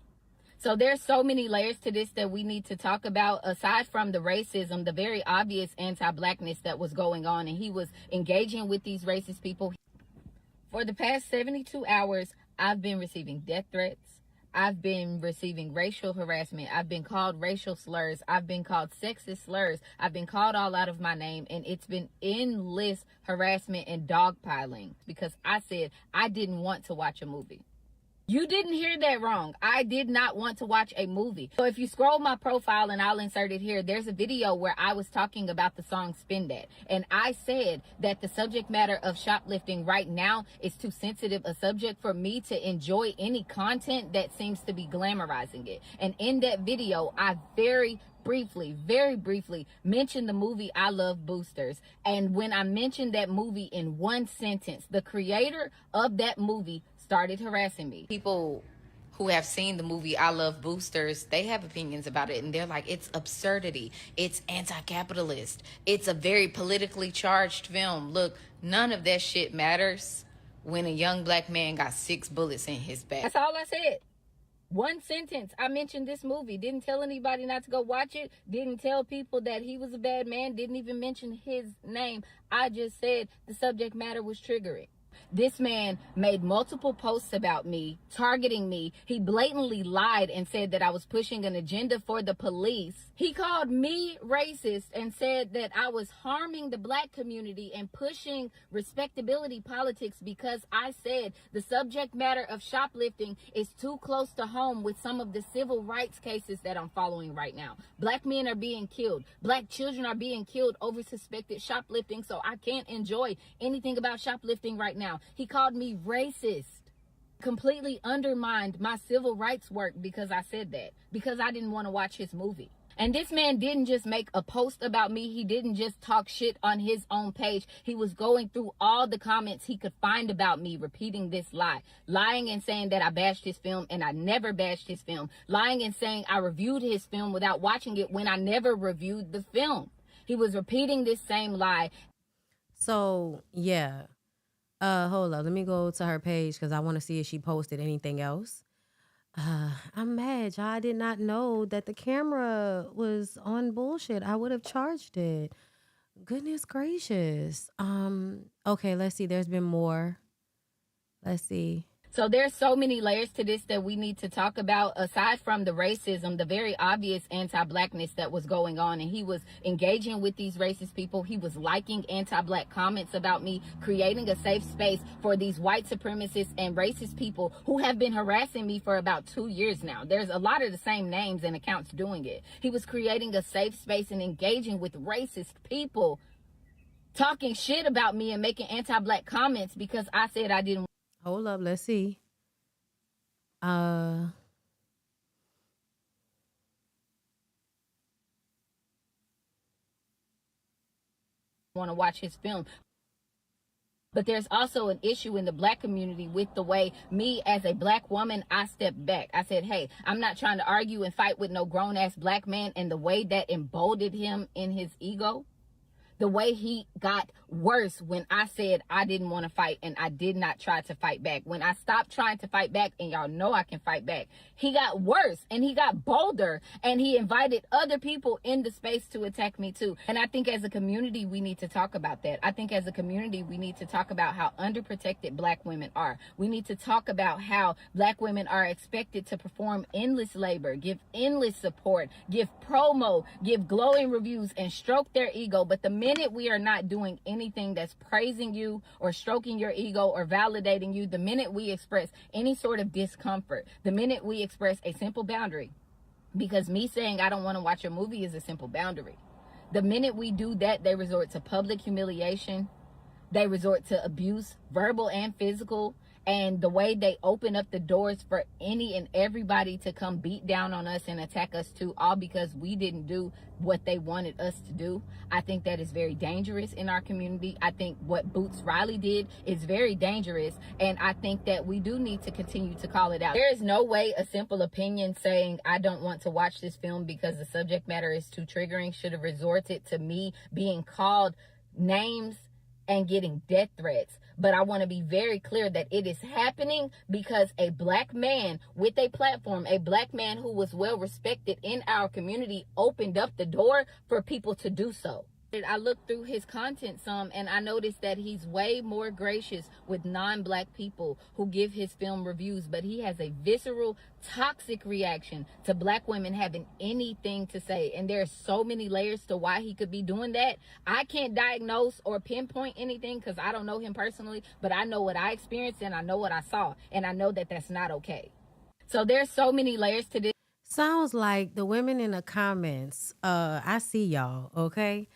So there's so many layers to this that we need to talk about, aside from the racism, the very obvious anti-blackness that was going on, and he was engaging with these racist people. For the past 72 hours, I've been receiving death threats. I've been receiving racial harassment. I've been called racial slurs. I've been called sexist slurs. I've been called all out of my name, and it's been endless harassment and dogpiling because I said I didn't want to watch a movie. You didn't hear that wrong. I did not want to watch a movie. So if you scroll my profile, and I'll insert it here, there's a video where I was talking about the song Spin That. And I said that the subject matter of shoplifting right now is too sensitive a subject for me to enjoy any content that seems to be glamorizing it. And in that video, I very briefly mentioned the movie I Love Boosters. And when I mentioned that movie in one sentence, the creator of that movie started harassing me. People who have seen the movie I Love Boosters, they have opinions about it, and they're like, it's absurdity. It's anti-capitalist. It's a very politically charged film. Look, none of that shit matters when a young black man got 6 bullets in his back. That's all I said. One sentence. I mentioned this movie. Didn't tell anybody not to go watch it. Didn't tell people that he was a bad man. Didn't even mention his name. I just said the subject matter was triggering. This man made multiple posts about me, targeting me. He blatantly lied and said that I was pushing an agenda for the police. He called me racist and said that I was harming the black community and pushing respectability politics because I said the subject matter of shoplifting is too close to home with some of the civil rights cases that I'm following right now. Black men are being killed. Black children are being killed over suspected shoplifting, so I can't enjoy anything about shoplifting right now. He called me racist, completely undermined my civil rights work because I said that, because I didn't want to watch his movie. And this man didn't just make a post about me. He didn't just talk shit on his own page. He was going through all the comments he could find about me, repeating this lie. Lying and saying that I bashed his film, and I never bashed his film. Lying and saying I reviewed his film without watching it when I never reviewed the film. He was repeating this same lie. So, yeah. Hold up. Let me go to her page because I want to see if she posted anything else. I'm mad, y'all. I did not know that the camera was on bullshit. I would have charged it. Goodness gracious. Okay, let's see. There's been more. Let's see. So there's so many layers to this that we need to talk about, aside from the racism, the very obvious anti-blackness that was going on. And he was engaging with these racist people. He was liking anti-black comments about me, creating a safe space for these white supremacists and racist people who have been harassing me for about 2 years now. There's a lot of the same names and accounts doing it. He was creating a safe space and engaging with racist people, talking shit about me and making anti-black comments because I said I didn't. Hold up, let's see. Want to watch his film. But there's also an issue in the black community with the way me as a black woman, I stepped back. I said, hey, I'm not trying to argue and fight with no grown-ass black man. And the way that emboldened him in his ego, the way he got worse when I said I didn't want to fight and I did not try to fight back. When I stopped trying to fight back, and y'all know I can fight back, he got worse and he got bolder and he invited other people in the space to attack me too. And I think as a community, we need to talk about that. I think as a community, we need to talk about how underprotected black women are. We need to talk about how black women are expected to perform endless labor, give endless support, give promo, give glowing reviews, and stroke their ego. But the minute we are not doing anything that's praising you or stroking your ego or validating you, the minute we express any sort of discomfort, the minute we express a simple boundary, because me saying I don't want to watch a movie is a simple boundary. The minute we do that, they resort to public humiliation. They resort to abuse, verbal and physical. And the way they open up the doors for any and everybody to come beat down on us and attack us too, all because we didn't do what they wanted us to do. I think that is very dangerous in our community. I think what Boots Riley did is very dangerous. And I think that we do need to continue to call it out. There is no way a simple opinion saying I don't want to watch this film because the subject matter is too triggering should have resorted to me being called names and getting death threats. But I want to be very clear that it is happening because a black man with a platform, a black man who was well respected in our community, opened up the door for people to do so. I looked through his content some and I noticed that he's way more gracious with non-black people who give his film reviews, but he has a visceral, toxic reaction to black women having anything to say. And there's so many layers to why he could be doing that. I can't diagnose or pinpoint anything because I don't know him personally, but I know what I experienced and I know what I saw, and I know that that's not okay. So there's so many layers to this. Sounds like the women in the comments, I see y'all, okay?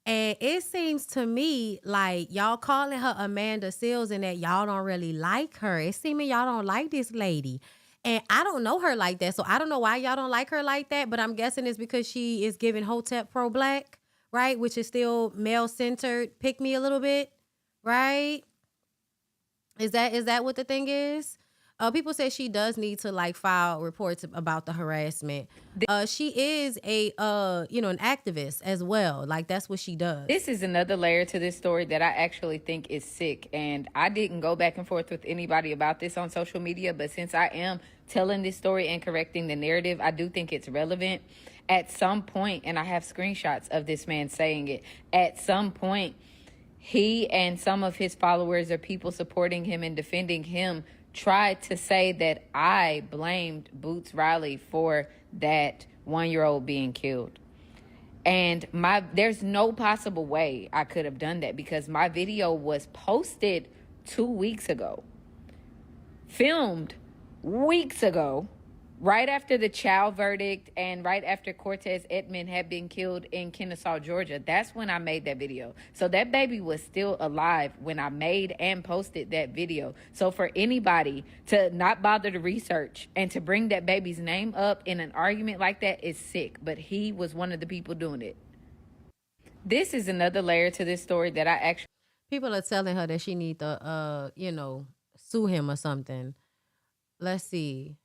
And it seems to me like y'all calling her Amanda Seales and that y'all don't really like her. It seems y'all don't like this lady. And I don't know her like that. So I don't know why y'all don't like her like that. But I'm guessing it's because she is giving Hotep pro-black, right? Which is still male-centered. Pick me a little bit, right? Is that what the thing is? People say she does need to like file reports about the harassment. She is a an activist as well. Like that's what she does. This is another layer to this story that I actually think is sick. And I didn't go back and forth with anybody about this on social media, but since I am telling this story and correcting the narrative, I do think it's relevant. At some point, and I have screenshots of this man saying it, at some point, he and some of his followers or people supporting him and defending him tried to say that I blamed Boots Riley for that 1-year-old being killed. And there's no possible way I could have done that because my video was posted 2 weeks ago, filmed weeks ago, right after the child verdict and right after Cortez Edmond had been killed in Kennesaw, Georgia. That's when I made that video. So that baby was still alive when I made and posted that video. So for anybody to not bother to research and to bring that baby's name up in an argument like that is sick. But he was one of the people doing it. This is another layer to this story that I actually... People are telling her that she need to, sue him or something. Let's see.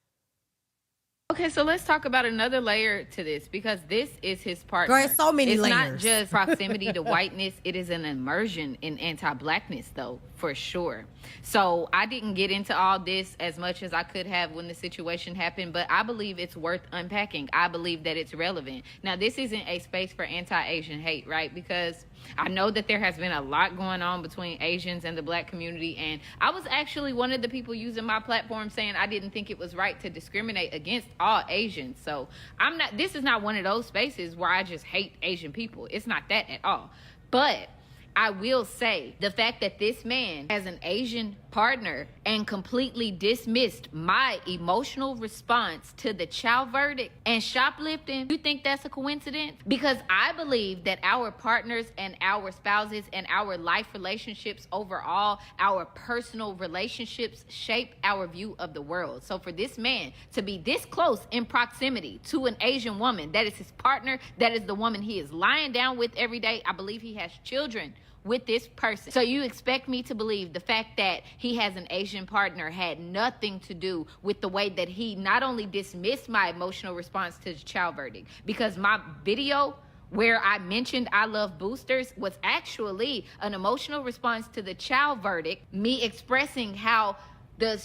Okay, so let's talk about another layer to this because this is his partner. Girl, it's so many layers. It's not just proximity to whiteness. It is an immersion in anti-blackness, though, for sure. So I didn't get into all this as much as I could have when the situation happened, but I believe it's worth unpacking. I believe that it's relevant. Now, this isn't a space for anti-Asian hate, right? Because I know that there has been a lot going on between Asians and the black community, and I was actually one of the people using my platform saying I didn't think it was right to discriminate against all Asians. So this is not one of those spaces where I just hate Asian people. It's not that at all. But I will say the fact that this man has an Asian partner and completely dismissed my emotional response to the child verdict and shoplifting, you think that's a coincidence? Because I believe that our partners and our spouses and our life relationships overall, our personal relationships shape our view of the world. So for this man to be this close in proximity to an Asian woman, that is his partner, that is the woman he is lying down with every day. I believe he has children with this person. So you expect me to believe the fact that he has an Asian partner had nothing to do with the way that he not only dismissed my emotional response to the child verdict, because my video where I mentioned I love boosters was actually an emotional response to the child verdict, me expressing how the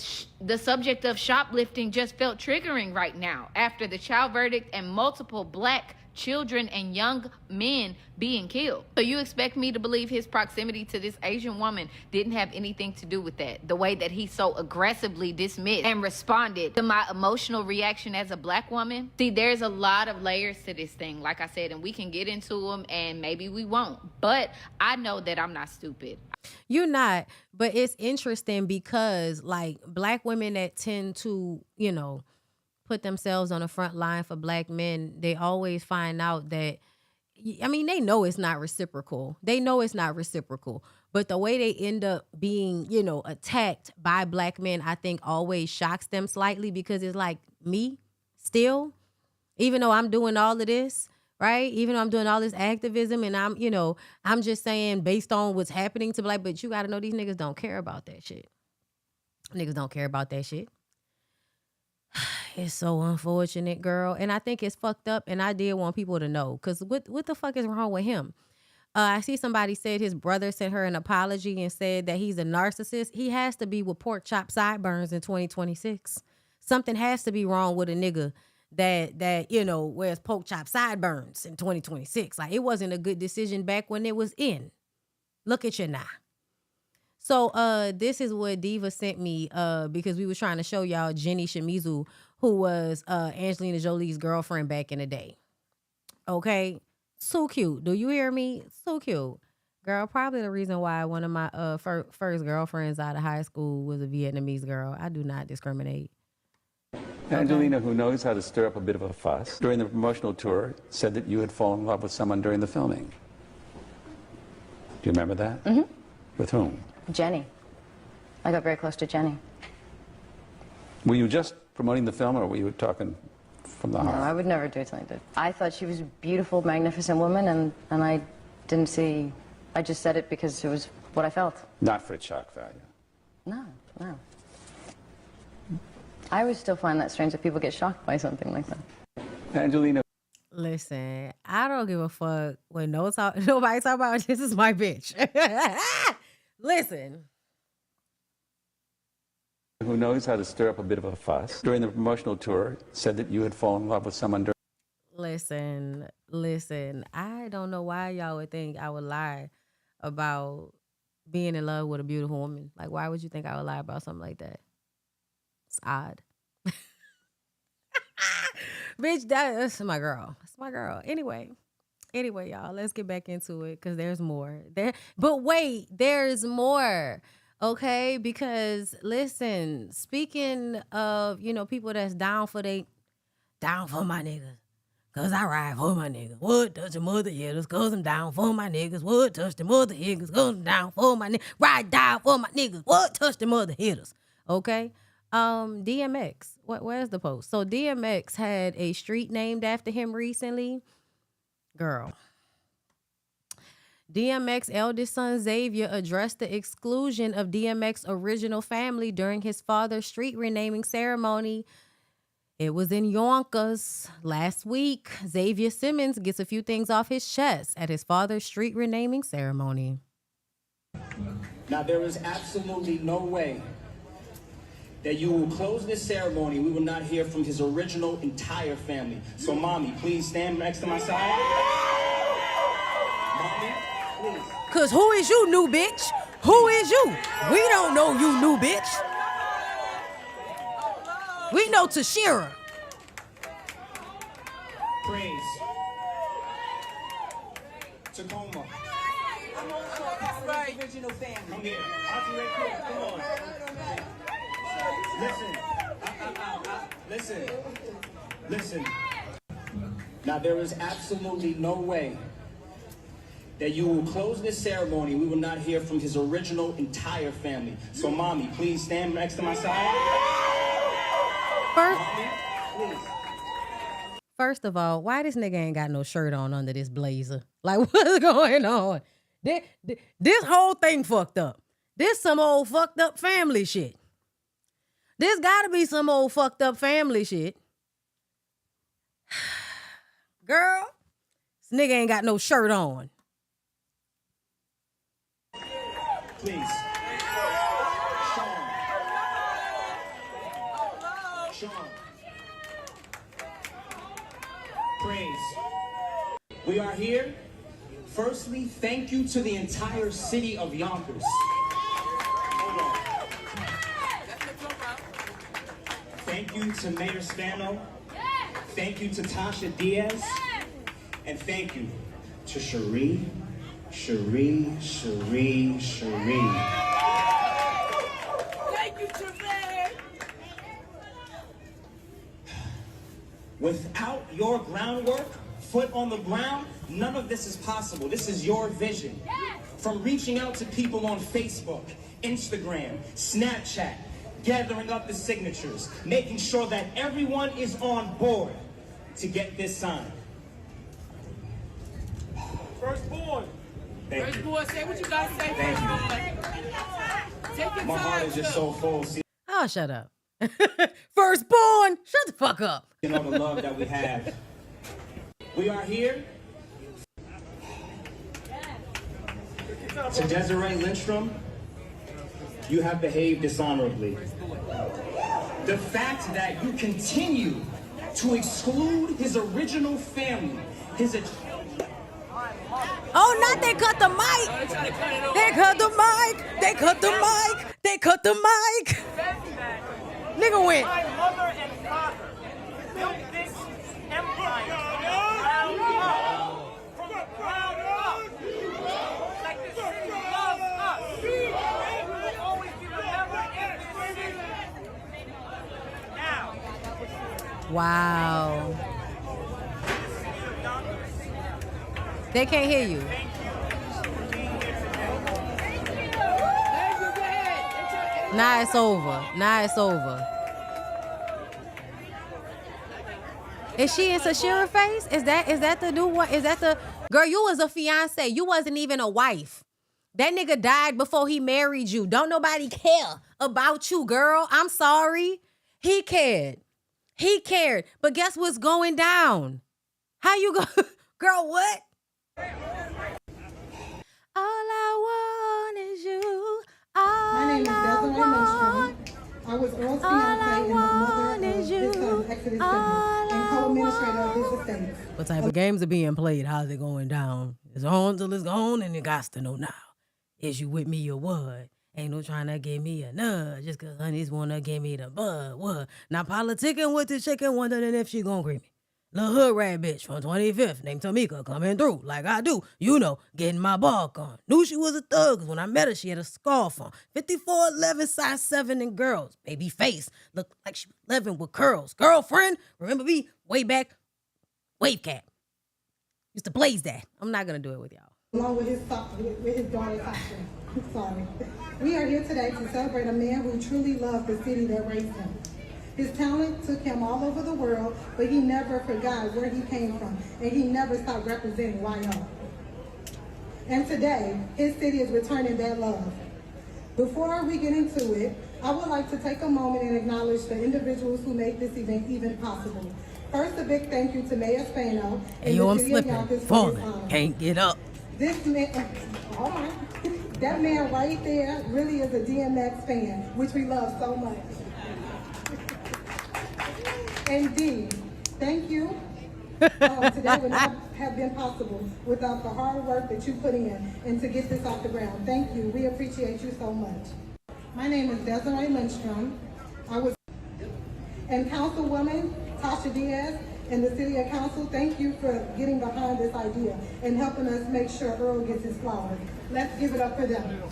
subject of shoplifting just felt triggering right now after the child verdict and multiple black children and young men being killed. So you expect me to believe his proximity to this Asian woman didn't have anything to do with that? The way that he so aggressively dismissed and responded to my emotional reaction as a black woman? See, there's a lot of layers to this thing, like I said, and we can get into them and maybe we won't. But I know that I'm not stupid. You're not, but it's interesting because like black women that tend to, put themselves on the front line for black men, they always find out that, they know it's not reciprocal. But the way they end up being, attacked by black men, I think always shocks them slightly because it's like me still, even though I'm doing all of this, right? Even though I'm doing all this activism and I'm just saying based on what's happening to black, but you got to know these niggas don't care about that shit. Niggas don't care about that shit. It's so unfortunate, girl. And I think it's fucked up. And I did want people to know. Because what the fuck is wrong with him? I see somebody said his brother sent her an apology and said that he's a narcissist. He has to be with pork chop sideburns in 2026. Something has to be wrong with a nigga that wears pork chop sideburns in 2026. Like, it wasn't a good decision back when it was in. Look at you now. So this is what Diva sent me because we was trying to show y'all Jenny Shimizu, who was Angelina Jolie's girlfriend back in the day. Okay? So cute. Do you hear me? So cute. Girl, probably the reason why one of my first girlfriends out of high school was a Vietnamese girl. I do not discriminate. Angelina, who knows how to stir up a bit of a fuss, during the promotional tour, said that you had fallen in love with someone during the filming. Do you remember that? Mm-hmm. With whom? Jenny. I got very close to Jenny. Were you just promoting the film, or were you talking from the heart? No, I would never do something like that. I thought she was a beautiful, magnificent woman, and I didn't see... I just said it because it was what I felt. Not for its shock value. No. I would still find that strange that people get shocked by something like that. Angelina. Listen, I don't give a fuck when nobody talk about this is my bitch. Listen. Who knows how to stir up a bit of a fuss. During the promotional tour, said that you had fallen in love with someone during... Listen. I don't know why y'all would think I would lie about being in love with a beautiful woman. Like, why would you think I would lie about something like that? It's odd. Bitch, that's my girl. That's my girl. Anyway, y'all, let's get back into it because there's more. But wait, there's more. Okay? Because listen, speaking of, people that's down for my niggas. Cause I ride for my niggas. What touch the mother hitters? Cause I'm down for my niggas. What touch the mother hitters? Cause I'm down for my niggas. Ride down for my niggas. What touch the mother hitters? Okay? DMX. Where's the post? So DMX had a street named after him recently. Girl. DMX eldest son Xavier addressed the exclusion of DMX original family during his father's street renaming ceremony. It was in Yonkers last week. Xavier Simmons gets a few things off his chest at his father's street renaming ceremony. Now, there is absolutely no way that you will close this ceremony. We will not hear from his original entire family. So, Mommy, please stand next to my side. Mommy, please. Cause who is you, new bitch? Who is you? We don't know you, new bitch. We know Tashira. Praise. Tacoma. That's right. Original family. Come here. I'll be right here. Come on. Listen. Now, there is absolutely no way that you will close this ceremony. We will not hear from his original entire family. So, Mommy, please stand next to my side. First of all, why this nigga ain't got no shirt on under this blazer? Like, what's going on? This whole thing fucked up. This some old fucked up family shit. This gotta be some old fucked up family shit. Girl, this nigga ain't got no shirt on. Please. Sean. Praise. We are here. Firstly, thank you to the entire city of Yonkers. Hold on. Thank you to Mayor Spano. Thank you to Tasha Diaz. And thank you to Cherie. Thank you, Trevor. Without your groundwork, foot on the ground, none of this is possible. This is your vision. From reaching out to people on Facebook, Instagram, Snapchat, gathering up the signatures, making sure that everyone is on board to get this signed. Firstborn. Thank you. Firstborn, say what you gotta say. Thank you. Take your My heart time, is just so full. See, Oh, shut up. Firstborn, shut the fuck up. you know the love that we have. We are here to Desiree Lindstrom. You have behaved dishonorably. The fact that you continue to exclude his original family, Oh, not they cut the mic. They cut the mic. They cut the mic. They cut the mic. Nigga went. My mother and father built this empire from the ground up. Like the city loves us. We will always be remembered in this city. Now. Wow. They can't hear you. Now it's over. Now it's over. Is she in Sashira face? Is that the new one? Is that the girl? You was a fiance. You wasn't even a wife. That nigga died before he married you. Don't nobody care about you, girl. I'm sorry. He cared. He cared. But guess what's going down? How you go? Girl, what? All I want is you. My name is Desiree Lindstrom. I was Earl's fiance and the mother of his son, Exodus Simmons, and co-administrator of his estate. What type of games are being played? How's it going down? It's on till it's gone, and you got to know now. Is you with me or what? Ain't no trying to give me a nudge just because honeys want to give me the bud. What? Now politicking with the chicken, wondering if she gonna greet me. Little hood rat bitch from 25th named Tamika coming through like I do. You know, getting my bark on. Knew she was a thug 'cause when I met her, she had a scarf on. 54'11", size 7 in girls. Baby face. Looked like she was 11 with curls. Girlfriend, remember me? Way back. Wave cap. Used to blaze that. I'm not going to do it with y'all. Along with his daughter, Sasha. Sorry. We are here today to celebrate a man who truly loved the city that raised him. His talent took him all over the world, but he never forgot where he came from, and he never stopped representing YO. And today, his city is returning that love. Before we get into it, I would like to take a moment and acknowledge the individuals who made this event even possible. First, a big thank you to Mayor Spano and the City of Yonkers for his honor. Can't get up. This man, all right. That man right there really is a DMX fan, which we love so much. And D, thank you. Today would not have been possible without the hard work that you put in and to get this off the ground. Thank you. We appreciate you so much. My name is Desiree Lindstrom. And Councilwoman Tasha Diaz and the City of Council, thank you for getting behind this idea and helping us make sure Earl gets his flowers. Let's give it up for them.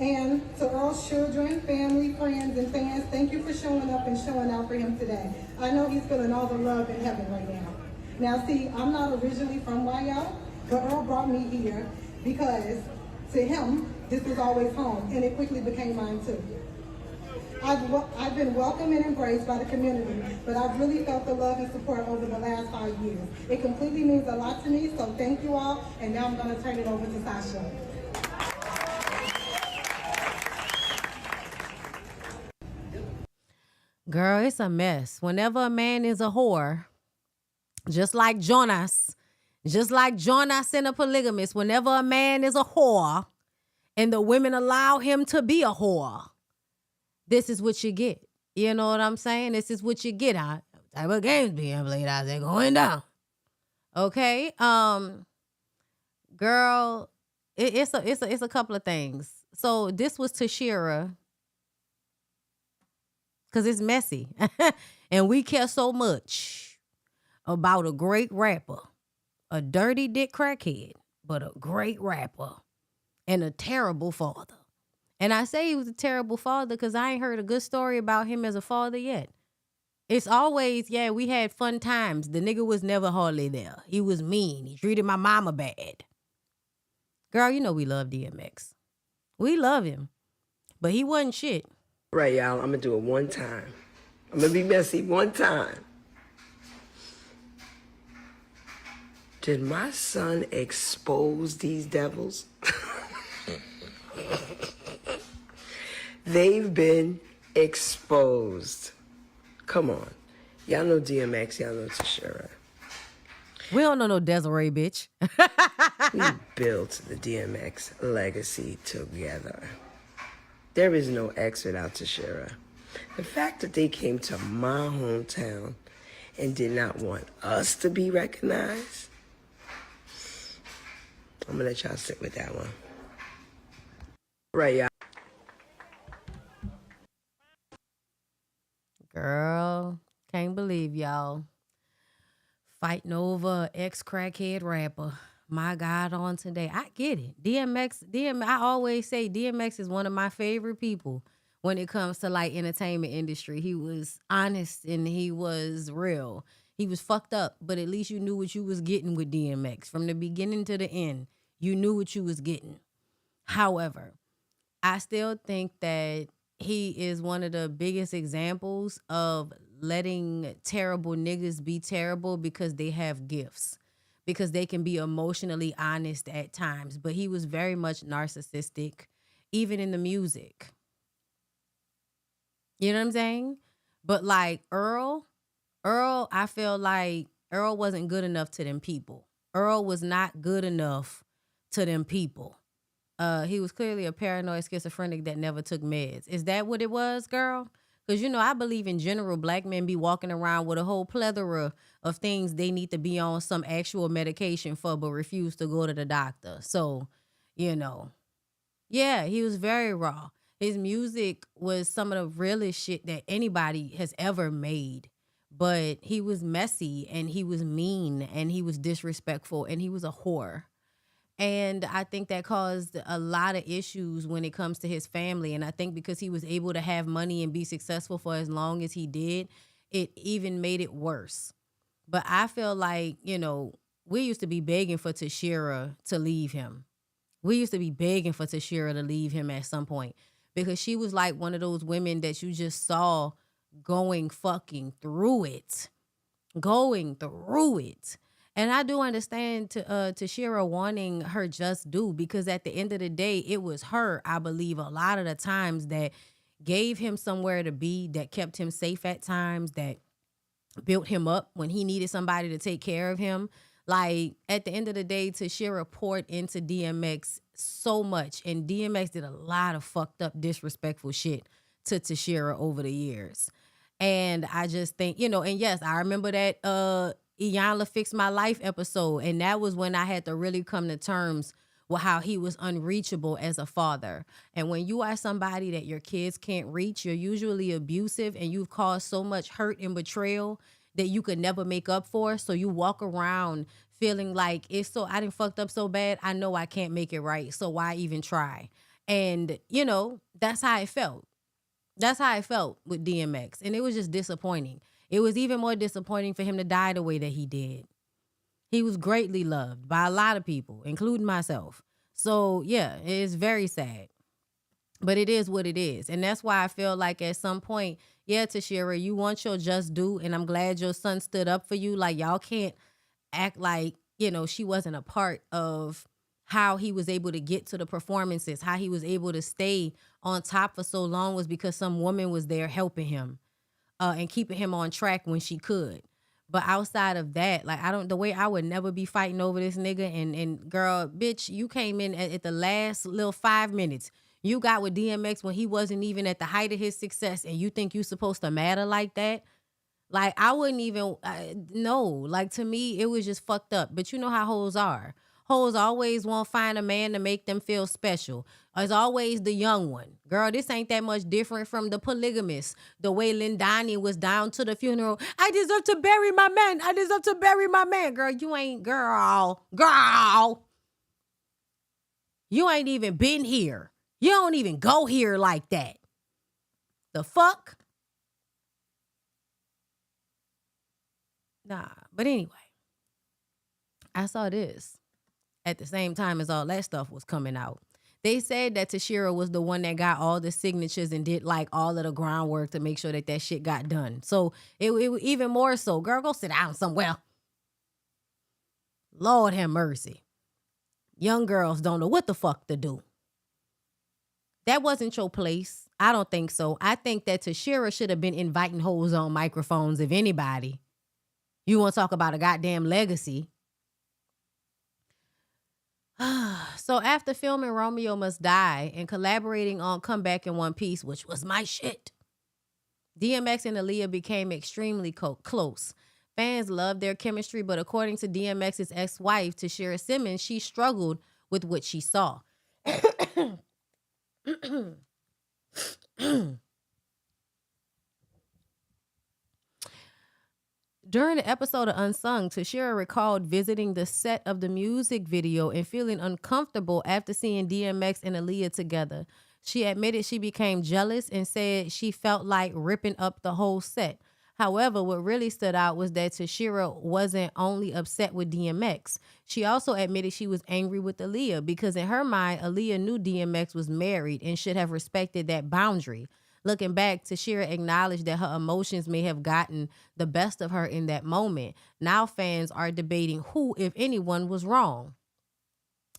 And to Earl's children, family, friends, and fans, thank you for showing up and showing out for him today. I know he's feeling all the love in heaven right now. Now see, I'm not originally from YO, but Earl brought me here because to him, this was always home, and it quickly became mine too. I've been welcomed and embraced by the community, but I've really felt the love and support over the last 5 years. It completely means a lot to me, so thank you all, and now I'm gonna turn it over to Sasha. Girl, it's a mess. Whenever a man is a whore, just like Jonas in a polygamist, whenever a man is a whore and the women allow him to be a whore, this is what you get. You know what I'm saying? This is what you get. Type of games being played out there going down. Okay? Girl, it's a couple of things. So this was Tashira. Because it's messy. And we care so much about a great rapper, a dirty dick crackhead, but a great rapper and a terrible father. And I say he was a terrible father because I ain't heard a good story about him as a father yet. It's always, yeah, we had fun times. The nigga was never hardly there. He was mean. He treated my mama bad. Girl, you know we love DMX. We love him. But he wasn't shit. Right, y'all, I'm gonna do it one time. I'm gonna be messy one time. Did my son expose these devils? They've been exposed. Come on. Y'all know DMX, y'all know Tashira. We don't know no Desiree, bitch. We built the DMX legacy together. There is no X without Tashira. The fact that they came to my hometown and did not want us to be recognized, I'm gonna let y'all sit with that one. Right, y'all. Girl, can't believe y'all fighting over an ex-crackhead rapper. My God, on today. I get it. DMX, I always say DMX is one of my favorite people when it comes to like entertainment industry. He was honest and he was real. He was fucked up, but at least you knew what you was getting with DMX. From the beginning to the end, you knew what you was getting. However, I still think that he is one of the biggest examples of letting terrible niggas be terrible because they have gifts. because they can be emotionally honest at times. But he was very much narcissistic, even in the music. You know what I'm saying? But like Earl, I feel like Earl wasn't good enough to them people. Earl was not good enough to them people. He was clearly a paranoid schizophrenic that never took meds. Is that what it was, girl? Because, you know, I believe in general, black men be walking around with a whole plethora of things they need to be on some actual medication for, but refuse to go to the doctor. So, you know, yeah, he was very raw. His music was some of the realest shit that anybody has ever made. But he was messy and he was mean and he was disrespectful and he was a whore. And I think that caused a lot of issues when it comes to his family. And I think because he was able to have money and be successful for as long as he did, it even made it worse. But I feel like, you know, we used to be begging for Tashira to leave him. We used to be begging for Tashira to leave him at some point because she was like one of those women that you just saw going fucking through it. And I do understand Tashira wanting her just due because at the end of the day, it was her, I believe, a lot of the times that gave him somewhere to be, that kept him safe at times, that built him up when he needed somebody to take care of him. Like, at the end of the day, Tashira poured into DMX so much, and DMX did a lot of fucked up, disrespectful shit to Tashira over the years. And I just think, you know, and yes, I remember that Iyanla Fix My Life episode, and that was when I had to really come to terms with how he was unreachable as a father. And when you are somebody that your kids can't reach, you're usually abusive and you've caused so much hurt and betrayal that you could never make up for. So you walk around feeling like I done fucked up so bad, I know I can't make it right, so why even try? And, you know, that's how it felt. That's how I felt with DMX. And it was just disappointing. It was even more disappointing for him to die the way that he did. He was greatly loved by a lot of people, including myself. So, yeah, it is very sad. But it is what it is. And that's why I feel like at some point, yeah, Tashira, you want your just due. And I'm glad your son stood up for you. Like, y'all can't act like, you know, she wasn't a part of how he was able to get to the performances, how he was able to stay on top for so long was because some woman was there helping him and keeping him on track when she could. But outside of that, like, the way I would never be fighting over this nigga. And girl, bitch, you came in at the last little 5 minutes. You got with DMX when he wasn't even at the height of his success, and you think you supposed to matter like that? Like, I wouldn't even, no. Like, to me, it was just fucked up. But you know how hoes are. Hoes always want to find a man to make them feel special. It's always the young one. Girl, this ain't that much different from the Polygamist. The way Lindani was down to the funeral. I deserve to bury my man. I deserve to bury my man. Girl, you ain't, girl. You ain't even been here. You don't even go here like that. The fuck? Nah, but anyway. I saw this at the same time as all that stuff was coming out. They said that Tashira was the one that got all the signatures and did like all of the groundwork to make sure that that shit got done. So it even more so. Girl, go sit down somewhere. Lord have mercy. Young girls don't know what the fuck to do. That wasn't your place. I don't think so. I think that Tashira should have been inviting hoes on microphones, if anybody. You want to talk about a goddamn legacy. So after filming Romeo Must Die and collaborating on Come Back in One Piece, which was my shit, DMX and Aaliyah became extremely close. Fans loved their chemistry, but according to DMX's ex-wife, Tashira Simmons, she struggled with what she saw. During the episode of Unsung, Tashira recalled visiting the set of the music video and feeling uncomfortable after seeing DMX and Aaliyah together. She admitted she became jealous and said she felt like ripping up the whole set. However, what really stood out was that Tashira wasn't only upset with DMX. She also admitted she was angry with Aaliyah because in her mind, Aaliyah knew DMX was married and should have respected that boundary. Looking back, Tashira acknowledged that her emotions may have gotten the best of her in that moment. Now fans are debating who, if anyone, was wrong.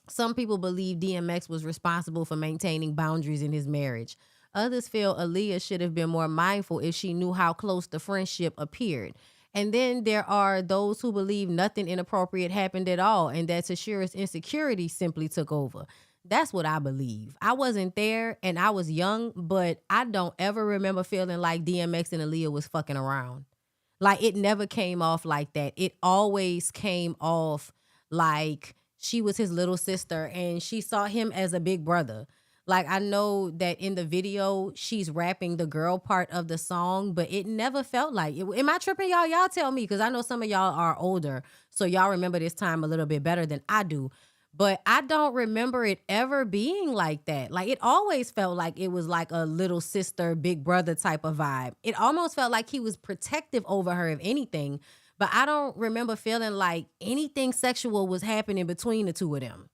Some people believe DMX was responsible for maintaining boundaries in his marriage. Others feel Aaliyah should have been more mindful if she knew how close the friendship appeared. And then there are those who believe nothing inappropriate happened at all and that Tashira's insecurity simply took over. That's what I believe. I wasn't there and I was young, but I don't ever remember feeling like DMX and Aaliyah was fucking around. Like, it never came off like that. It always came off like she was his little sister and she saw him as a big brother. Like, I know that in the video, she's rapping the girl part of the song, but it never felt like it. Am I tripping, y'all? Y'all tell me, because I know some of y'all are older, so y'all remember this time a little bit better than I do. But I don't remember it ever being like that. Like, it always felt like it was like a little sister, big brother type of vibe. It almost felt like he was protective over her, if anything. But I don't remember feeling like anything sexual was happening between the two of them.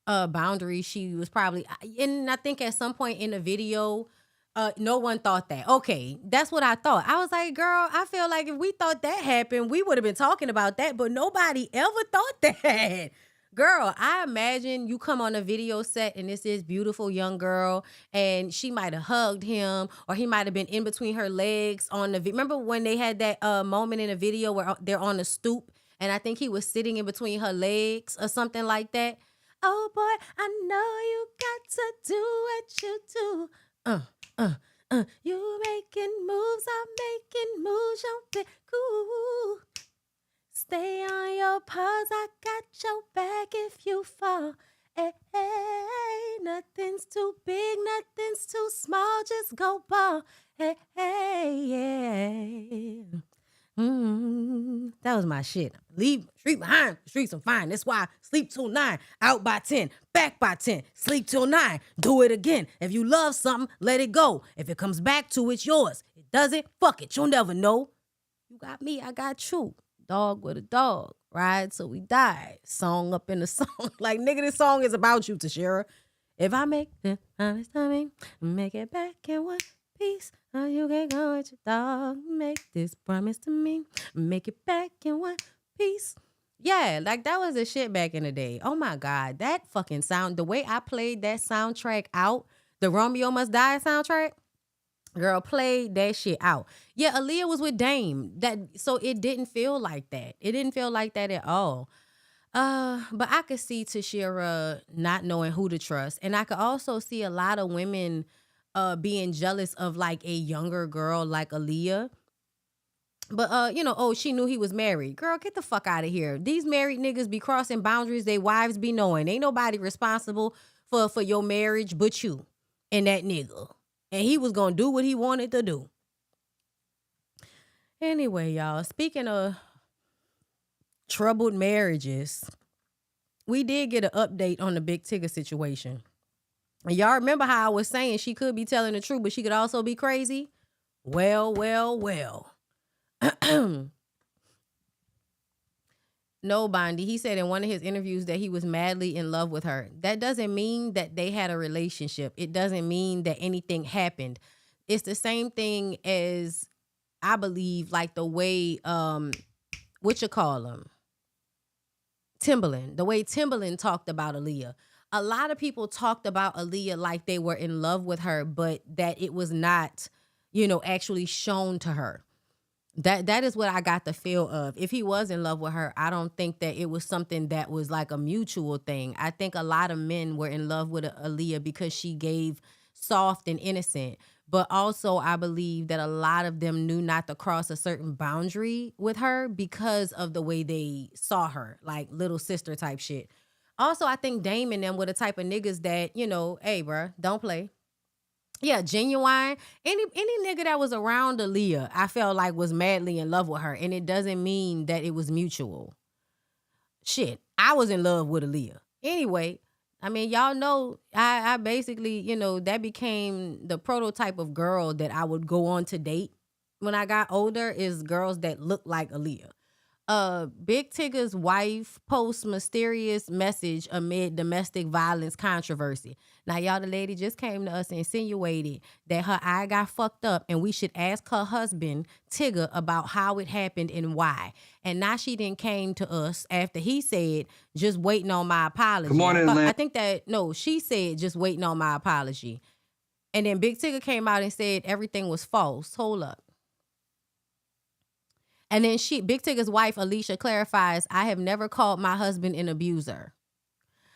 Boundary, she was probably, and I think at some point in the video, no one thought that. Okay, that's what I thought. I was like, girl, I feel like if we thought that happened, we would have been talking about that, but nobody ever thought that. Girl, I imagine you come on a video set and it's this beautiful young girl and she might have hugged him or he might have been in between her legs on the remember when they had that moment in a video where they're on a stoop and I think he was sitting in between her legs or something like that. Oh boy, I know you got to do what you do. You making moves, I'm making moves, you're cool. Stay on your paws, I got your back if you fall. Hey, hey, nothing's too big, nothing's too small, just go ball. Hey, hey, yeah. That was my shit. Leave street behind, streets I'm fine. That's why I sleep till 9, out by 10, back by 10, sleep till 9, do it again. If you love something, let it go. If it comes back to it's yours. It doesn't, fuck it, you'll never know. You got me, I got you. Dog with a dog, ride till we die. Song up in the song. Like, nigga, this song is about you, Tashira. If I make the honest timing, make it back in one piece. Oh, you can go with your dog. Make this promise to me. Make it back in one piece. Yeah, like that was the shit back in the day. Oh my God, that fucking sound. The way I played that soundtrack out, the Romeo Must Die soundtrack, girl, played that shit out. Yeah, Aaliyah was with Dame. So it didn't feel like that. It didn't feel like that at all. But I could see Tashira not knowing who to trust. And I could also see a lot of women being jealous of like a younger girl like Aaliyah. But oh, she knew he was married. Girl, get the fuck out of here. These married niggas be crossing boundaries they wives be knowing. Ain't nobody responsible for your marriage but you and that nigga. And he was gonna do what he wanted to do. Anyway, y'all, speaking of troubled marriages, we did get an update on the big Tigger situation. And y'all remember how I was saying she could be telling the truth, but she could also be crazy? Well. No, Bondy. He said in one of his interviews that he was madly in love with her. That doesn't mean that they had a relationship. It doesn't mean that anything happened. It's the same thing as, I believe, like the way, Timbaland. The way Timbaland talked about Aaliyah. A lot of people talked about Aaliyah like they were in love with her, but that it was not, actually shown to her. That is what I got the feel of. If he was in love with her, I don't think that it was something that was like a mutual thing. I think a lot of men were in love with Aaliyah because she gave soft and innocent. But also I believe that a lot of them knew not to cross a certain boundary with her because of the way they saw her, like little sister type shit. Also, I think Dame and them were the type of niggas that, hey, bruh, don't play. Yeah, Genuine. Any nigga that was around Aaliyah, I felt like was madly in love with her. And it doesn't mean that it was mutual. Shit, I was in love with Aaliyah. Anyway, I mean, y'all know, I basically, that became the prototype of girl that I would go on to date when I got older, is girls that look like Aaliyah. Big Tigger's wife posts mysterious message amid domestic violence controversy. Now, y'all, the lady just came to us and insinuated that her eye got fucked up and we should ask her husband, Tigger, about how it happened and why. And now she then came to us after he said, just waiting on my apology. Good morning, Lynn. I think that, no, she said, just waiting on my apology. And then Big Tigger came out and said everything was false. Hold up. And then Big Tigger's wife, Alicia, clarifies, I have never called my husband an abuser.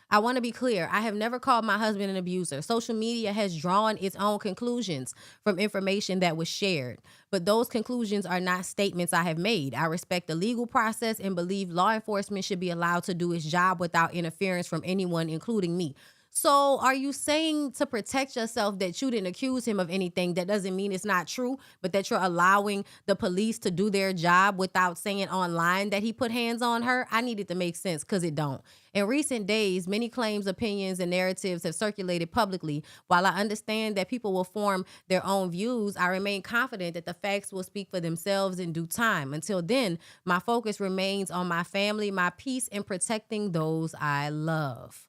I want to be clear. I have never called my husband an abuser. Social media has drawn its own conclusions from information that was shared. But those conclusions are not statements I have made. I respect the legal process and believe law enforcement should be allowed to do its job without interference from anyone, including me. So are you saying to protect yourself that you didn't accuse him of anything? That doesn't mean it's not true, but that you're allowing the police to do their job without saying online that he put hands on her? I need it to make sense because it don't. In recent days, many claims, opinions, and narratives have circulated publicly. While I understand that people will form their own views, I remain confident that the facts will speak for themselves in due time. Until then, my focus remains on my family, my peace, and protecting those I love.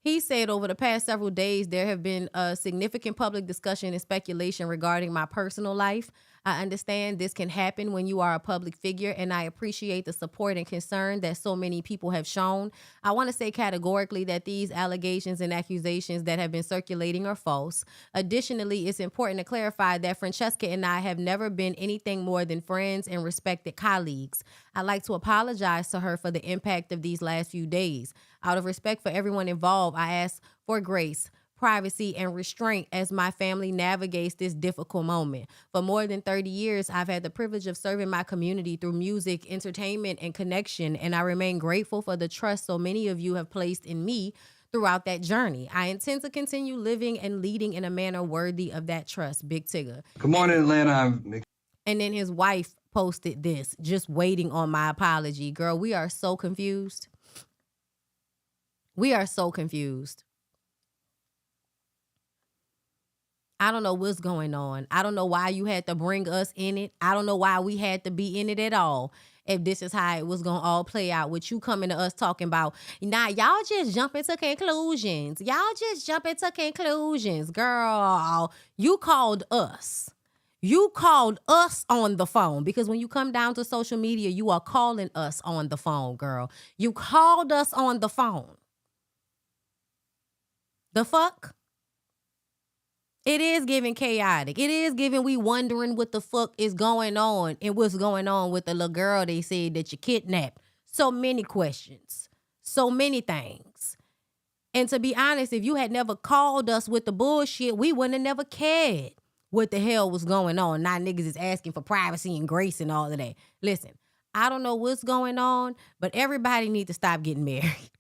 He said over the past several days, there have been a significant public discussion and speculation regarding my personal life. I understand this can happen when you are a public figure, and I appreciate the support and concern that so many people have shown. I want to say categorically that these allegations and accusations that have been circulating are false. Additionally, it's important to clarify that Francesca and I have never been anything more than friends and respected colleagues. I'd like to apologize to her for the impact of these last few days. Out of respect for everyone involved, I ask for grace, privacy, and restraint as my family navigates this difficult moment. For more than 30 years, I've had the privilege of serving my community through music, entertainment, and connection, and I remain grateful for the trust so many of you have placed in me throughout that journey. I intend to continue living and leading in a manner worthy of that trust. Big Tigger. Good morning, Atlanta. And then his wife posted this, just waiting on my apology. Girl, we are so confused. We are so confused. I don't know what's going on. I don't know why you had to bring us in it. I don't know why we had to be in it at all. If this is how it was going to all play out with you coming to us talking about, nah, y'all just jump into conclusions. Y'all just jump into conclusions. Girl, you called us. You called us on the phone, because when you come down to social media, you are calling us on the phone, girl. You called us on the phone. The fuck? It is giving chaotic. It is giving we wondering what the fuck is going on and what's going on with the little girl they said that you kidnapped. So many questions. So many things. And to be honest, if you had never called us with the bullshit, we wouldn't have never cared what the hell was going on. Now niggas is asking for privacy and grace and all of that. Listen, I don't know what's going on, but everybody need to stop getting married.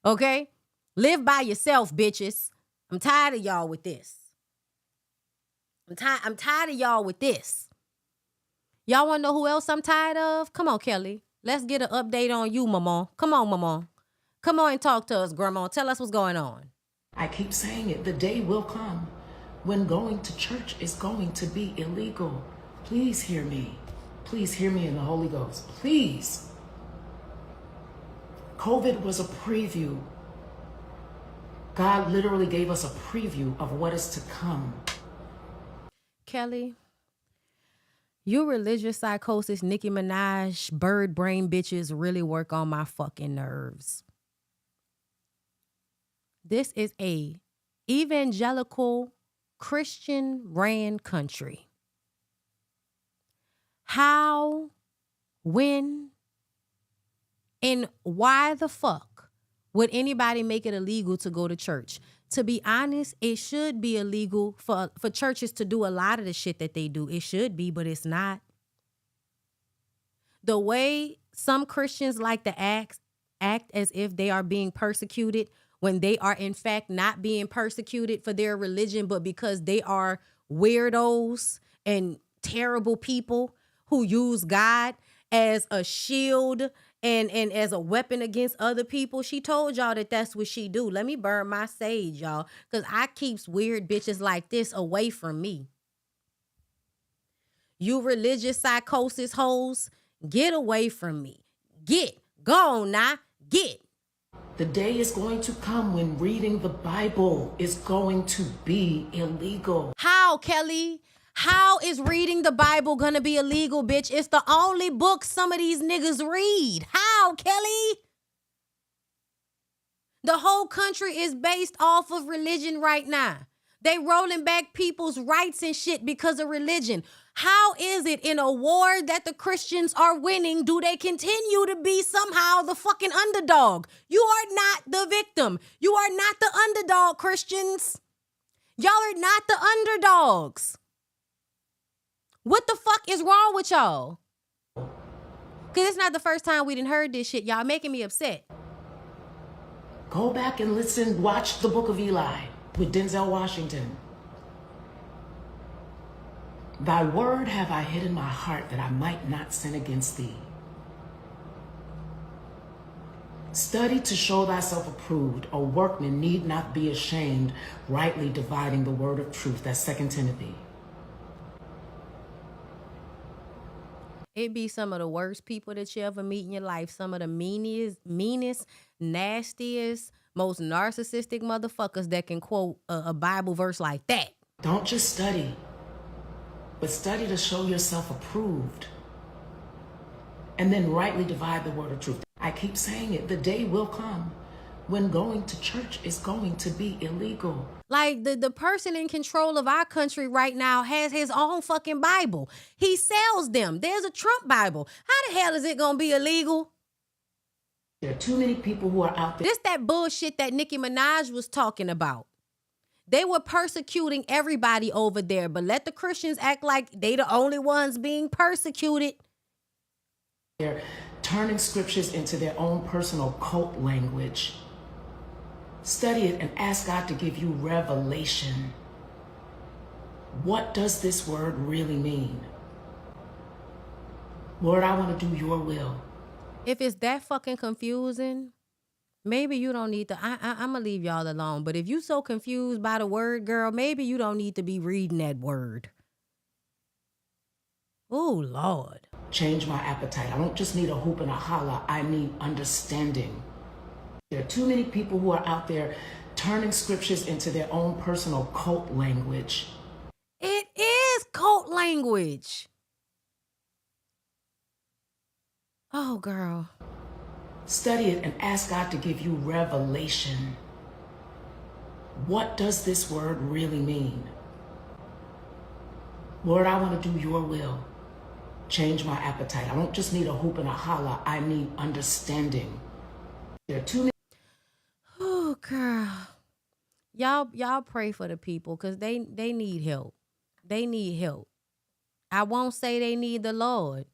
Okay? Live by yourself, bitches. I'm tired of y'all with this. I'm tired of y'all with this. Y'all want to know who else I'm tired of? Come on, Kelly. Let's get an update on you, Mama. Come on, Mama. Come on and talk to us, Grandma. Tell us what's going on. I keep saying it. The day will come when going to church is going to be illegal. Please hear me. Please hear me in the Holy Ghost. Please. COVID was a preview. God literally gave us a preview of what is to come. Kelly, you religious psychosis, Nicki Minaj, bird brain bitches really work on my fucking nerves. This is a evangelical Christian ran country. How, when, and why the fuck would anybody make it illegal to go to church? To be honest, it should be illegal for churches to do a lot of the shit that they do. It should be, but it's not. The way some Christians like to act as if they are being persecuted when they are in fact not being persecuted for their religion, but because they are weirdos and terrible people who use God as a shield and as a weapon against other people. She told y'all that that's what she do. Let me burn my sage, y'all, because I keeps weird bitches like this away from me. You religious psychosis hoes, get away from me. Go on now, get. The day is going to come when reading the Bible is going to be illegal. How, Kelly? How is reading the Bible gonna be illegal, bitch? It's the only book some of these niggas read. How, Kelly? The whole country is based off of religion right now. They rolling back people's rights and shit because of religion. How is it in a war that the Christians are winning, do they continue to be somehow the fucking underdog? You are not the victim. You are not the underdog, Christians. Y'all are not the underdogs. What the fuck is wrong with y'all? Because it's not the first time we done heard this shit. Y'all making me upset. Go back and listen, watch The Book of Eli with Denzel Washington. Thy word have I hid in my heart that I might not sin against thee. Study to show thyself approved. A workman need not be ashamed, rightly dividing the word of truth. That's 2 Timothy. It be some of the worst people that you ever meet in your life. Some of the meanest, nastiest, most narcissistic motherfuckers that can quote a Bible verse like that. Don't just study, but study to show yourself approved. And then rightly divide the word of truth. I keep saying it, the day will come when going to church is going to be illegal. Like the person in control of our country right now has his own fucking Bible. He sells them. There's a Trump Bible. How the hell is it gonna be illegal? There are too many people who are out there. This that bullshit that Nicki Minaj was talking about. They were persecuting everybody over there, but let the Christians act like they the only ones being persecuted. They're turning scriptures into their own personal cult language. Study it and ask God to give you revelation. What does this word really mean? Lord, I want to do your will. If it's that fucking confusing, maybe you don't need to, I'm going to leave y'all alone. But if you so confused by the word, girl, maybe you don't need to be reading that word. Oh, Lord. Change my appetite. I don't just need a hoop and a holler. I need understanding. There are too many people who are out there turning scriptures into their own personal cult language. It is cult language. Oh, girl. Study it and ask God to give you revelation. What does this word really mean? Lord, I want to do your will. Change my appetite. I don't just need a hoop and a holler. I need understanding. There are too many. Oh, girl. Y'all pray for the people because they need help. They need help. I won't say they need the Lord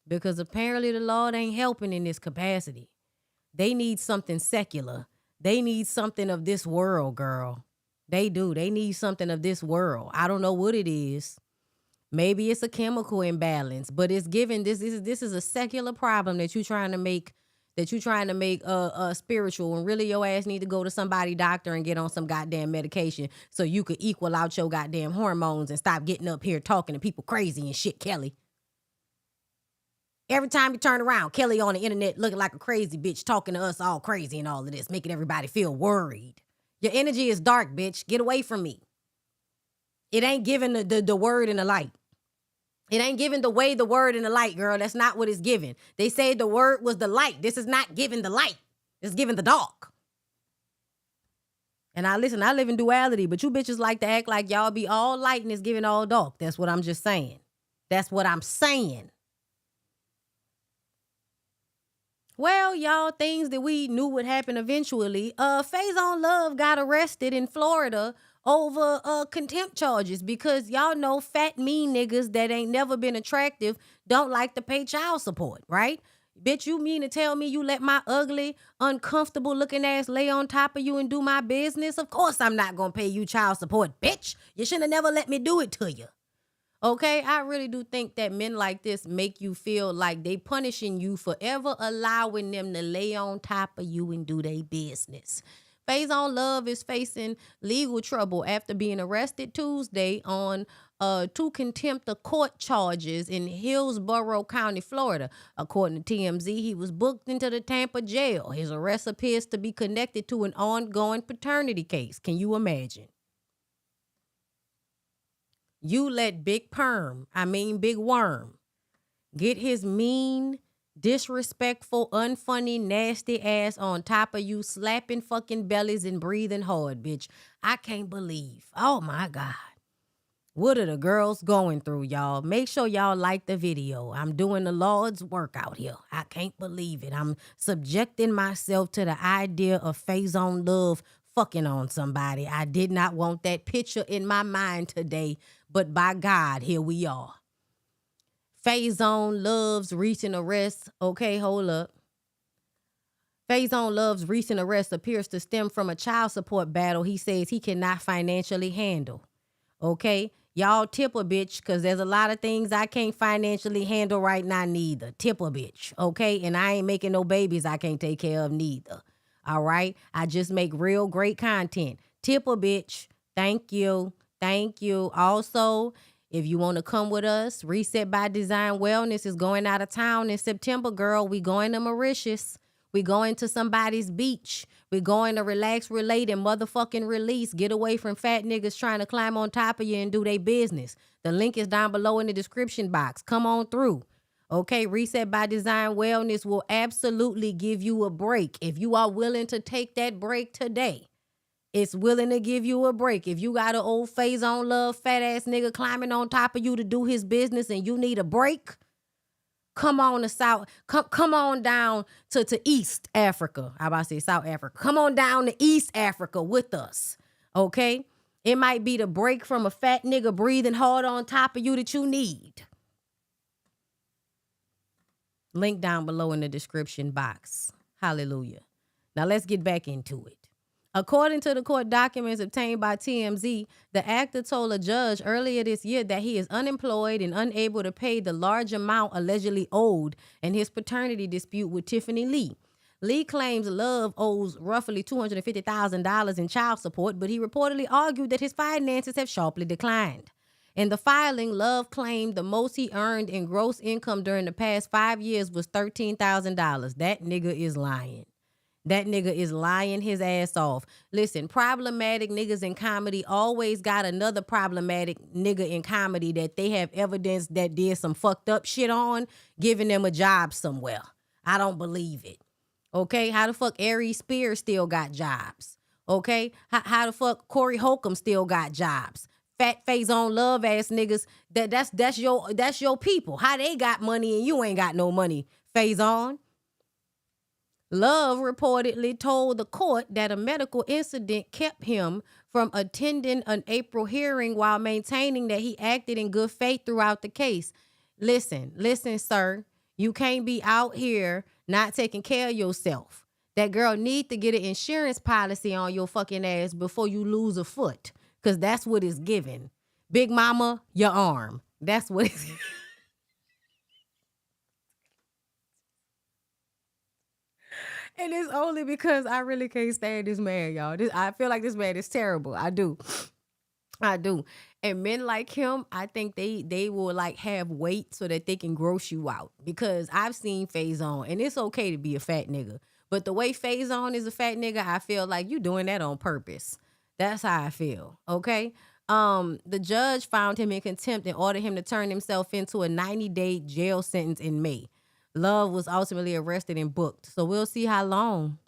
because apparently the Lord ain't helping in this capacity. They need something secular. They need something of this world, girl. They do. They need something of this world. I don't know what it is. Maybe it's a chemical imbalance, but it's given this is a secular problem that you're trying to make spiritual, and really your ass need to go to somebody doctor and get on some goddamn medication so you could equal out your goddamn hormones and stop getting up here talking to people crazy and shit, Kelly. Every time you turn around, Kelly on the internet looking like a crazy bitch talking to us all crazy and all of this, making everybody feel worried. Your energy is dark, bitch. Get away from me. It ain't giving the word and the light. It ain't giving the way, the word, and the light, girl. That's not what it's giving. They say the word was the light. This is not giving the light. It's giving the dark. And I live in duality, but you bitches like to act like y'all be all light and it's giving all dark. That's what I'm just saying. That's what I'm saying. Well, y'all, things that we knew would happen eventually. Faison Love got arrested in Florida over contempt charges because y'all know fat, mean niggas that ain't never been attractive don't like to pay child support, right? Bitch, you mean to tell me you let my ugly, uncomfortable looking ass lay on top of you and do my business? Of course I'm not gonna pay you child support, bitch. You should have never let me do it to you. Okay, I really do think that men like this make you feel like they punishing you for ever allowing them to lay on top of you and do their business. Faison Love is facing legal trouble after being arrested Tuesday on 2 contempt of court charges in Hillsborough County, Florida. According to TMZ, he was booked into the Tampa jail. His arrest appears to be connected to an ongoing paternity case. Can you imagine? You let Big Worm, get his mean, disrespectful, unfunny, nasty ass on top of you, slapping fucking bellies and breathing hard, bitch. I can't believe. Oh my God. What are the girls going through, y'all? Make sure y'all like the video. I'm doing the Lord's work out here. I can't believe it. I'm subjecting myself to the idea of Faison Love fucking on somebody. I did not want that picture in my mind today, but by God, here we are. Faison Love's recent arrest. Okay, hold up. Faison Love's recent arrest appears to stem from a child support battle he says he cannot financially handle. Okay? Y'all tip a bitch, because there's a lot of things I can't financially handle right now neither. Tip a bitch, okay? And I ain't making no babies I can't take care of neither. All right? I just make real great content. Tip a bitch. Thank you. Thank you. Also, if you want to come with us, Reset by Design Wellness is going out of town in September, girl. We going to Mauritius. We going to somebody's beach. We going to relax, relate, and motherfucking release. Get away from fat niggas trying to climb on top of you and do their business. The link is down below in the description box. Come on through. Okay, Reset by Design Wellness will absolutely give you a break. If you are willing to take that break today, it's willing to give you a break. If you got an old Faison Love fat ass nigga climbing on top of you to do his business and you need a break, come on to South. Come on down to East Africa. I about to say South Africa. Come on down to East Africa with us. Okay? It might be the break from a fat nigga breathing hard on top of you that you need. Link down below in the description box. Hallelujah. Now let's get back into it. According to the court documents obtained by TMZ, the actor told a judge earlier this year that he is unemployed and unable to pay the large amount allegedly owed in his paternity dispute with Tiffany Lee. Lee claims Love owes roughly $250,000 in child support, but he reportedly argued that his finances have sharply declined. In the filing, Love claimed the most he earned in gross income during the past 5 years was $13,000. That nigga is lying. That nigga is lying his ass off. Listen, problematic niggas in comedy always got another problematic nigga in comedy that they have evidence that did some fucked up shit on, giving them a job somewhere. I don't believe it. Okay? How the fuck Aries Spears still got jobs? Okay? How the fuck Corey Holcomb still got jobs? Fat Faison Love ass niggas, that's your people. How they got money and you ain't got no money, Faison? Love reportedly told the court that a medical incident kept him from attending an April hearing while maintaining that he acted in good faith throughout the case. Listen, sir. You can't be out here not taking care of yourself. That girl need to get an insurance policy on your fucking ass before you lose a foot, because that's what it's giving. Big mama, your arm. That's what it's And it's only because I really can't stand this man, y'all. I feel like this man is terrible. I do. And men like him, I think they will like have weight so that they can gross you out. Because I've seen Faison, and it's okay to be a fat nigga. But the way Faison is a fat nigga, I feel like you doing that on purpose. That's how I feel. Okay? The judge found him in contempt and ordered him to turn himself into a 90-day jail sentence in May. Love was ultimately arrested and booked. So we'll see how long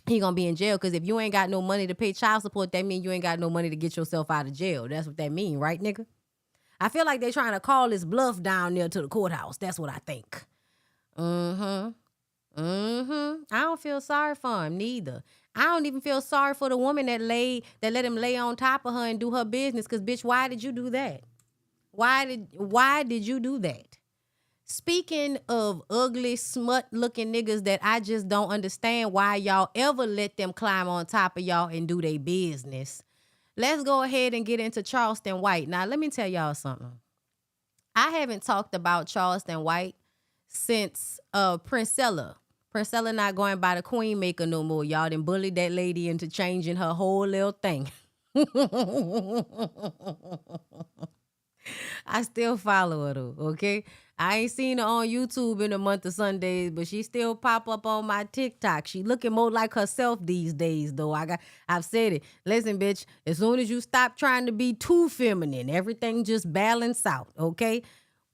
he gonna be in jail. Because if you ain't got no money to pay child support, that means you ain't got no money to get yourself out of jail. That's what that mean, right, nigga? I feel like they trying to call his bluff down there to the courthouse. That's what I think. I don't feel sorry for him neither. I don't even feel sorry for the woman that let him lay on top of her and do her business. Because, bitch, why did you do that? Why did you do that? Speaking of ugly, smut-looking niggas that I just don't understand why y'all ever let them climb on top of y'all and do their business, let's go ahead and get into Charleston White. Now, let me tell y'all something. I haven't talked about Charleston White since Princella Priscilla not going by the queen maker no more. Y'all done bullied that lady into changing her whole little thing. I still follow her though, okay? I ain't seen her on YouTube in a month of Sundays, but she still pop up on my TikTok. She looking more like herself these days though. I've said it. Listen, bitch, as soon as you stop trying to be too feminine, everything just balance out, okay?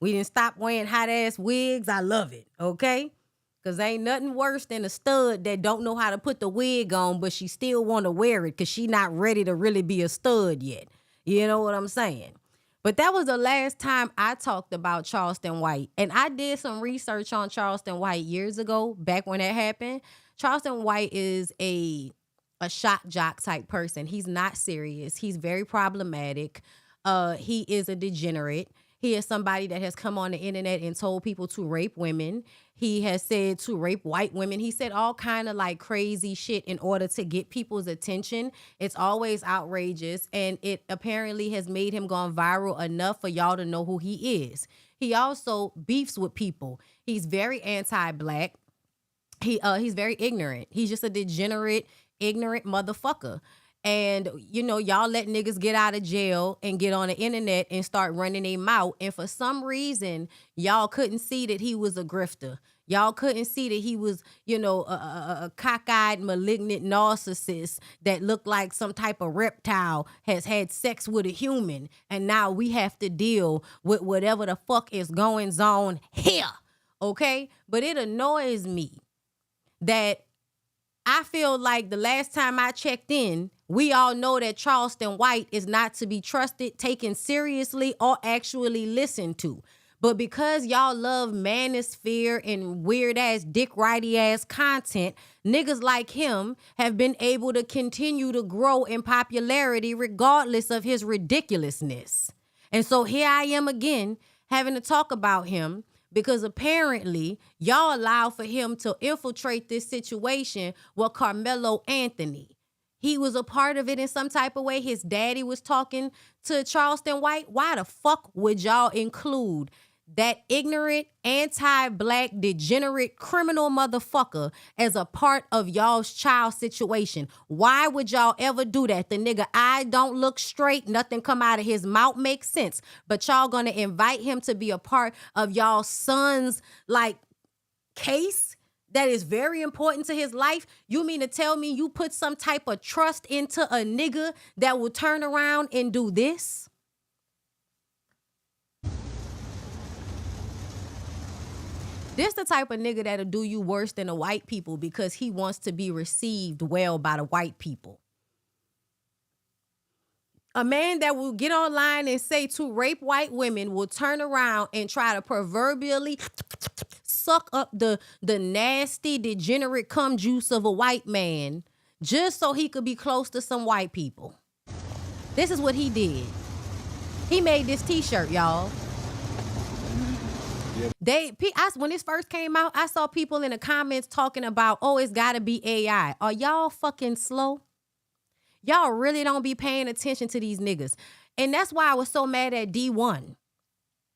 We didn't stop wearing hot ass wigs. I love it, okay? Cause ain't nothing worse than a stud that don't know how to put the wig on, but she still want to wear it cause she not ready to really be a stud yet. You know what I'm saying? But that was the last time I talked about Charleston White. And I did some research on Charleston White years ago, back when that happened. Charleston White is a shock jock type person. He's not serious. He's very problematic. He is a degenerate. He is somebody that has come on the internet and told people to rape women. He has said to rape white women. He said all kind of like crazy shit in order to get people's attention. It's always outrageous. And it apparently has made him gone viral enough for y'all to know who he is. He also beefs with people. He's very anti-black. He's very ignorant. He's just a degenerate, ignorant motherfucker. And, you know, y'all let niggas get out of jail and get on the internet and start running their mouth. And for some reason, y'all couldn't see that he was a grifter. Y'all couldn't see that he was, you know, a cockeyed, malignant narcissist that looked like some type of reptile has had sex with a human. And now we have to deal with whatever the fuck is going on here. Okay? But it annoys me that I feel like the last time I checked in, we all know that Charleston White is not to be trusted, taken seriously, or actually listened to. But because y'all love manosphere and weird-ass, dick-righty-ass content, niggas like him have been able to continue to grow in popularity regardless of his ridiculousness. And so here I am again having to talk about him because apparently y'all allow for him to infiltrate this situation with Carmelo Anthony. He was a part of it in some type of way. His daddy was talking to Charleston White. Why the fuck would y'all include that ignorant, anti-black, degenerate, criminal motherfucker as a part of y'all's child situation? Why would y'all ever do that? The nigga eye don't look straight. Nothing come out of his mouth makes sense. But y'all gonna invite him to be a part of y'all's son's, like, case that is very important to his life? You mean to tell me you put some type of trust into a nigga that will turn around and do this? This the type of nigga that'll do you worse than the white people because he wants to be received well by the white people. A man that will get online and say to rape white women will turn around and try to proverbially suck up the nasty, degenerate cum juice of a white man just so he could be close to some white people. This is what he did. He made this t-shirt, y'all. When this first came out, I saw people in the comments talking about, oh, it's gotta be AI. Are y'all fucking slow? Y'all really don't be paying attention to these niggas. And that's why I was so mad at D1.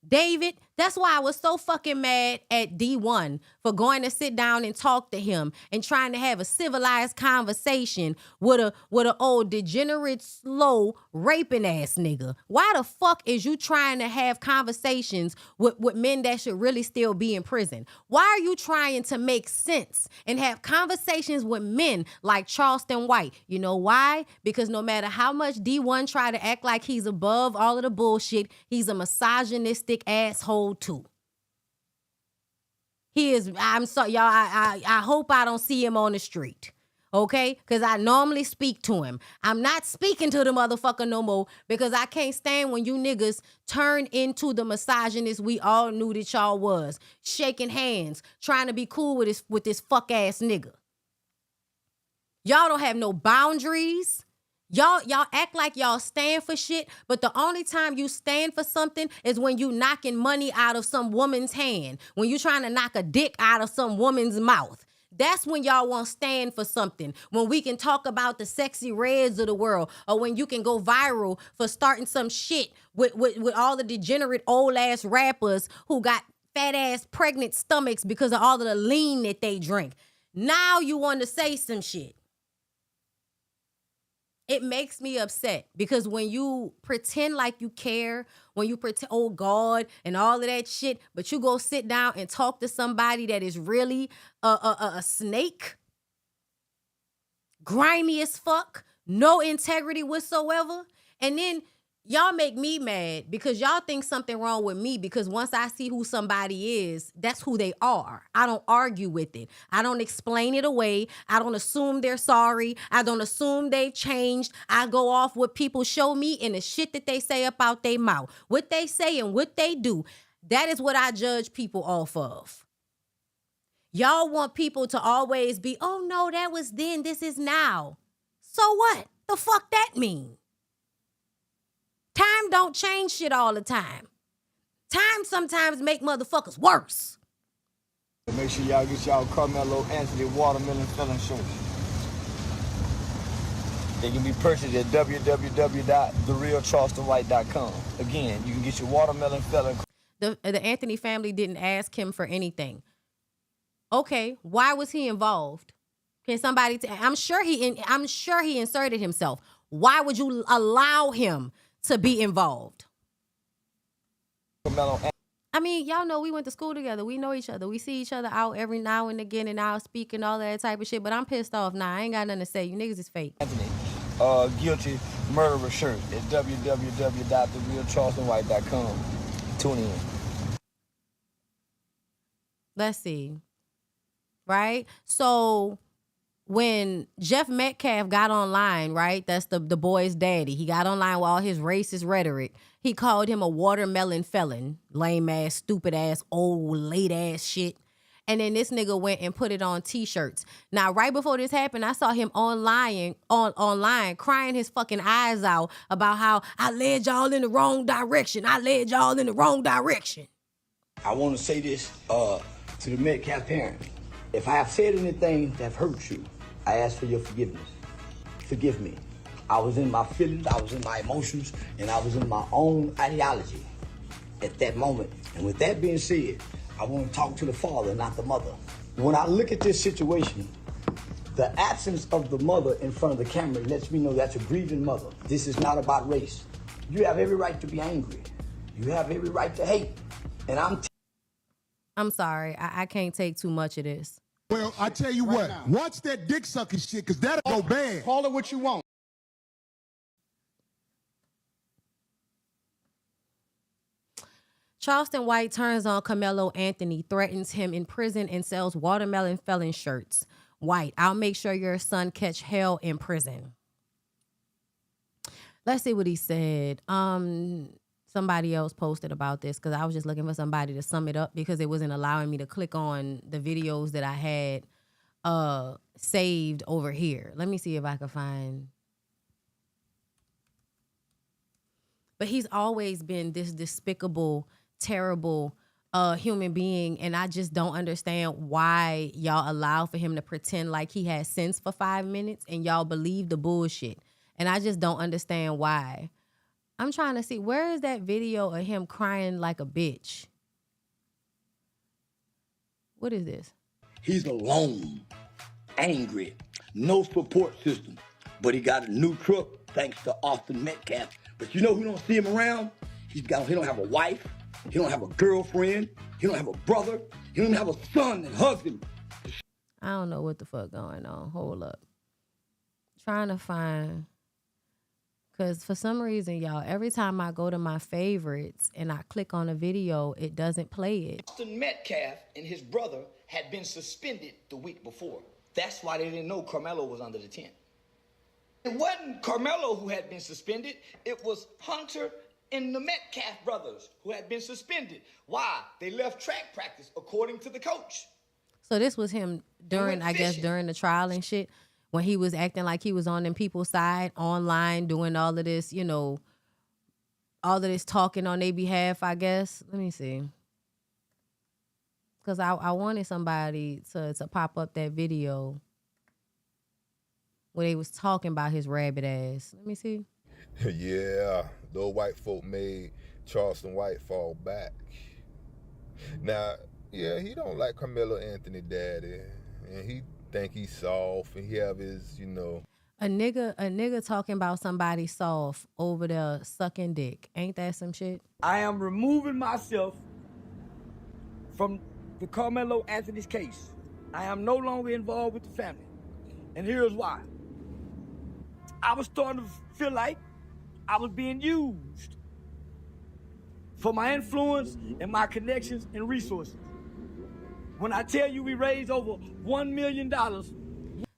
David, that's why I was so fucking mad at D1 for going to sit down and talk to him and trying to have a civilized conversation with a old degenerate, slow, raping ass nigga. Why the fuck is you trying to have conversations with men that should really still be in prison? Why are you trying to make sense and have conversations with men like Charleston White? You know why? Because no matter how much D1 try to act like he's above all of the bullshit, he's a misogynistic asshole too. He is. I'm sorry, y'all. I hope I don't see him on the street, okay? Because I normally speak to him. I'm not speaking to the motherfucker no more because I can't stand when you niggas turn into the misogynist we all knew that y'all was, shaking hands, trying to be cool with this fuck ass nigga. Y'all don't have no boundaries. Y'all act like y'all stand for shit, but the only time you stand for something is when you knocking money out of some woman's hand, when you trying to knock a dick out of some woman's mouth. That's when y'all want to stand for something, when we can talk about the sexy reds of the world, or when you can go viral for starting some shit with all the degenerate old ass rappers who got fat ass pregnant stomachs because of all of the lean that they drink. Now you want to say some shit. It makes me upset because when you pretend like you care, when you pretend, oh God, and all of that shit, but you go sit down and talk to somebody that is really a snake, grimy as fuck, no integrity whatsoever, and then y'all make me mad because y'all think something wrong with me because once I see who somebody is, that's who they are. I don't argue with it. I don't explain it away. I don't assume they're sorry. I don't assume they've changed. I go off what people show me and the shit that they say about their mouth. What they say and what they do. That is what I judge people off of. Y'all want people to always be, oh no, that was then, this is now. So what? The fuck that mean? Time don't change shit all the time. Time sometimes make motherfuckers worse. Make sure y'all get y'all Carmelo Anthony watermelon filling shorts. They can be purchased at www.therealcharlestonwhite.com. Again, you can get your watermelon filling. The Anthony family didn't ask him for anything. Okay, why was he involved? Can somebody? I'm sure he inserted himself. Why would you allow him to be involved? I mean, y'all know we went to school together. We know each other. We see each other out every now and again and I'll speak and all that type of shit. But I'm pissed off now. I ain't got nothing to say. You niggas is fake. Anthony, guilty murderer shirt at www.therealcharlestonwhite.com. Tune in. Let's see. Right? So when Jeff Metcalf got online, right? That's the boy's daddy. He got online with all his racist rhetoric. He called him a watermelon felon. Lame ass, stupid ass, old, late ass shit. And then this nigga went and put it on t-shirts. Now, right before this happened, I saw him online crying his fucking eyes out about how I led y'all in the wrong direction. I led y'all in the wrong direction. I want to say this to the Metcalf parents. If I have said anything that hurt you, I ask for your forgiveness. Forgive me. I was in my feelings, I was in my emotions, and I was in my own ideology at that moment. And with that being said, I want to talk to the father, not the mother. When I look at this situation, the absence of the mother in front of the camera lets me know that's a grieving mother. This is not about race. You have every right to be angry. You have every right to hate. And I'm sorry, I can't take too much of this. Well, I tell you what, watch that dick sucking shit, because that'll go bad. Call it what you want. Charleston White turns on Carmelo Anthony, threatens him in prison, and sells watermelon felon shirts. White, I'll make sure your son catch hell in prison. Let's see what he said. Somebody else posted about this because I was just looking for somebody to sum it up because it wasn't allowing me to click on the videos that I had saved over here. Let me see if I can find. But he's always been this despicable, terrible human being, and I just don't understand why y'all allow for him to pretend like he has sense for 5 minutes and y'all believe the bullshit. And I just don't understand why. I'm trying to see, where is that video of him crying like a bitch? What is this? He's alone, angry, no support system, but he got a new truck thanks to Austin Metcalf. But you know who don't see him around? He don't have a wife, he don't have a girlfriend, he don't have a brother, he don't have a son that hugs him. I don't know what the fuck going on. Hold up. Trying to find, because for some reason, y'all, every time I go to my favorites and I click on a video, it doesn't play it. Austin Metcalf and his brother had been suspended the week before. That's why they didn't know Carmelo was under the tent. It wasn't Carmelo who had been suspended. It was Hunter and the Metcalf brothers who had been suspended. Why? They left track practice, according to the coach. So this was him during, I guess, during the trial and shit, when he was acting like he was on them people's side online, doing all of this, you know, all of this talking on their behalf, I guess. Let me see. Because I wanted somebody to pop up that video where they was talking about his rabbit ass. Let me see. Yeah, those white folk made Charleston White fall back. Now, yeah, he don't like Carmelo Anthony daddy, and he think he's soft and he have his, you know. A nigga talking about somebody soft over there sucking dick. Ain't that some shit? I am removing myself from the Carmelo Anthony's case. I am no longer involved with the family. And here's why. I was starting to feel like I was being used for my influence and my connections and resources. When I tell you we raised over $1 million.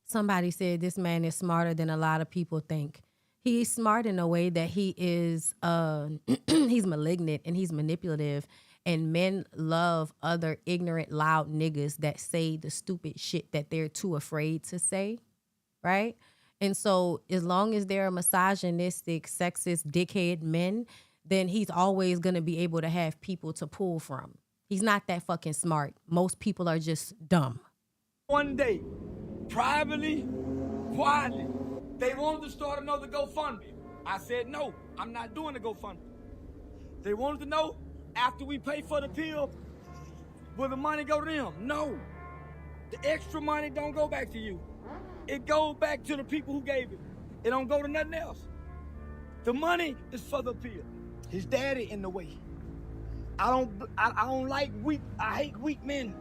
Somebody said this man is smarter than a lot of people think. He's smart in a way that he is, he's malignant and he's manipulative. And men love other ignorant, loud niggas that say the stupid shit that they're too afraid to say, right? And so as long as they're misogynistic, sexist, dickhead men, then he's always going to be able to have people to pull from. He's not that fucking smart. Most people are just dumb. One day, privately, quietly, they wanted to start another GoFundMe. I said, no, I'm not doing a GoFundMe. They wanted to know, after we pay for the pill, will the money go to them? No. The extra money don't go back to you. It goes back to the people who gave it. It don't go to nothing else. The money is for the pill. His daddy in the way. I don't like weak. I hate weak men.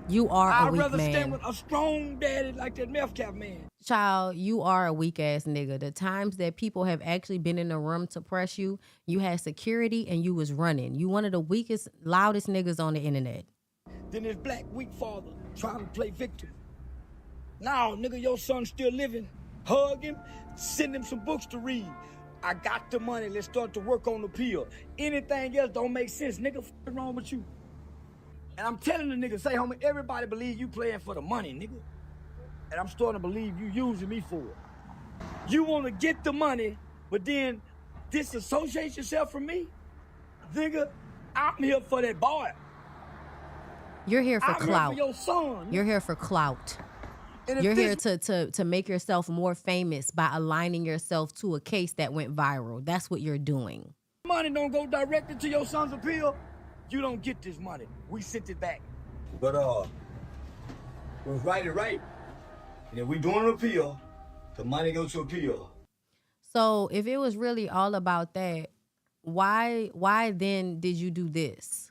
You are a I'd weak rather man. stand with a strong daddy like that meth cap man. Child, you are a weak ass nigga. The times that people have actually been in the room to press you, you had security and you was running. You one of the weakest, loudest niggas on the internet. Then his black weak father trying to play victim. Now, nigga, your son's still living. Hug him, send him some books to read. I got the money, let's start to work on the pill. Anything else don't make sense, nigga, what's wrong with you? And I'm telling the nigga, say, homie, everybody believe you playing for the money, nigga. And I'm starting to believe you using me for it. You want to get the money, but then disassociate yourself from me? Nigga, I'm here for that boy. You're here for I'm clout. here for your son. You're here for clout. And if You're here this- to make yourself more famous by aligning yourself to a case that went viral. That's what you're doing. Money don't go directly to your son's appeal. You don't get this money. We sent it back. But what's right is right. And if we doing an appeal, the money goes to appeal. So if it was really all about that, why then did you do this?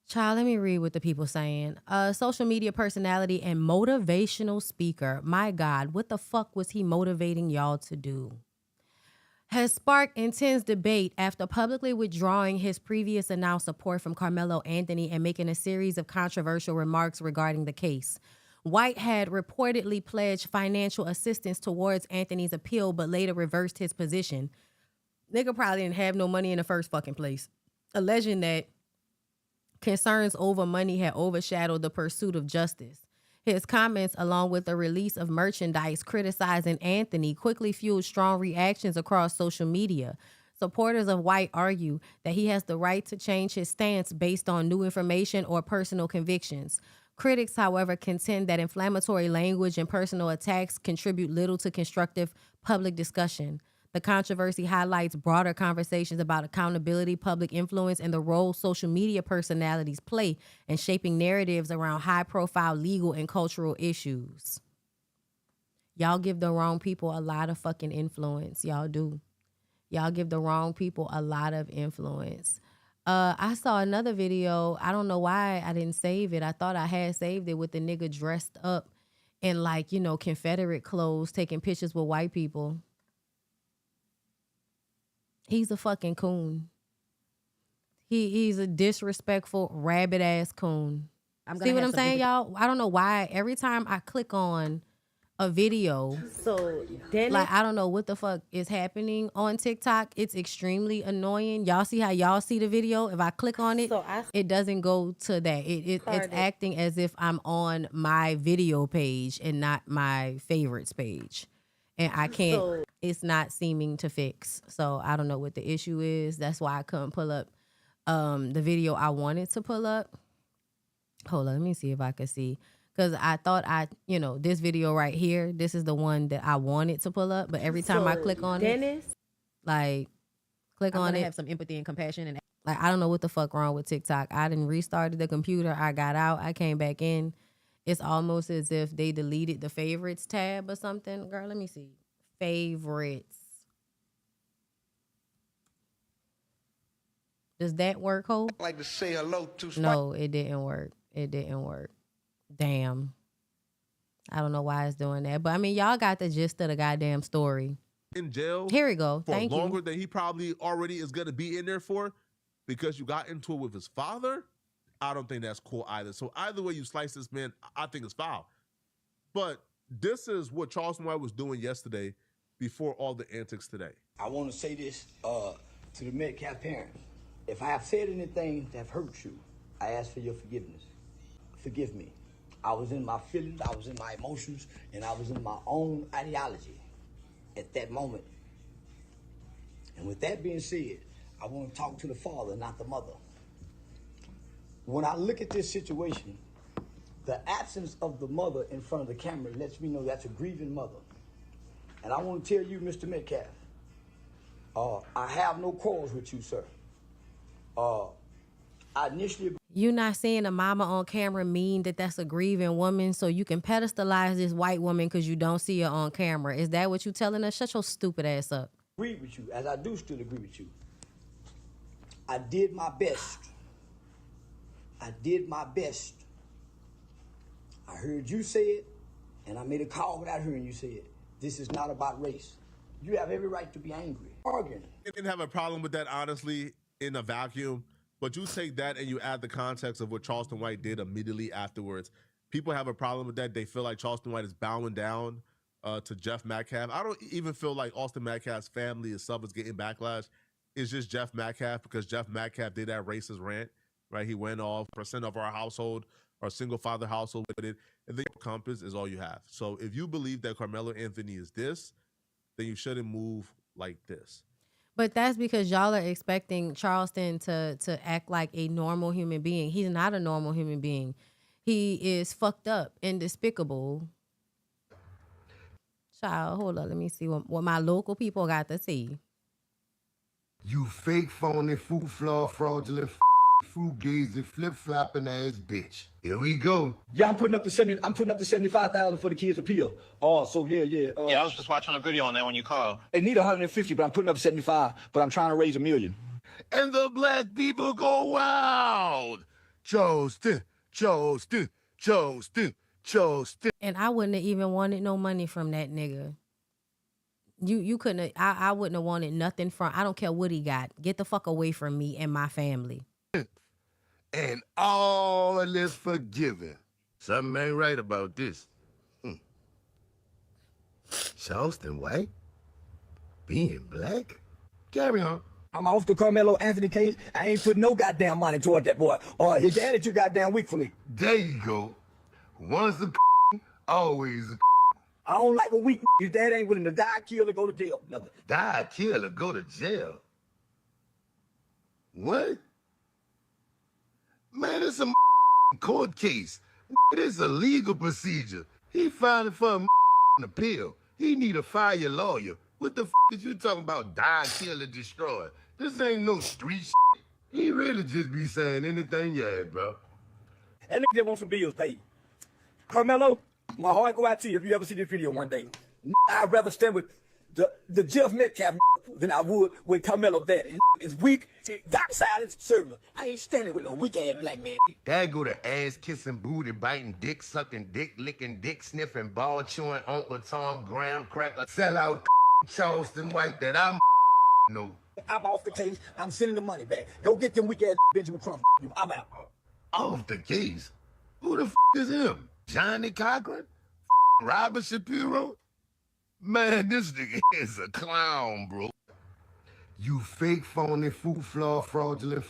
Child, let me read what the people saying. Social media personality and motivational speaker. My God, what the fuck was he motivating y'all to do? Has sparked intense debate after publicly withdrawing his previous announced support from Carmelo Anthony and making a series of controversial remarks regarding the case. White had reportedly pledged financial assistance towards Anthony's appeal, but later reversed his position. Nigga probably didn't have no money in the first fucking place, alleging that concerns over money had overshadowed the pursuit of justice. His comments, along with the release of merchandise criticizing Anthony, quickly fueled strong reactions across social media. Supporters of White argue that he has the right to change his stance based on new information or personal convictions. Critics, however, contend that inflammatory language and personal attacks contribute little to constructive public discussion. The controversy highlights broader conversations about accountability, public influence, and the role social media personalities play in shaping narratives around high-profile legal and cultural issues. Y'all give the wrong people a lot of fucking influence. Y'all do. Y'all give the wrong people a lot of influence. I saw another video. I don't know why I didn't save it. I thought I had saved it with the nigga dressed up in, like, you know, Confederate clothes, taking pictures with white people. He's a fucking coon. He's a disrespectful, rabbit-ass coon. See what I'm saying, y'all? I don't know why. Every time I click on a video, so then like, I don't know what the fuck is happening on TikTok. It's extremely annoying. Y'all see how y'all see the video? If I click on it, it doesn't go to that. It's acting as if I'm on my video page and not my favorites page. And I can't, it's not seeming to fix. So I don't know what the issue is. That's why I couldn't pull up the video I wanted to pull up. Hold on, let me see if I can see. Because I thought this video right here, this is the one that I wanted to pull up. But every time I click on it, like, click on it. Have some empathy and compassion. And Like, I don't know what the fuck wrong with TikTok. I didn't restarted the computer. I got out. I came back in. It's almost as if they deleted the favorites tab or something. Girl, let me see. Favorites. Does that work, Ho? I'd like to say hello to No, it didn't work. It didn't work. Damn. I don't know why it's doing that. But, I mean, y'all got the gist of the goddamn story. In jail. Here we go. For Thank longer you. than he probably already is going to be in there for because you got into it with his father. I don't think that's cool either. So either way you slice this, man, I think it's foul. But this is what Charleston White was doing yesterday before all the antics today. I want to say this to the Metcalf parents. If I have said anything that have hurt you, I ask for your forgiveness. Forgive me. I was in my feelings, I was in my emotions, and I was in my own ideology at that moment. And with that being said, I want to talk to the father, not the mother. When I look at this situation, the absence of the mother in front of the camera lets me know that's a grieving mother. And I want to tell you, Mr. Metcalf, I have no quarrels with you, sir. I initially... You not seeing a mama on camera mean that that's a grieving woman so you can pedestalize this white woman because you don't see her on camera. Is that what you telling us? Shut your stupid ass up. Agree with you, as I do still agree with you. I did my best. I did my best. I heard you say it, and I made a call without hearing you say it. This is not about race. You have every right to be angry. Arguing. I didn't have a problem with that, honestly, in a vacuum. But you take that and you add the context of what Charleston White did immediately afterwards. People have a problem with that. They feel like Charleston White is bowing down to Jeff Metcalf. I don't even feel like Austin Metcalf's family itself is getting backlash. It's just Jeff Metcalf because Jeff Metcalf did that racist rant, right? He went off, percent of our household, our single father household with it. And the compass is all you have. So if you believe that Carmelo Anthony is this, then you shouldn't move like this. But that's because y'all are expecting Charleston to act like a normal human being. He's not a normal human being. He is fucked up and despicable. Child, hold up. Let me see what my local people got to see. You fake, phony, food flaw, fraudulent, fugazi, flip-flopping ass bitch. Here we go. Yeah, I'm putting up the $75,000 for the kids' appeal. Oh, so yeah. Yeah, I was just watching a video on that when you called. They need 150, but I'm putting up 75. But I'm trying to raise $1 million. And the black people go wild. Charleston. And I wouldn't have even wanted no money from that nigga. You couldn't have, I wouldn't have wanted nothing from, I don't care what he got. Get the fuck away from me and my family. And all of this forgiven. Something ain't right about this. Charleston White? Being black? Carry on. I'm off the Carmelo Anthony case. I ain't putting no goddamn money toward that boy. Or his dad too goddamn weak for me. There you go. Once a always a I don't like a weak. His dad ain't willing to die, kill, or go to jail. Nothing. Die, kill, or go to jail. What? Man, it's a court case. It's a legal procedure. He filing for an appeal. He need a fire lawyer. What the is you talking about? Die, kill, or destroy? This ain't no street shit. He really just be saying anything, yeah, bro. That nigga just want some bills paid. Carmelo, my heart go out to you if you ever see this video one day. I'd rather stand with the Jeff Metcalf than I would with Carmelo that. It's weak, dockside is conservative. I ain't standing with no weak ass black man. That go to ass kissing, booty biting, dick sucking, dick licking, dick sniffing, ball chewing, Uncle Tom, graham cracker, sellout Charleston White that I'm no. I'm off the case. I'm sending the money back. Go get them weak ass Benjamin Crump. I'm out. Off the case? Who the is him? Johnny Cochran? Robert Shapiro? Man, this nigga is a clown, bro. You fake, phony, food flaw, fraudulent,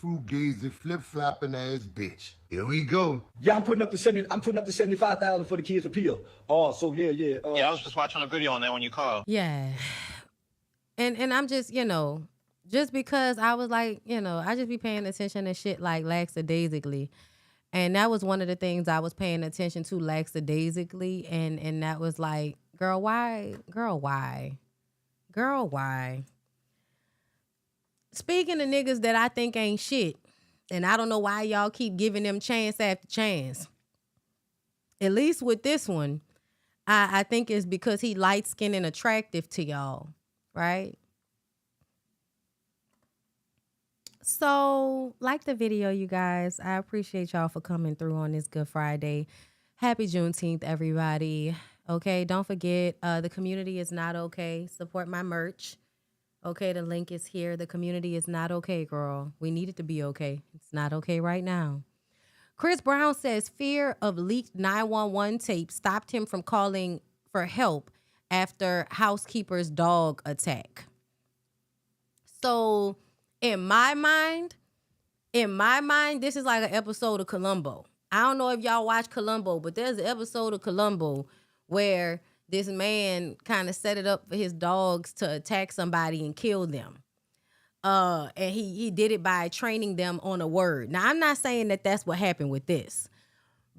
fugazi, flip-flopping ass bitch. Here we go. Yeah, I'm putting up the $75,000 for the kids' appeal. Oh, so yeah. Yeah, I was just watching a video on that when you called. Yeah. And I'm just, just because I was like, I just be paying attention to shit like lackadaisically. And that was one of the things I was paying attention to lackadaisically. And that was like, girl, why? Speaking of niggas that I think ain't shit, and I don't know why y'all keep giving them chance after chance. At least with this one, I think it's because he light-skinned and attractive to y'all, right? So, like the video, you guys. I appreciate y'all for coming through on this Good Friday. Happy Juneteenth, everybody. Okay, don't forget, the community is not okay. Support my merch. Okay, the link is here. The community is not okay, girl. We need it to be okay. It's not okay right now. Chris Brown says fear of leaked 911 tape stopped him from calling for help after housekeeper's dog attack. So, in my mind, this is like an episode of Columbo. I don't know if y'all watch Columbo, but there's an episode of Columbo where this man kind of set it up for his dogs to attack somebody and kill them. And he did it by training them on a word. Now, I'm not saying that that's what happened with this,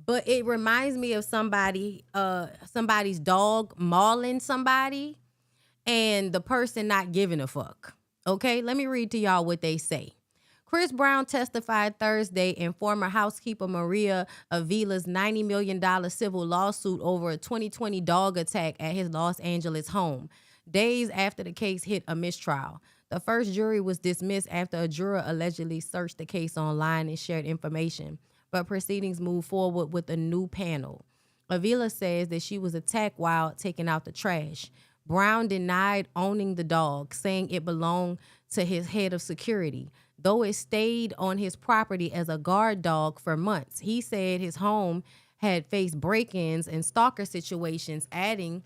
but it reminds me of somebody's dog mauling somebody and the person not giving a fuck. Okay, let me read to y'all what they say. Chris Brown testified Thursday in former housekeeper Maria Avila's $90 million civil lawsuit over a 2020 dog attack at his Los Angeles home, days after the case hit a mistrial. The first jury was dismissed after a juror allegedly searched the case online and shared information, but proceedings moved forward with a new panel. Avila says that she was attacked while taking out the trash. Brown denied owning the dog, saying it belonged to his head of security, though it stayed on his property as a guard dog for months. He said his home had faced break-ins and stalker situations, adding,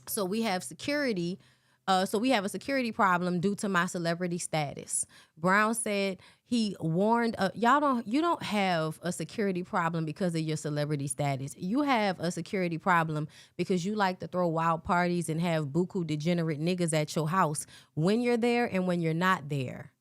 so we have a security problem due to my celebrity status. Brown said he warned, you don't have a security problem because of your celebrity status. You have a security problem because you like to throw wild parties and have buku degenerate niggas at your house when you're there and when you're not there.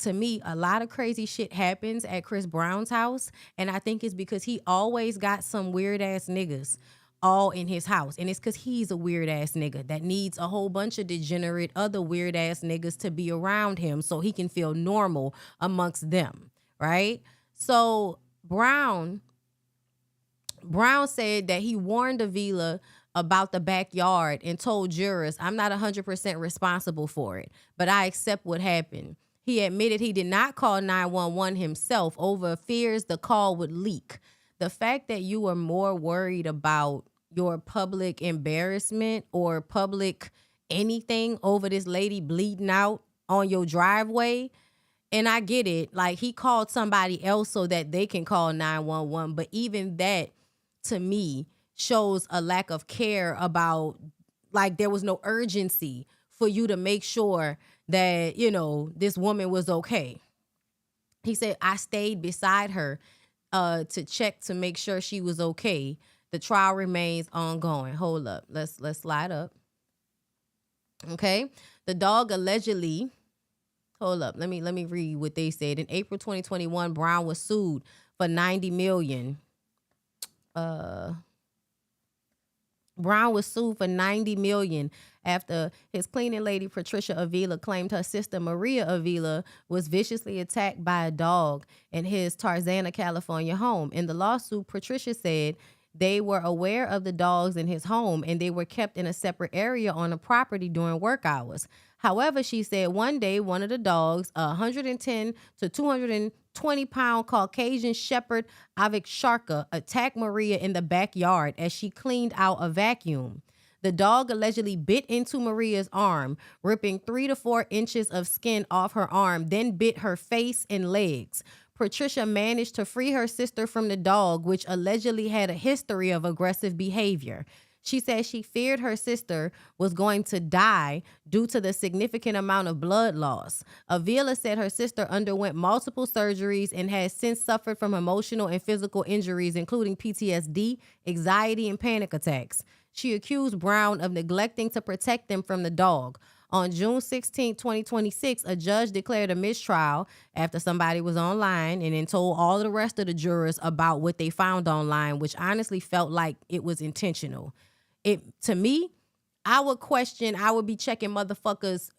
To me, a lot of crazy shit happens at Chris Brown's house, and I think it's because he always got some weird-ass niggas all in his house. And it's because he's a weird-ass nigga that needs a whole bunch of degenerate other weird-ass niggas to be around him so he can feel normal amongst them, right? So Brown said that he warned Avila about the backyard and told jurors, I'm not 100% responsible for it, but I accept what happened. He admitted he did not call 911 himself over fears the call would leak. The fact that you were more worried about your public embarrassment or public anything over this lady bleeding out on your driveway, and I get it, like he called somebody else so that they can call 911, but even that, to me, shows a lack of care about, like there was no urgency for you to make sure that, you know, this woman was okay. He said, I stayed beside her to check to make sure she was okay. The trial remains ongoing. Hold up. Let's slide up. Okay. The dog allegedly, hold up. Let me read what they said. In April 2021, Brown was sued for $90 million. Brown was sued for $90 million after his cleaning lady, Patricia Avila, claimed her sister, Maria Avila, was viciously attacked by a dog in his Tarzana, California home. In the lawsuit, Patricia said they were aware of the dogs in his home and they were kept in a separate area on the property during work hours. However, she said one day one of the dogs, a 110 to 220-pound Caucasian Shepherd Aviksharka, attacked Maria in the backyard as she cleaned out a vacuum. The dog allegedly bit into Maria's arm, ripping 3 to 4 inches of skin off her arm, then bit her face and legs. Patricia managed to free her sister from the dog, which allegedly had a history of aggressive behavior. She said she feared her sister was going to die due to the significant amount of blood loss. Avila said her sister underwent multiple surgeries and has since suffered from emotional and physical injuries, including PTSD, anxiety, and panic attacks. She accused Brown of neglecting to protect them from the dog. On June 16, 2026, a judge declared a mistrial after somebody was online and then told all the rest of the jurors about what they found online, which honestly felt like it was intentional. To me, I would be checking motherfuckers,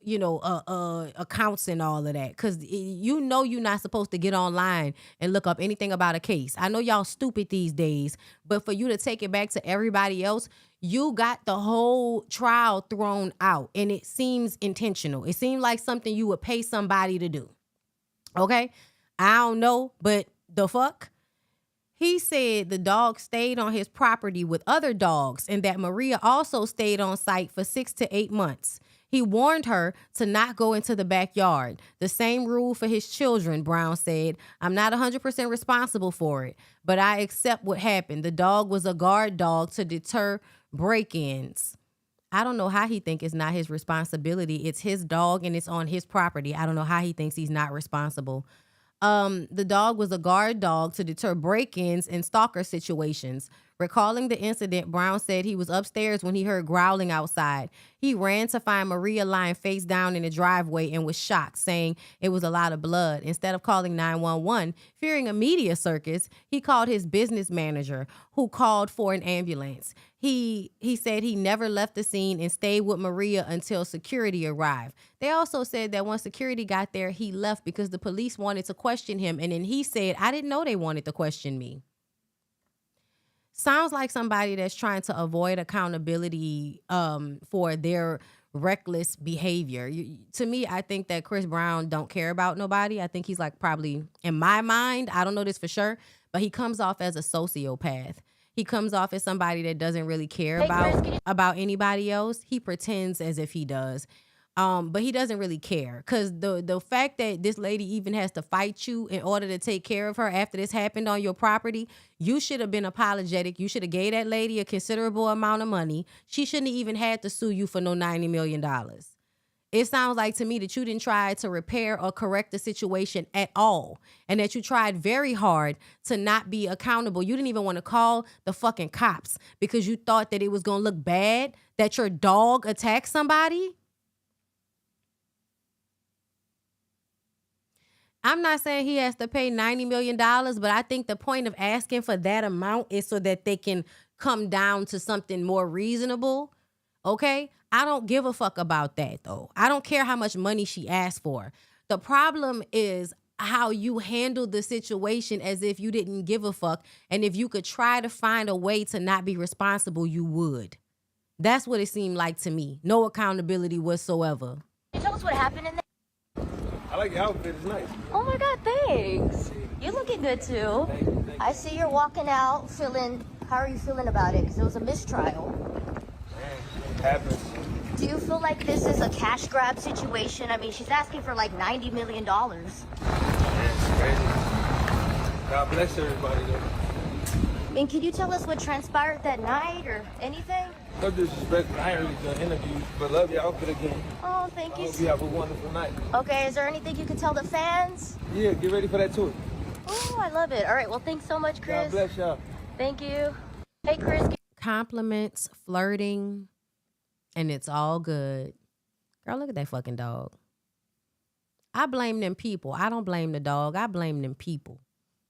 accounts and all of that. Because you're not supposed to get online and look up anything about a case. I know y'all stupid these days, but for you to take it back to everybody else, you got the whole trial thrown out. And it seems intentional. It seemed like something you would pay somebody to do. Okay? I don't know, but the fuck? He said the dog stayed on his property with other dogs and that Maria also stayed on site for 6 to 8 months. He warned her to not go into the backyard. The same rule for his children, Brown said. I'm not 100% responsible for it, but I accept what happened. The dog was a guard dog to deter break-ins. I don't know how he think it's not his responsibility. It's his dog and it's on his property. I don't know how he thinks he's not responsible. The dog was a guard dog to deter break-ins and stalker situations. Recalling the incident, Brown said he was upstairs when he heard growling outside. He ran to find Maria lying face down in the driveway and was shocked, saying it was a lot of blood. Instead of calling 911, fearing a media circus, he called his business manager, who called for an ambulance. He said he never left the scene and stayed with Maria until security arrived. They also said that once security got there, he left because the police wanted to question him. And then he said, I didn't know they wanted to question me. Sounds like somebody that's trying to avoid accountability for their reckless behavior. To me, I think that Chris Brown don't care about nobody. I think he's like probably, in my mind, I don't know this for sure, but he comes off as a sociopath. He comes off as somebody that doesn't really care about anybody else. He pretends as if he does. But he doesn't really care, because the fact that this lady even has to fight you in order to take care of her after this happened on your property, you should have been apologetic. You should have gave that lady a considerable amount of money. She shouldn't have even had to sue you for no $90 million. It sounds like to me that you didn't try to repair or correct the situation at all, and that you tried very hard to not be accountable. You didn't even want to call the fucking cops because you thought that it was going to look bad that your dog attacked somebody. I'm not saying he has to pay $90 million, but I think the point of asking for that amount is so that they can come down to something more reasonable. Okay? I don't give a fuck about that, though. I don't care how much money she asked for. The problem is how you handle the situation as if you didn't give a fuck. And if you could try to find a way to not be responsible, you would. That's what it seemed like to me. No accountability whatsoever. Can you tell us what happened in there? I like your outfit, it's nice. Oh my God, thanks. You're looking good too. Thank you. I see you're walking out feeling, how are you feeling about it? Because it was a mistrial. It happens. Do you feel like this is a cash grab situation? I mean, she's asking for like $90 million. Yeah, it's crazy. God bless everybody though. I mean, can you tell us what transpired that night or anything? No disrespect, I ain't really done interviews, but love your outfit again. Oh, thank you. I hope you have a wonderful night. Okay, is there anything you can tell the fans? Yeah, get ready for that tour. Oh, I love it. All right, well, thanks so much, Chris. God bless y'all. Thank you. Hey, Chris. Compliments, flirting, and it's all good. Girl, look at that fucking dog. I blame them people. I don't blame the dog. I blame them people.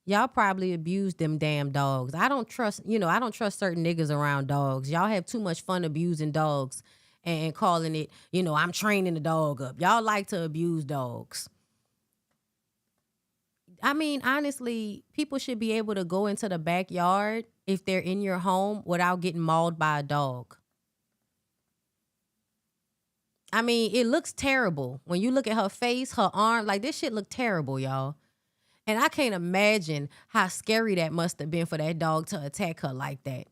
Y'all probably abused them damn dogs. I don't trust certain niggas around dogs. Y'all have too much fun abusing dogs and calling it, I'm training the dog up. Y'all like to abuse dogs. I mean, honestly, people should be able to go into the backyard if they're in your home without getting mauled by a dog. I mean, it looks terrible. When you look at her face, her arm, like this shit look terrible, y'all. And I can't imagine how scary that must have been for that dog to attack her like that.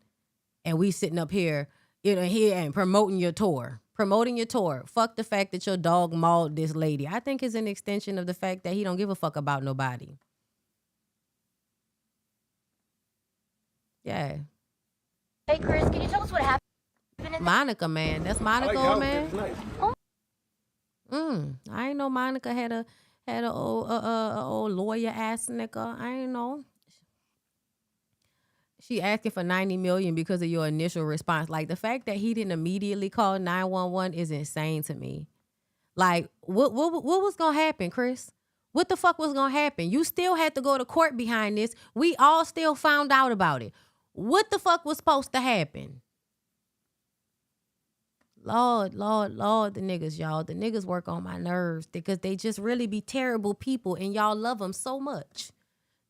And we sitting up here, here and promoting your tour. Fuck the fact that your dog mauled this lady. I think it's an extension of the fact that he don't give a fuck about nobody. Yeah. Hey, Chris, can you tell us what happened? Monica, man. That's Monica, I like man. nice. I ain't know Monica had a old lawyer ass nigga. I ain't know. She asking for $90 million because of your initial response. Like, the fact that he didn't immediately call 911 is insane to me. Like, what was gonna happen, Chris? What the fuck was gonna happen? You still had to go to court behind this. We all still found out about it. What the fuck was supposed to happen? Lord, the niggas, y'all. The niggas work on my nerves because they just really be terrible people and y'all love them so much.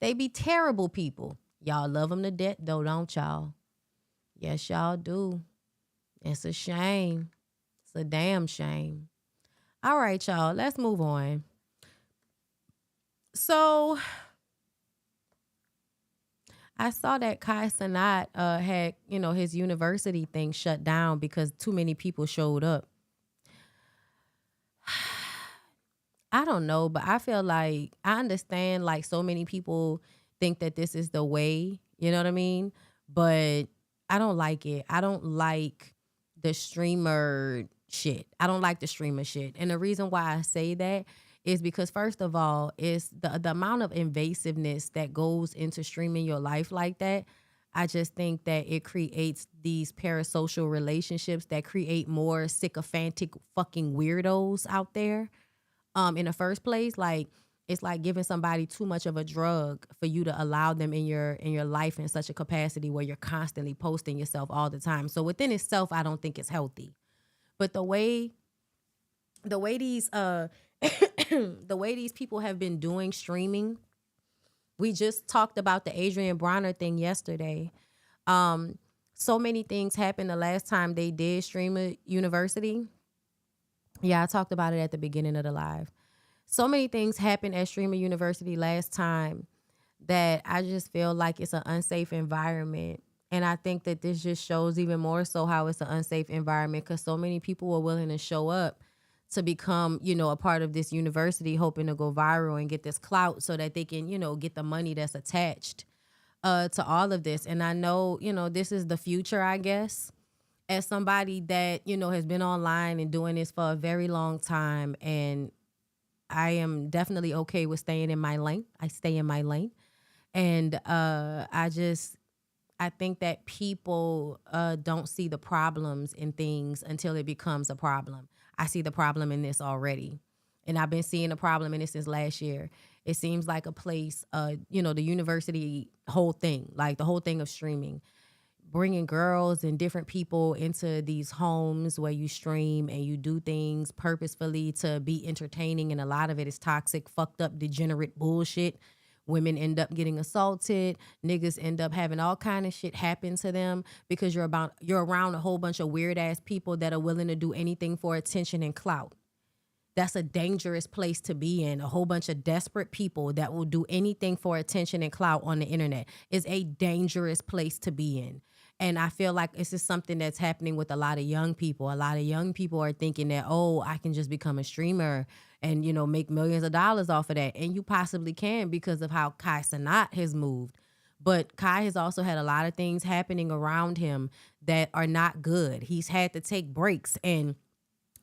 They be terrible people. Y'all love them to death though, don't y'all? Yes, y'all do. It's a shame. It's a damn shame. All right, y'all, let's move on. So I saw that Cenat had, his university thing shut down because too many people showed up. I don't know, but I feel like I understand like so many people think that this is the way, you know what I mean? But I don't like it. I don't like the streamer shit. I don't like the streamer shit. And the reason why I say that is because first of all, it's the amount of invasiveness that goes into streaming your life like that. I just think that it creates these parasocial relationships that create more sycophantic fucking weirdos out there. In the first place, like it's like giving somebody too much of a drug for you to allow them in your life in such a capacity where you're constantly posting yourself all the time. So within itself, I don't think it's healthy. But the way these the way these people have been doing streaming, we just talked about the Adrian Bronner thing yesterday. So many things happened the last time they did Streamer University. Yeah, I talked about it at the beginning of the live. So many things happened at Streamer University last time that I just feel like it's an unsafe environment. And I think that this just shows even more so how it's an unsafe environment because so many people were willing to show up to become, a part of this university, hoping to go viral and get this clout so that they can, get the money that's attached to all of this. And I know, this is the future, I guess. As somebody that, has been online and doing this for a very long time, and I am definitely okay with staying in my lane. I stay in my lane. And I think that people don't see the problems in things until it becomes a problem. I see the problem in this already. And I've been seeing the problem in this since last year. It seems like a place, the university whole thing, like the whole thing of streaming, bringing girls and different people into these homes where you stream and you do things purposefully to be entertaining. And a lot of it is toxic, fucked up, degenerate bullshit. Women end up getting assaulted. Niggas end up having all kind of shit happen to them because you're around a whole bunch of weird ass people that are willing to do anything for attention and clout. That's a dangerous place to be in. A whole bunch of desperate people that will do anything for attention and clout on the internet is a dangerous place to be in. And I feel like this is something that's happening with a lot of young people. A lot of young people are thinking that, I can just become a streamer and, make millions of dollars off of that. And you possibly can because of how Cenat has moved. But Kai has also had a lot of things happening around him that are not good. He's had to take breaks and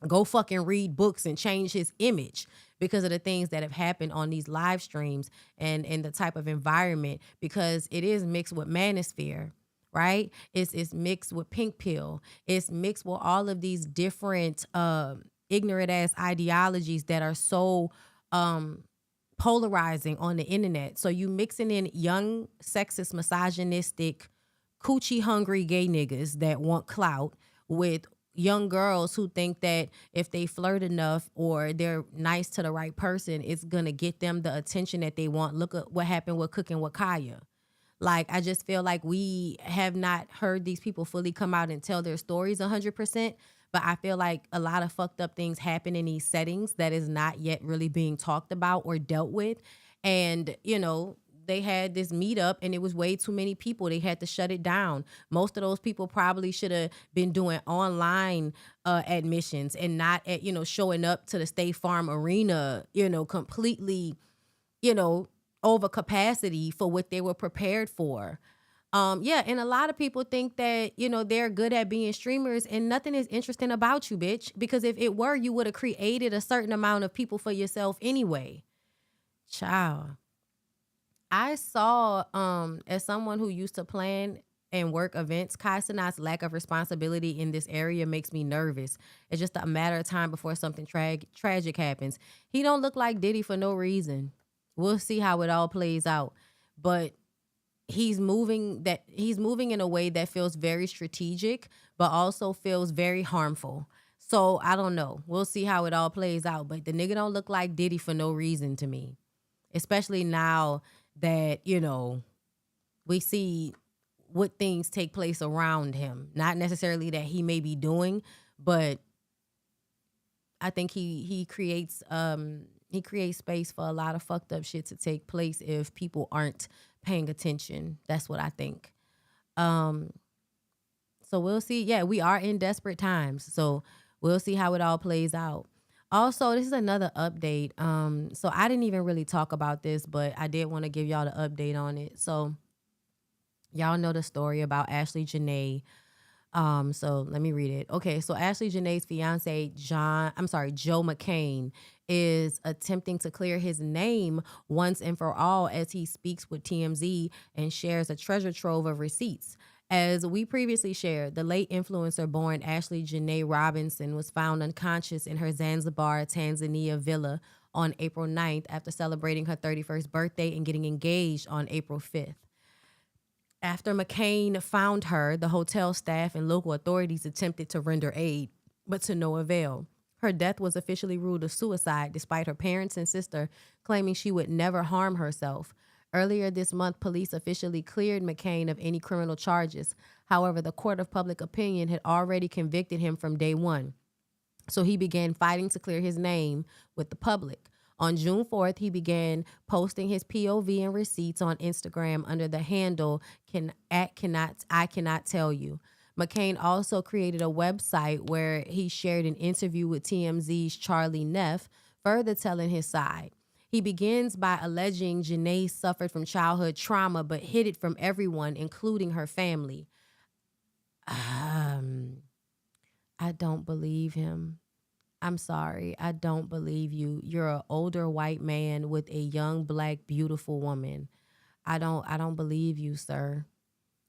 go fucking read books and change his image because of the things that have happened on these live streams and the type of environment, because it is mixed with manosphere. Right? It's mixed with pink pill. It's mixed with all of these different ignorant ass ideologies that are so polarizing on the internet. So you mixing in young, sexist, misogynistic, coochie hungry gay niggas that want clout with young girls who think that if they flirt enough or they're nice to the right person, it's gonna get them the attention that they want. Look at what happened with Cooking with Kaya. Like, I just feel like we have not heard these people fully come out and tell their stories 100%. But I feel like a lot of fucked up things happen in these settings that is not yet really being talked about or dealt with. And, they had this meetup and it was way too many people. They had to shut it down. Most of those people probably should have been doing online admissions and not at, showing up to the State Farm Arena, completely, over capacity for what they were prepared for. And a lot of people think that, they're good at being streamers and nothing is interesting about you, bitch. Because if it were, you would have created a certain amount of people for yourself anyway. Child. I saw, as someone who used to plan and work events, Cenat's lack of responsibility in this area makes me nervous. It's just a matter of time before something tragic happens. He don't look like Diddy for no reason. We'll see how it all plays out. But he's moving in a way that feels very strategic, but also feels very harmful. So I don't know. We'll see how it all plays out. But the nigga don't look like Diddy for no reason to me. Especially now that, you know, we see what things take place around him. Not necessarily that he may be doing, but I think he creates space for a lot of fucked up shit to take place if people aren't paying attention. That's what I think. So we'll see. Yeah, we are in desperate times. So we'll see how it all plays out. Also, this is another update. So I didn't even really talk about this, but I did want to give y'all the update on it. So y'all know the story about Ashley Janae. So let me read it. Okay, so Ashley Janae's fiance, Joe McCain, is attempting to clear his name once and for all as he speaks with TMZ and shares a treasure trove of receipts. As we previously shared, the late influencer born Ashley Janae Robinson was found unconscious in her Zanzibar, Tanzania villa on April 9th after celebrating her 31st birthday and getting engaged on April 5th. After McCain found her, the hotel staff and local authorities attempted to render aid, but to no avail. Her death was officially ruled a suicide, despite her parents and sister claiming she would never harm herself. Earlier this month, police officially cleared McCain of any criminal charges. However, the court of public opinion had already convicted him from day one. So he began fighting to clear his name with the public. On June 4th, he began posting his POV and receipts on Instagram under the handle I Cannot Tell You. McCain also created a website where he shared an interview with TMZ's Charlie Neff, further telling his side. He begins by alleging Janae suffered from childhood trauma but hid it from everyone, including her family. I don't believe him. I'm sorry. I don't believe you. You're an older white man with a young, black, beautiful woman. I don't believe you, sir.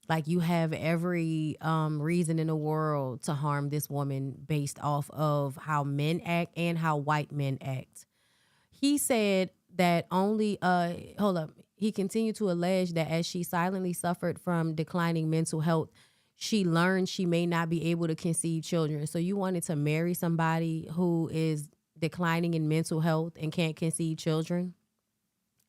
Like, you have every reason in the world to harm this woman based off of how men act and how white men act. He said that he continued to allege that as she silently suffered from declining mental health, she learned she may not be able to conceive children. So you wanted to marry somebody who is declining in mental health and can't conceive children?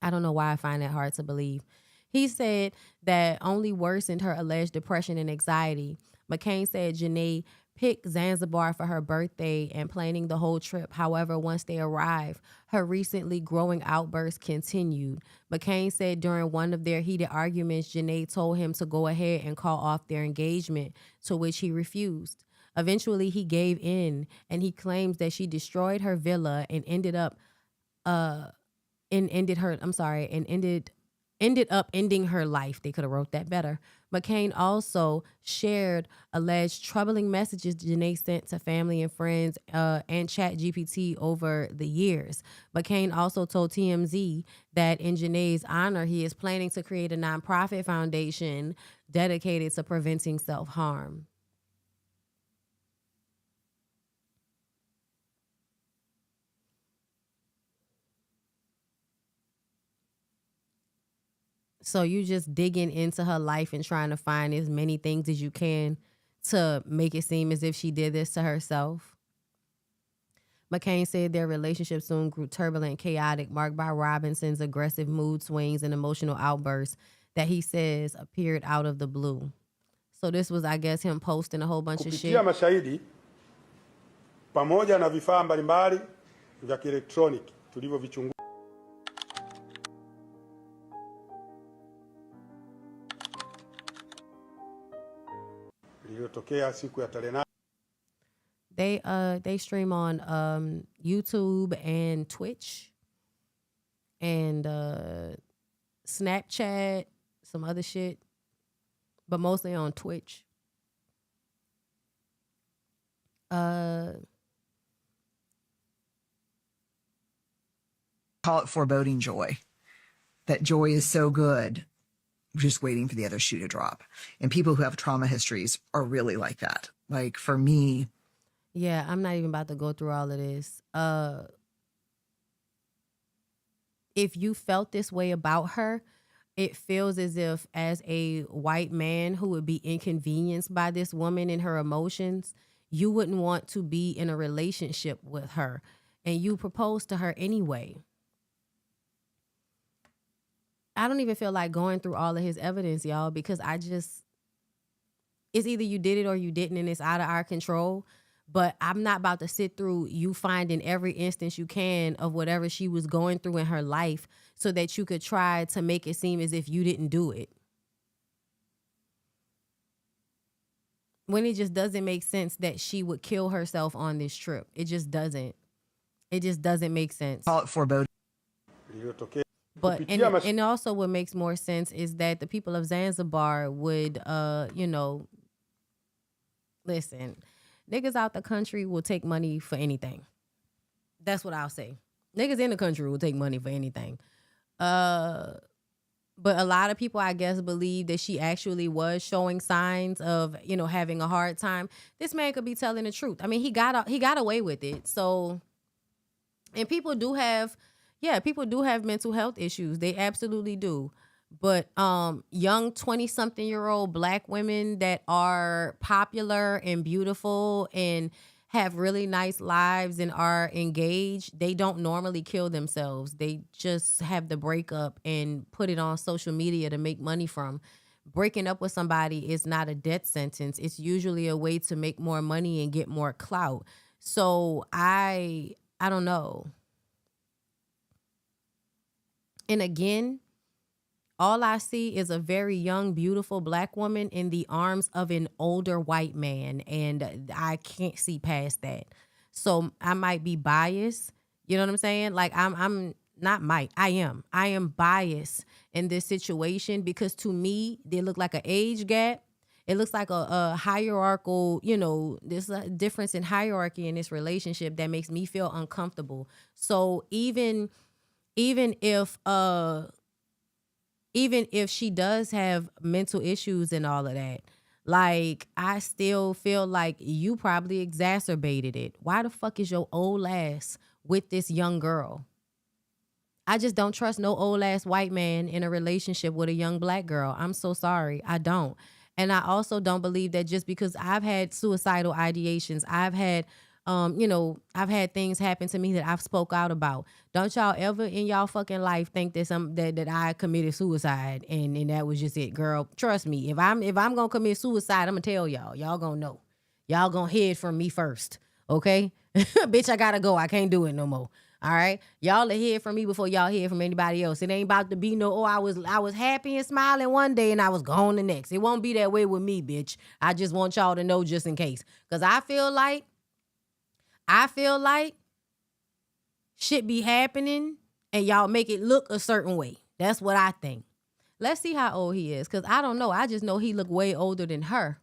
I don't know why I find that hard to believe. He said that only worsened her alleged depression and anxiety. McCain said Janae picked Zanzibar for her birthday and planning the whole trip. However, once they arrived, her recently growing outbursts continued. McCain said during one of their heated arguments, Janae told him to go ahead and call off their engagement, to which he refused. Eventually, he gave in, and he claims that she destroyed her villa and ended up ending her life. They could have wrote that better. McCain also shared alleged troubling messages Janae sent to family and friends and ChatGPT over the years. McCain also told TMZ that in Janae's honor, he is planning to create a nonprofit foundation dedicated to preventing self-harm. So you just digging into her life and trying to find as many things as you can to make it seem as if she did this to herself. McCain said their relationship soon grew turbulent and chaotic, marked by Robinson's aggressive mood swings and emotional outbursts that he says appeared out of the blue. So this was, I guess, him posting a whole bunch of shit. Kupitia mashahidi pamoja na vifaa mbalimbali vya kielektroniki tulivyovichunguza. They stream on YouTube and Twitch and Snapchat, some other shit, but mostly on Twitch. Call it foreboding joy. That joy is so good, just waiting for the other shoe to drop. And people who have trauma histories are really like that. Like, for me. Yeah, I'm not even about to go through all of this. If you felt this way about her, it feels as if, as a white man who would be inconvenienced by this woman and her emotions, you wouldn't want to be in a relationship with her, and you proposed to her anyway. I don't even feel like going through all of his evidence, y'all, because it's either you did it or you didn't, and it's out of our control. But I'm not about to sit through you finding every instance you can of whatever she was going through in her life so that you could try to make it seem as if you didn't do it. When it just doesn't make sense that she would kill herself on this trip. It just doesn't. It just doesn't make sense. Call it foreboding. But and also what makes more sense is that the people of Zanzibar would listen, niggas out the country will take money for anything. That's what I'll say. Niggas in the country will take money for anything. But a lot of people, I guess, believe that she actually was showing signs of, having a hard time. This man could be telling the truth. I mean, he got away with it. So, and people do have mental health issues. They absolutely do. But young 20-something-year-old Black women that are popular and beautiful and have really nice lives and are engaged, they don't normally kill themselves. They just have the breakup and put it on social media to make money from. Breaking up with somebody is not a death sentence. It's usually a way to make more money and get more clout. So I don't know. And again, all I see is a very young, beautiful Black woman in the arms of an older white man, and I can't see past that. So I might be biased. You know what I'm saying? Like I am biased in this situation because to me, they look like an age gap. It looks like a hierarchical, there's a difference in hierarchy in this relationship that makes me feel uncomfortable. So even if she does have mental issues and all of that, like, I still feel like you probably exacerbated it. Why the fuck is your old ass with this young girl? I just don't trust no old ass white man in a relationship with a young Black girl. I'm so sorry. I don't. And I also don't believe that just because I've had suicidal ideations, I've had things happen to me that I've spoke out about. Don't y'all ever in y'all fucking life think that I committed suicide and that was just it, girl. Trust me, if I'm gonna commit suicide, I'm gonna tell y'all. Y'all gonna know. Y'all gonna hear it from me first, okay? Bitch, I gotta go. I can't do it no more. All right, y'all will hear from me before y'all hear from anybody else. It ain't about to be I was happy and smiling one day and I was gone the next. It won't be that way with me, bitch. I just want y'all to know just in case, because I feel like shit be happening and y'all make it look a certain way. That's what I think. Let's see how old he is, because I don't know. I just know he look way older than her.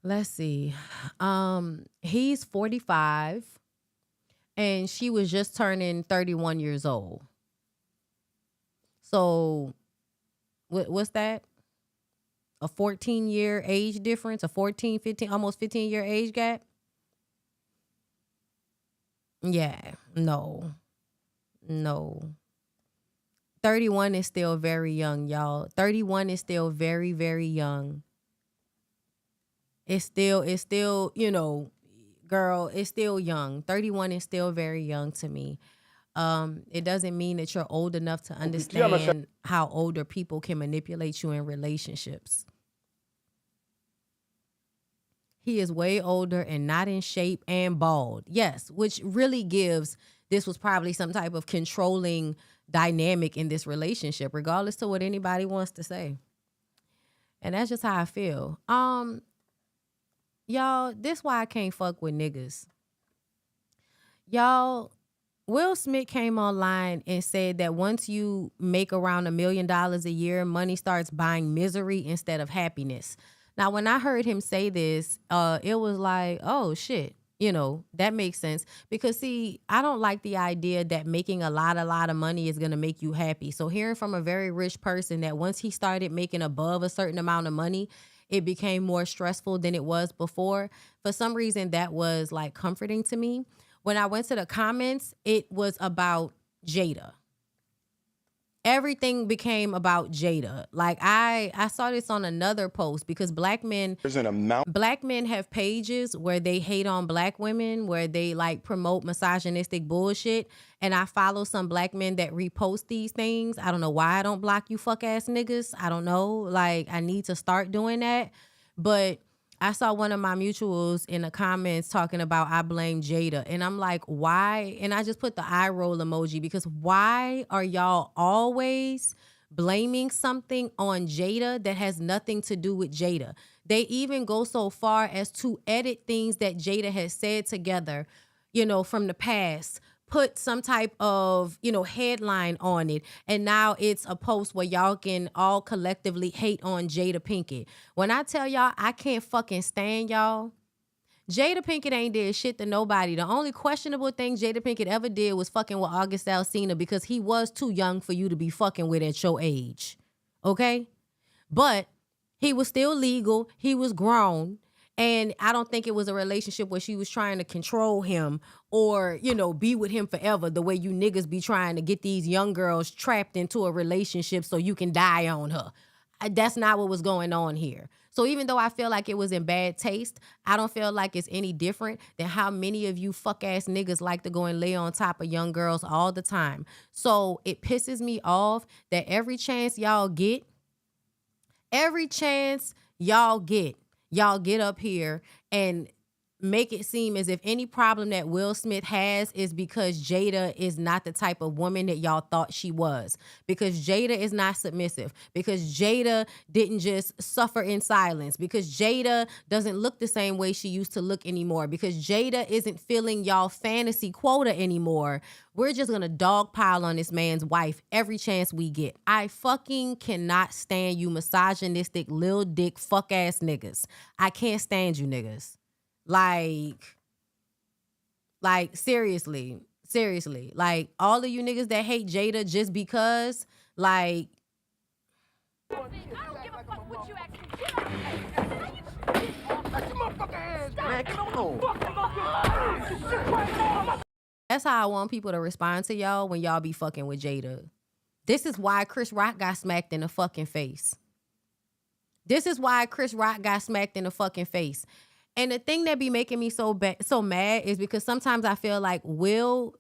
Let's see. He's 45 and she was just turning 31 years old. So what's that? A 14-year age difference, a 14, 15, almost 15-year age gap? Yeah, no. 31 is still very young, y'all. 31 is still very, very young. It's still, girl, it's still young. 31 is still very young to me. It doesn't mean that you're old enough to understand how older people can manipulate you in relationships. He is way older and not in shape and bald. Yes, which really gives, this was probably some type of controlling dynamic in this relationship, regardless to what anybody wants to say. And that's just how I feel. Y'all, this why I can't fuck with niggas. Y'all, Will Smith came online and said that once you make around $1 million a year, money starts buying misery instead of happiness. Now, when I heard him say this, it was like, oh, shit. That makes sense. Because, see, I don't like the idea that making a lot of money is going to make you happy. So hearing from a very rich person that once he started making above a certain amount of money, it became more stressful than it was before. For some reason, that was like comforting to me. when I went to the comments, it was about Jada. Everything became about Jada. Like I saw this on another post because black men have pages where they hate on black women, where they like promote misogynistic bullshit. And I follow some black men that repost these things. I don't know why I don't block you fuck ass niggas. I don't know. Like I need to start doing that. But I saw one of my mutuals in the comments talking about I blame Jada. And I'm like, why? And I just put the eye roll emoji because why are y'all always blaming something on Jada that has nothing to do with Jada? They even go so far as to edit things that Jada has said together, you know, from the past. Put some type of, you know, headline on it. And now it's a post where y'all can all collectively hate on Jada Pinkett. When I tell y'all, I can't fucking stand y'all. Jada Pinkett ain't did shit to nobody. The only questionable thing Jada Pinkett ever did was fucking with August Alsina because he was too young for you to be fucking with at your age. Okay? But he was still legal. He was grown. And I don't think it was a relationship where she was trying to control him or, you know, be with him forever the way you niggas be trying to get these young girls trapped into a relationship so you can die on her. That's not what was going on here. So even though I feel like it was in bad taste, I don't feel like it's any different than how many of you fuck ass niggas like to go and lay on top of young girls all the time. So it pisses me off that every chance y'all get, y'all get up here and make it seem as if any problem that Will Smith has is because Jada is not the type of woman that y'all thought she was. Because Jada is not submissive. Because Jada didn't just suffer in silence. Because Jada doesn't look the same way she used to look anymore. Because Jada isn't filling y'all fantasy quota anymore. We're just gonna dogpile on this man's wife every chance we get. I fucking cannot stand you misogynistic, lil dick, fuck ass niggas. I can't stand you niggas. Like seriously, like all of you niggas that hate Jada just because, like, I don't give a fuck what you actually. That's how I want people to respond to y'all when y'all be fucking with Jada. This is why Chris Rock got smacked in the fucking face. And the thing that be making me so mad is because sometimes I feel like Will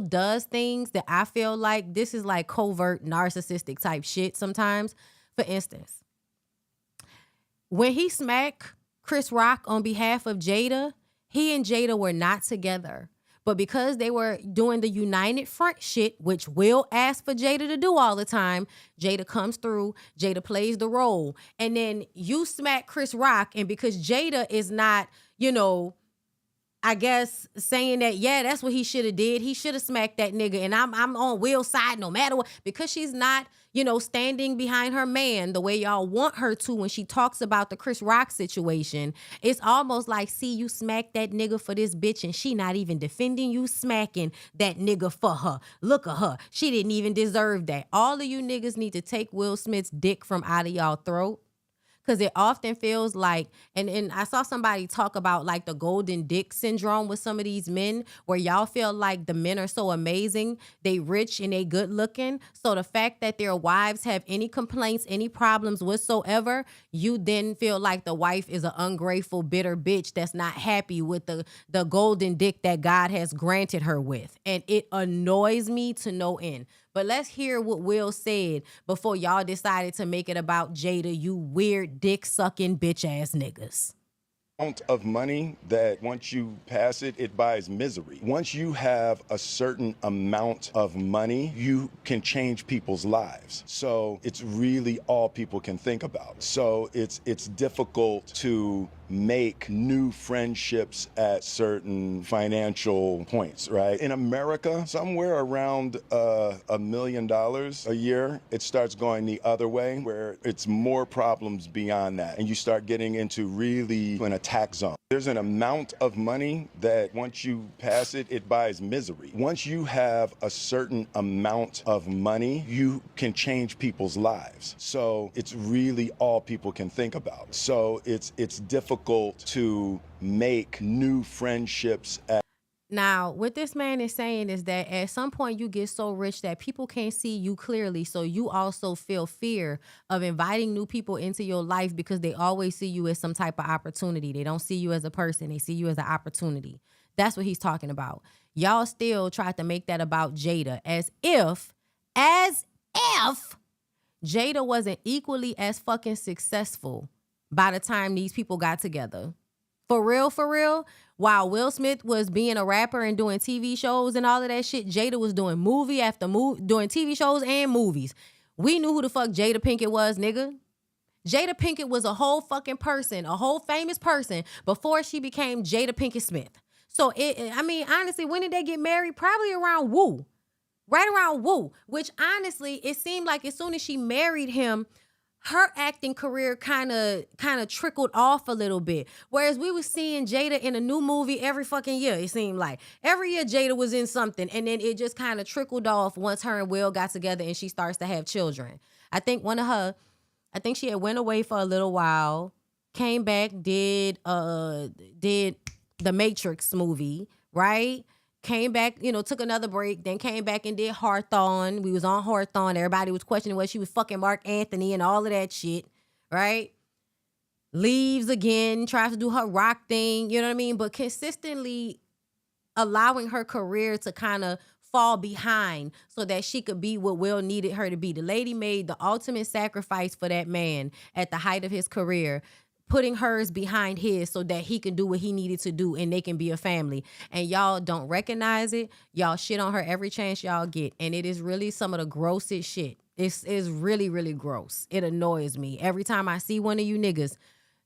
does things that I feel like this is like covert narcissistic type shit sometimes. For instance, when he smacked Chris Rock on behalf of Jada, he and Jada were not together. But because they were doing the United Front shit, which Will ask for Jada to do all the time, Jada comes through, Jada plays the role. And then you smack Chris Rock, and because Jada is not, you know, I guess saying that, yeah, that's what he should have did. He should have smacked that nigga. And I'm on Will's side no matter what. Because she's not, you know, standing behind her man the way y'all want her to when she talks about the Chris Rock situation. It's almost like, see, you smacked that nigga for this bitch and she not even defending you smacking that nigga for her. Look at her. She didn't even deserve that. All of you niggas need to take Will Smith's dick from out of y'all throat. Because it often feels like, and I saw somebody talk about like the golden dick syndrome with some of these men where y'all feel like the men are so amazing, they rich and they good looking. So the fact that their wives have any complaints, any problems whatsoever, you then feel like the wife is an ungrateful, bitter bitch that's not happy with the golden dick that God has granted her with. And it annoys me to no end. But let's hear what Will said before y'all decided to make it about Jada, you weird dick-sucking bitch-ass niggas. Of money that once you pass it, it buys misery. Once you have a certain amount of money, you can change people's lives. So it's really all people can think about. So it's difficult to make new friendships at certain financial points, right? In America, somewhere around $1 million a year, it starts going the other way where it's more problems beyond that. And you start getting into really an attack zone. There's an amount of money that once you pass it, it buys misery. Once you have a certain amount of money, you can change people's lives. So it's really all people can think about. So it's difficult to make new friendships. Now, what this man is saying is that at some point you get so rich that people can't see you clearly, so you also feel fear of inviting new people into your life because they always see you as some type of opportunity. They don't see you as a person. They see you as an opportunity. That's what he's talking about. Y'all still try to make that about Jada as if Jada wasn't equally as fucking successful by the time these people got together. For real, while Will Smith was being a rapper and doing TV shows and all of that shit, Jada was doing movie after movie, doing TV shows and movies. We knew who the fuck Jada Pinkett was, nigga. Jada Pinkett was a whole fucking person, a whole famous person before she became Jada Pinkett Smith. So, honestly, when did they get married? Probably around Woo. Right around Woo. Which, honestly, it seemed like as soon as she married him, her acting career kind of trickled off a little bit. Whereas we were seeing Jada in a new movie every fucking year, it seemed like. Every year Jada was in something, and then it just kind of trickled off once her and Will got together and she starts to have children. I think she had went away for a little while, came back, did the Matrix movie, right? Came back, took another break, then came back and did Hawthorne. We was on Hawthorne. Everybody was questioning whether she was fucking Mark Anthony and all of that shit, right? Leaves again, tries to do her rock thing, you know what I mean? But consistently allowing her career to kind of fall behind so that she could be what Will needed her to be. The lady made the ultimate sacrifice for that man at the height of his career, putting hers behind his so that he can do what he needed to do and they can be a family. And y'all don't recognize it. Y'all shit on her every chance y'all get. And it is really some of the grossest shit. It's really, really gross. It annoys me. Every time I see one of you niggas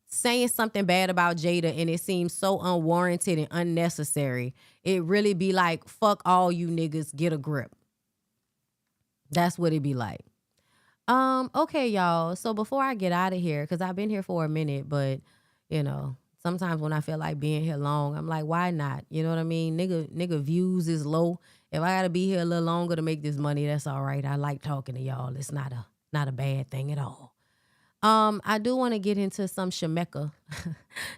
saying something bad about Jada and it seems so unwarranted and unnecessary, it really be like, fuck all you niggas, get a grip. That's what it be like. Okay, y'all. So before I get out of here, because I've been here for a minute, but, sometimes when I feel like being here long, I'm like, why not? You know what I mean? Nigga views is low. If I got to be here a little longer to make this money, that's all right. I like talking to y'all. It's not a bad thing at all. I do want to get into some Shameka,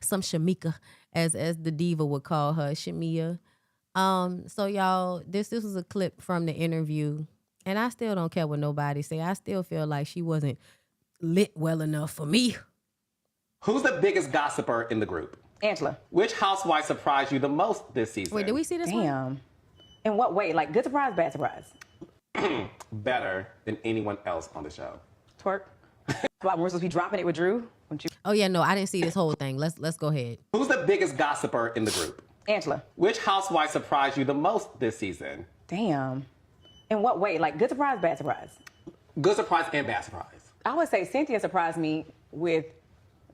some Shamika, as the diva would call her, Shamia. So y'all, this was a clip from the interview. And I still don't care what nobody say. I still feel like she wasn't lit well enough for me. Who's the biggest gossiper in the group? Angela. Which housewife surprised you the most this season? Wait, did we see this one? Damn. In what way? Like good surprise, bad surprise? Better than anyone else on the show. Twerk. We're supposed to be dropping it with Drew. Oh yeah, no, I didn't see this whole thing. Let's go ahead. Who's the biggest gossiper in the group? Angela. Which housewife surprised you the most this season? Damn. In what way? Like good surprise, bad surprise? Good surprise and bad surprise. I would say Cynthia surprised me with,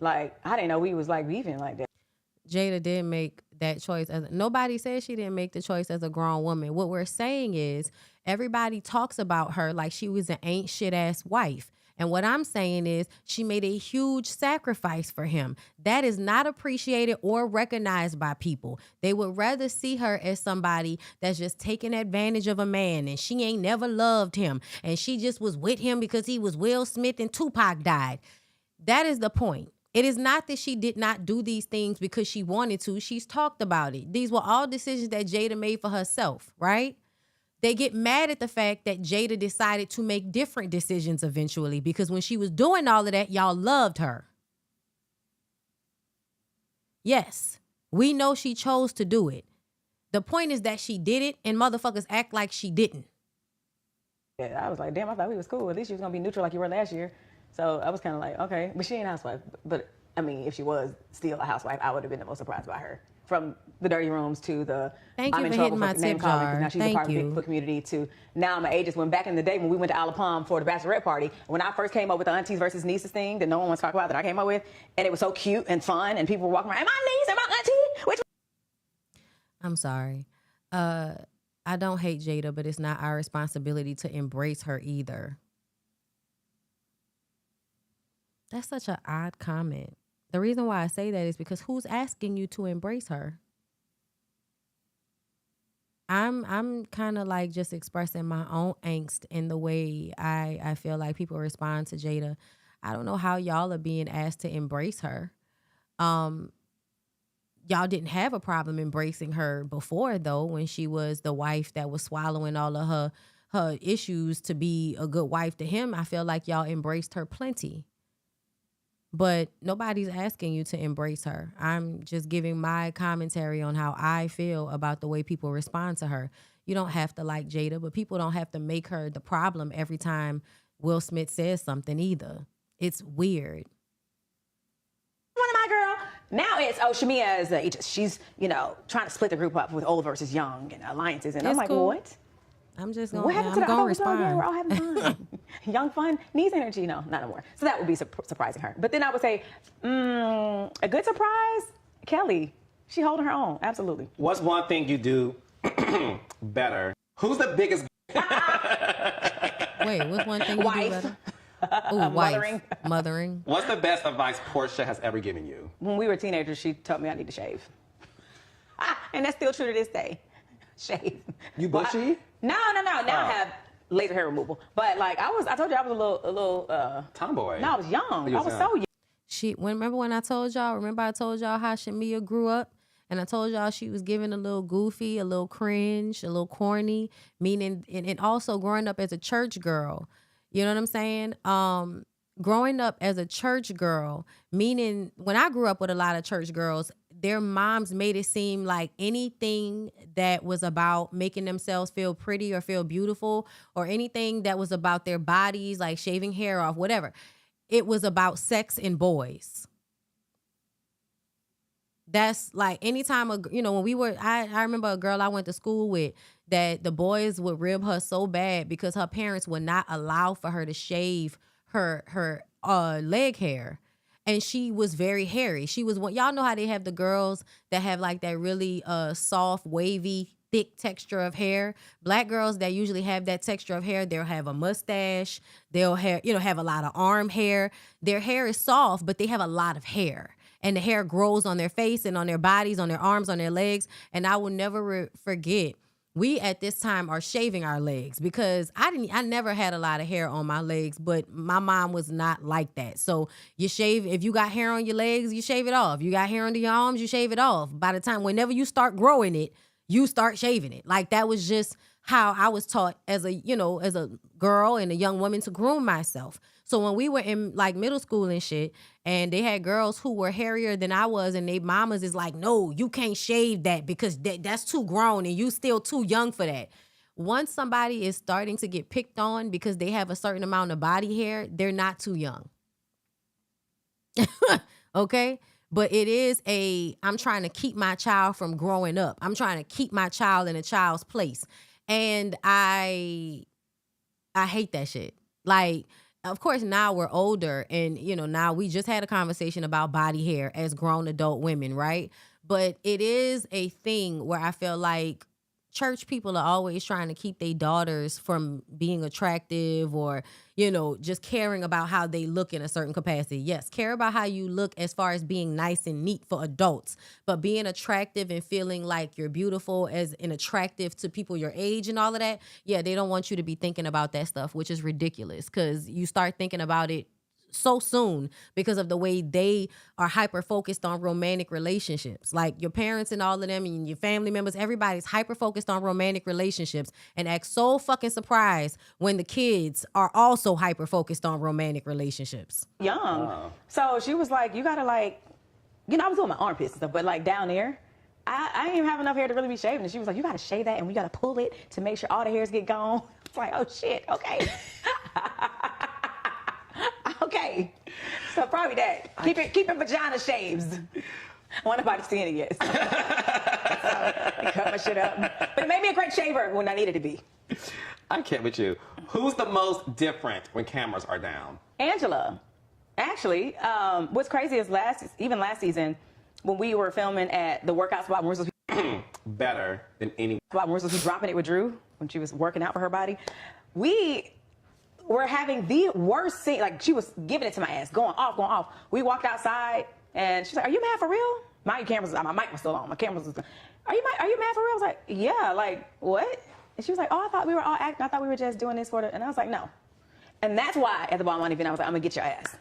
I didn't know we was beefing like that. Jada did make that choice. Nobody said she didn't make the choice as a grown woman. What we're saying is everybody talks about her like she was an ain't shit ass wife. And what I'm saying is she made a huge sacrifice for him. That is not appreciated or recognized by people. They would rather see her as somebody that's just taking advantage of a man and she ain't never loved him and she just was with him because he was Will Smith and Tupac died. That is the point. It is not that she did not do these things because she wanted to. She's talked about it. These were all decisions that Jada made for herself, right? They get mad at the fact that Jada decided to make different decisions eventually because when she was doing all of that, y'all loved her. Yes, we know she chose to do it. The point is that she did it and motherfuckers act like she didn't. Yeah, I was like, damn, I thought we was cool. At least she was going to be neutral like you were last year. So I was kind of like, okay. But she ain't a housewife. But, I mean, if she was still a housewife, I would have been the most surprised by her. From the dirty rooms to the Thank you I'm in for trouble hitting my for name tip calling, jar. now she's Thank a part of the you. Bigfoot community to now I'm an ageist. When back in the day when we went to Isle of Palm for the bachelorette party, when I first came up with the aunties versus nieces thing that no one wants to talk about that I came up with, and it was so cute and fun and people were walking around, am I niece, am I auntie? Which I'm sorry. I don't hate Jada, but it's not our responsibility to embrace her either. That's such an odd comment. The reason why I say that is because who's asking you to embrace her? I'm kind of like just expressing my own angst in the way I feel like people respond to Jada. I don't know how y'all are being asked to embrace her. y'all didn't have a problem embracing her before, though, when she was the wife that was swallowing all of her issues to be a good wife to him. I feel like y'all embraced her plenty. But nobody's asking you to embrace her. I'm just giving my commentary on how I feel about the way people respond to her. You don't have to like Jada, but people don't have to make her the problem every time Will Smith says something either. It's weird. One of my girl. Now it's, oh, Shamia is Aegis. She's, you know, trying to split the group up with old versus young and alliances. And I'm like, cool. what? I'm just going What to happened to the other respond. Yeah, we're all having fun. Young fun needs energy. No, not anymore. So that would be surprising her. But then I would say, a good surprise, Kelly. She holding her own. Absolutely. What's one thing you do better? Who's the biggest? Wait, what's one thing you do better? Ooh, Mothering. Mothering. What's the best advice Portia has ever given you? When we were teenagers, she told me I need to shave. And that's still true to this day. Shave. You bushy? No. Now I have laser hair removal. But like I told you I was a little tomboy. No, I was young. I was so young. Remember when I told y'all how Shamia grew up? And I told y'all she was giving a little goofy, a little cringe, a little corny, meaning, and also growing up as a church girl. You know what I'm saying? Growing up as a church girl, meaning when I grew up with a lot of church girls, their moms made it seem like anything that was about making themselves feel pretty or feel beautiful, or anything that was about their bodies, like shaving hair off, whatever, it was about sex and boys. That's like anytime, when we were, I remember a girl I went to school with that the boys would rib her so bad because her parents would not allow for her to shave her leg hair. And she was very hairy. She was one, y'all know how they have the girls that have like that really soft, wavy, thick texture of hair. Black girls that usually have that texture of hair, they'll have a mustache. They'll have a lot of arm hair. Their hair is soft, but they have a lot of hair. And the hair grows on their face and on their bodies, on their arms, on their legs. And I will never forget, we at this time are shaving our legs because I never had a lot of hair on my legs, but my mom was not like that. So you shave, if you got hair on your legs, you shave it off. You got hair under your arms, you shave it off. By the time, whenever you start growing it, you start shaving it. Like that was just how I was taught as a girl and a young woman to groom myself. So when we were in like middle school and shit, and they had girls who were hairier than I was, and they mamas is like, no, you can't shave that because that's too grown and you still too young for that. Once somebody is starting to get picked on because they have a certain amount of body hair, they're not too young. Okay? But it is I'm trying to keep my child from growing up. I'm trying to keep my child in a child's place. And I hate that shit. Like, of course, now we're older and, now we just had a conversation about body hair as grown adult women, right? But it is a thing where I feel like church people are always trying to keep their daughters from being attractive or, just caring about how they look in a certain capacity. Yes, care about how you look as far as being nice and neat for adults, but being attractive and feeling like you're beautiful and attractive to people your age and all of that. Yeah, they don't want you to be thinking about that stuff, which is ridiculous because you start thinking about it so soon because of the way they are hyper focused on romantic relationships. Like your parents and all of them and your family members, everybody's hyper focused on romantic relationships and act so fucking surprised when the kids are also hyper focused on romantic relationships. Young. So she was like, you gotta I was doing my armpits and stuff, but like down there, I didn't even have enough hair to really be shaving. And she was like, you gotta shave that and we gotta pull it to make sure all the hairs get gone. It's like, oh shit, okay. Okay, so probably that. Keep your vagina shaves. I want nobody seeing it yet. So I cut my shit up. But it made me a great shaver when I needed to be. I can't with you. Who's the most different when cameras are down? Angela. Actually, what's crazy is last season, when we were filming at the workout spot, Marissa's better than any. Marissa was dropping it with Drew when she was working out for her body. We're having the worst scene. Like, she was giving it to my ass, going off. We walked outside, and she's like, are you mad for real? My mic was still on. My camera was still on. Are you mad for real? I was like, yeah, like, what? And she was like, oh, I thought we were all acting. I thought we were just doing this for the... And I was like, no. And that's why, at the Ball Money event, I was like, I'm going to get your ass.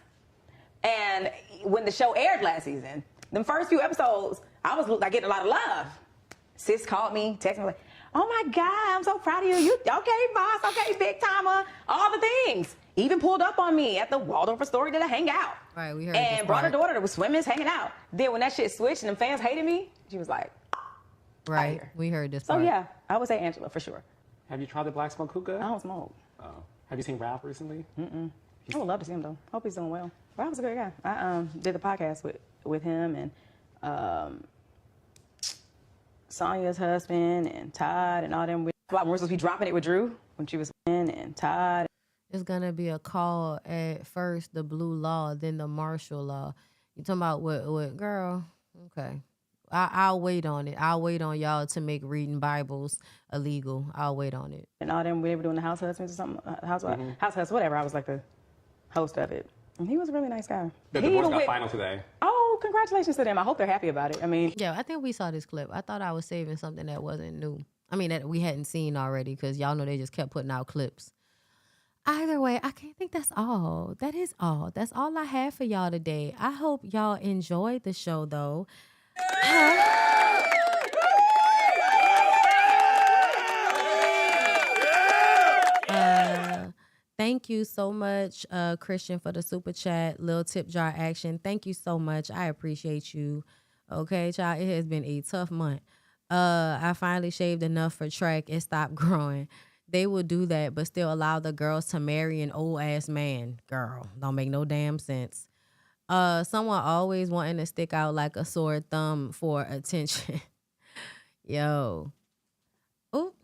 And when the show aired last season, the first few episodes, I was like getting a lot of love. Sis called me, texted me like, oh my God, I'm so proud of you. You okay, boss? Okay, big timer. All the things. Even pulled up on me at the Waldorf Astoria to hang out. Right, we heard and this brought her part. daughter that was swimming, hanging out. Then when that shit switched and the fans hated me, she was like, Right, we heard this so part. yeah, I would say Angela for sure. Have you tried the black smoke hookah? I don't smoke. Oh. Have you seen Ralph recently? Mm-mm. I would love to see him though. Hope he's doing well. Ralph was a great guy. I did the podcast with him and Sonya's husband and Todd and all them. We're supposed to be dropping it with Drew when she was in and Todd. It's gonna be a call at first the blue law, then the martial law. You talking about what girl? Okay. I'll wait on it. I'll wait on y'all to make reading Bibles illegal. I'll wait on it. And all them, we were doing the House Husbands or something, House Husbands, whatever. I was like the host of it. And he was a really nice guy. The divorce got final today. Oh, congratulations to them. I hope they're happy about it. I mean. Yeah, I think we saw this clip. I thought I was saving something that wasn't new. I mean, that we hadn't seen already because y'all know they just kept putting out clips. Either way, I can't think that's all. That is all. That's all I have for y'all today. I hope y'all enjoyed the show, though. Thank you so much, Christian, for the super chat, little tip jar action. Thank you so much. I appreciate you. Okay, child, it has been a tough month. I finally shaved enough for track. It stopped growing. They will do that, but still allow the girls to marry an old ass man. Girl, don't make no damn sense. Someone always wanting to stick out like a sore thumb for attention. Yo. Oop.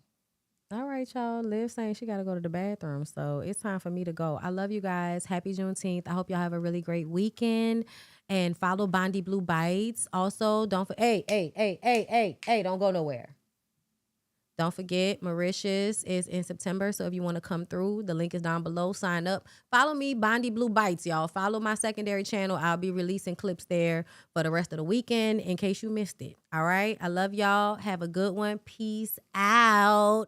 All right, y'all. Liv saying she got to go to the bathroom, so it's time for me to go. I love you guys. Happy Juneteenth. I hope y'all have a really great weekend. And follow BondyBlue Bites. Also, don't don't go nowhere. Don't forget, Mauritius is in September, so if you want to come through, the link is down below. Sign up. Follow me, BondyBlue Bites, y'all. Follow my secondary channel. I'll be releasing clips there for the rest of the weekend in case you missed it. All right? I love y'all. Have a good one. Peace out.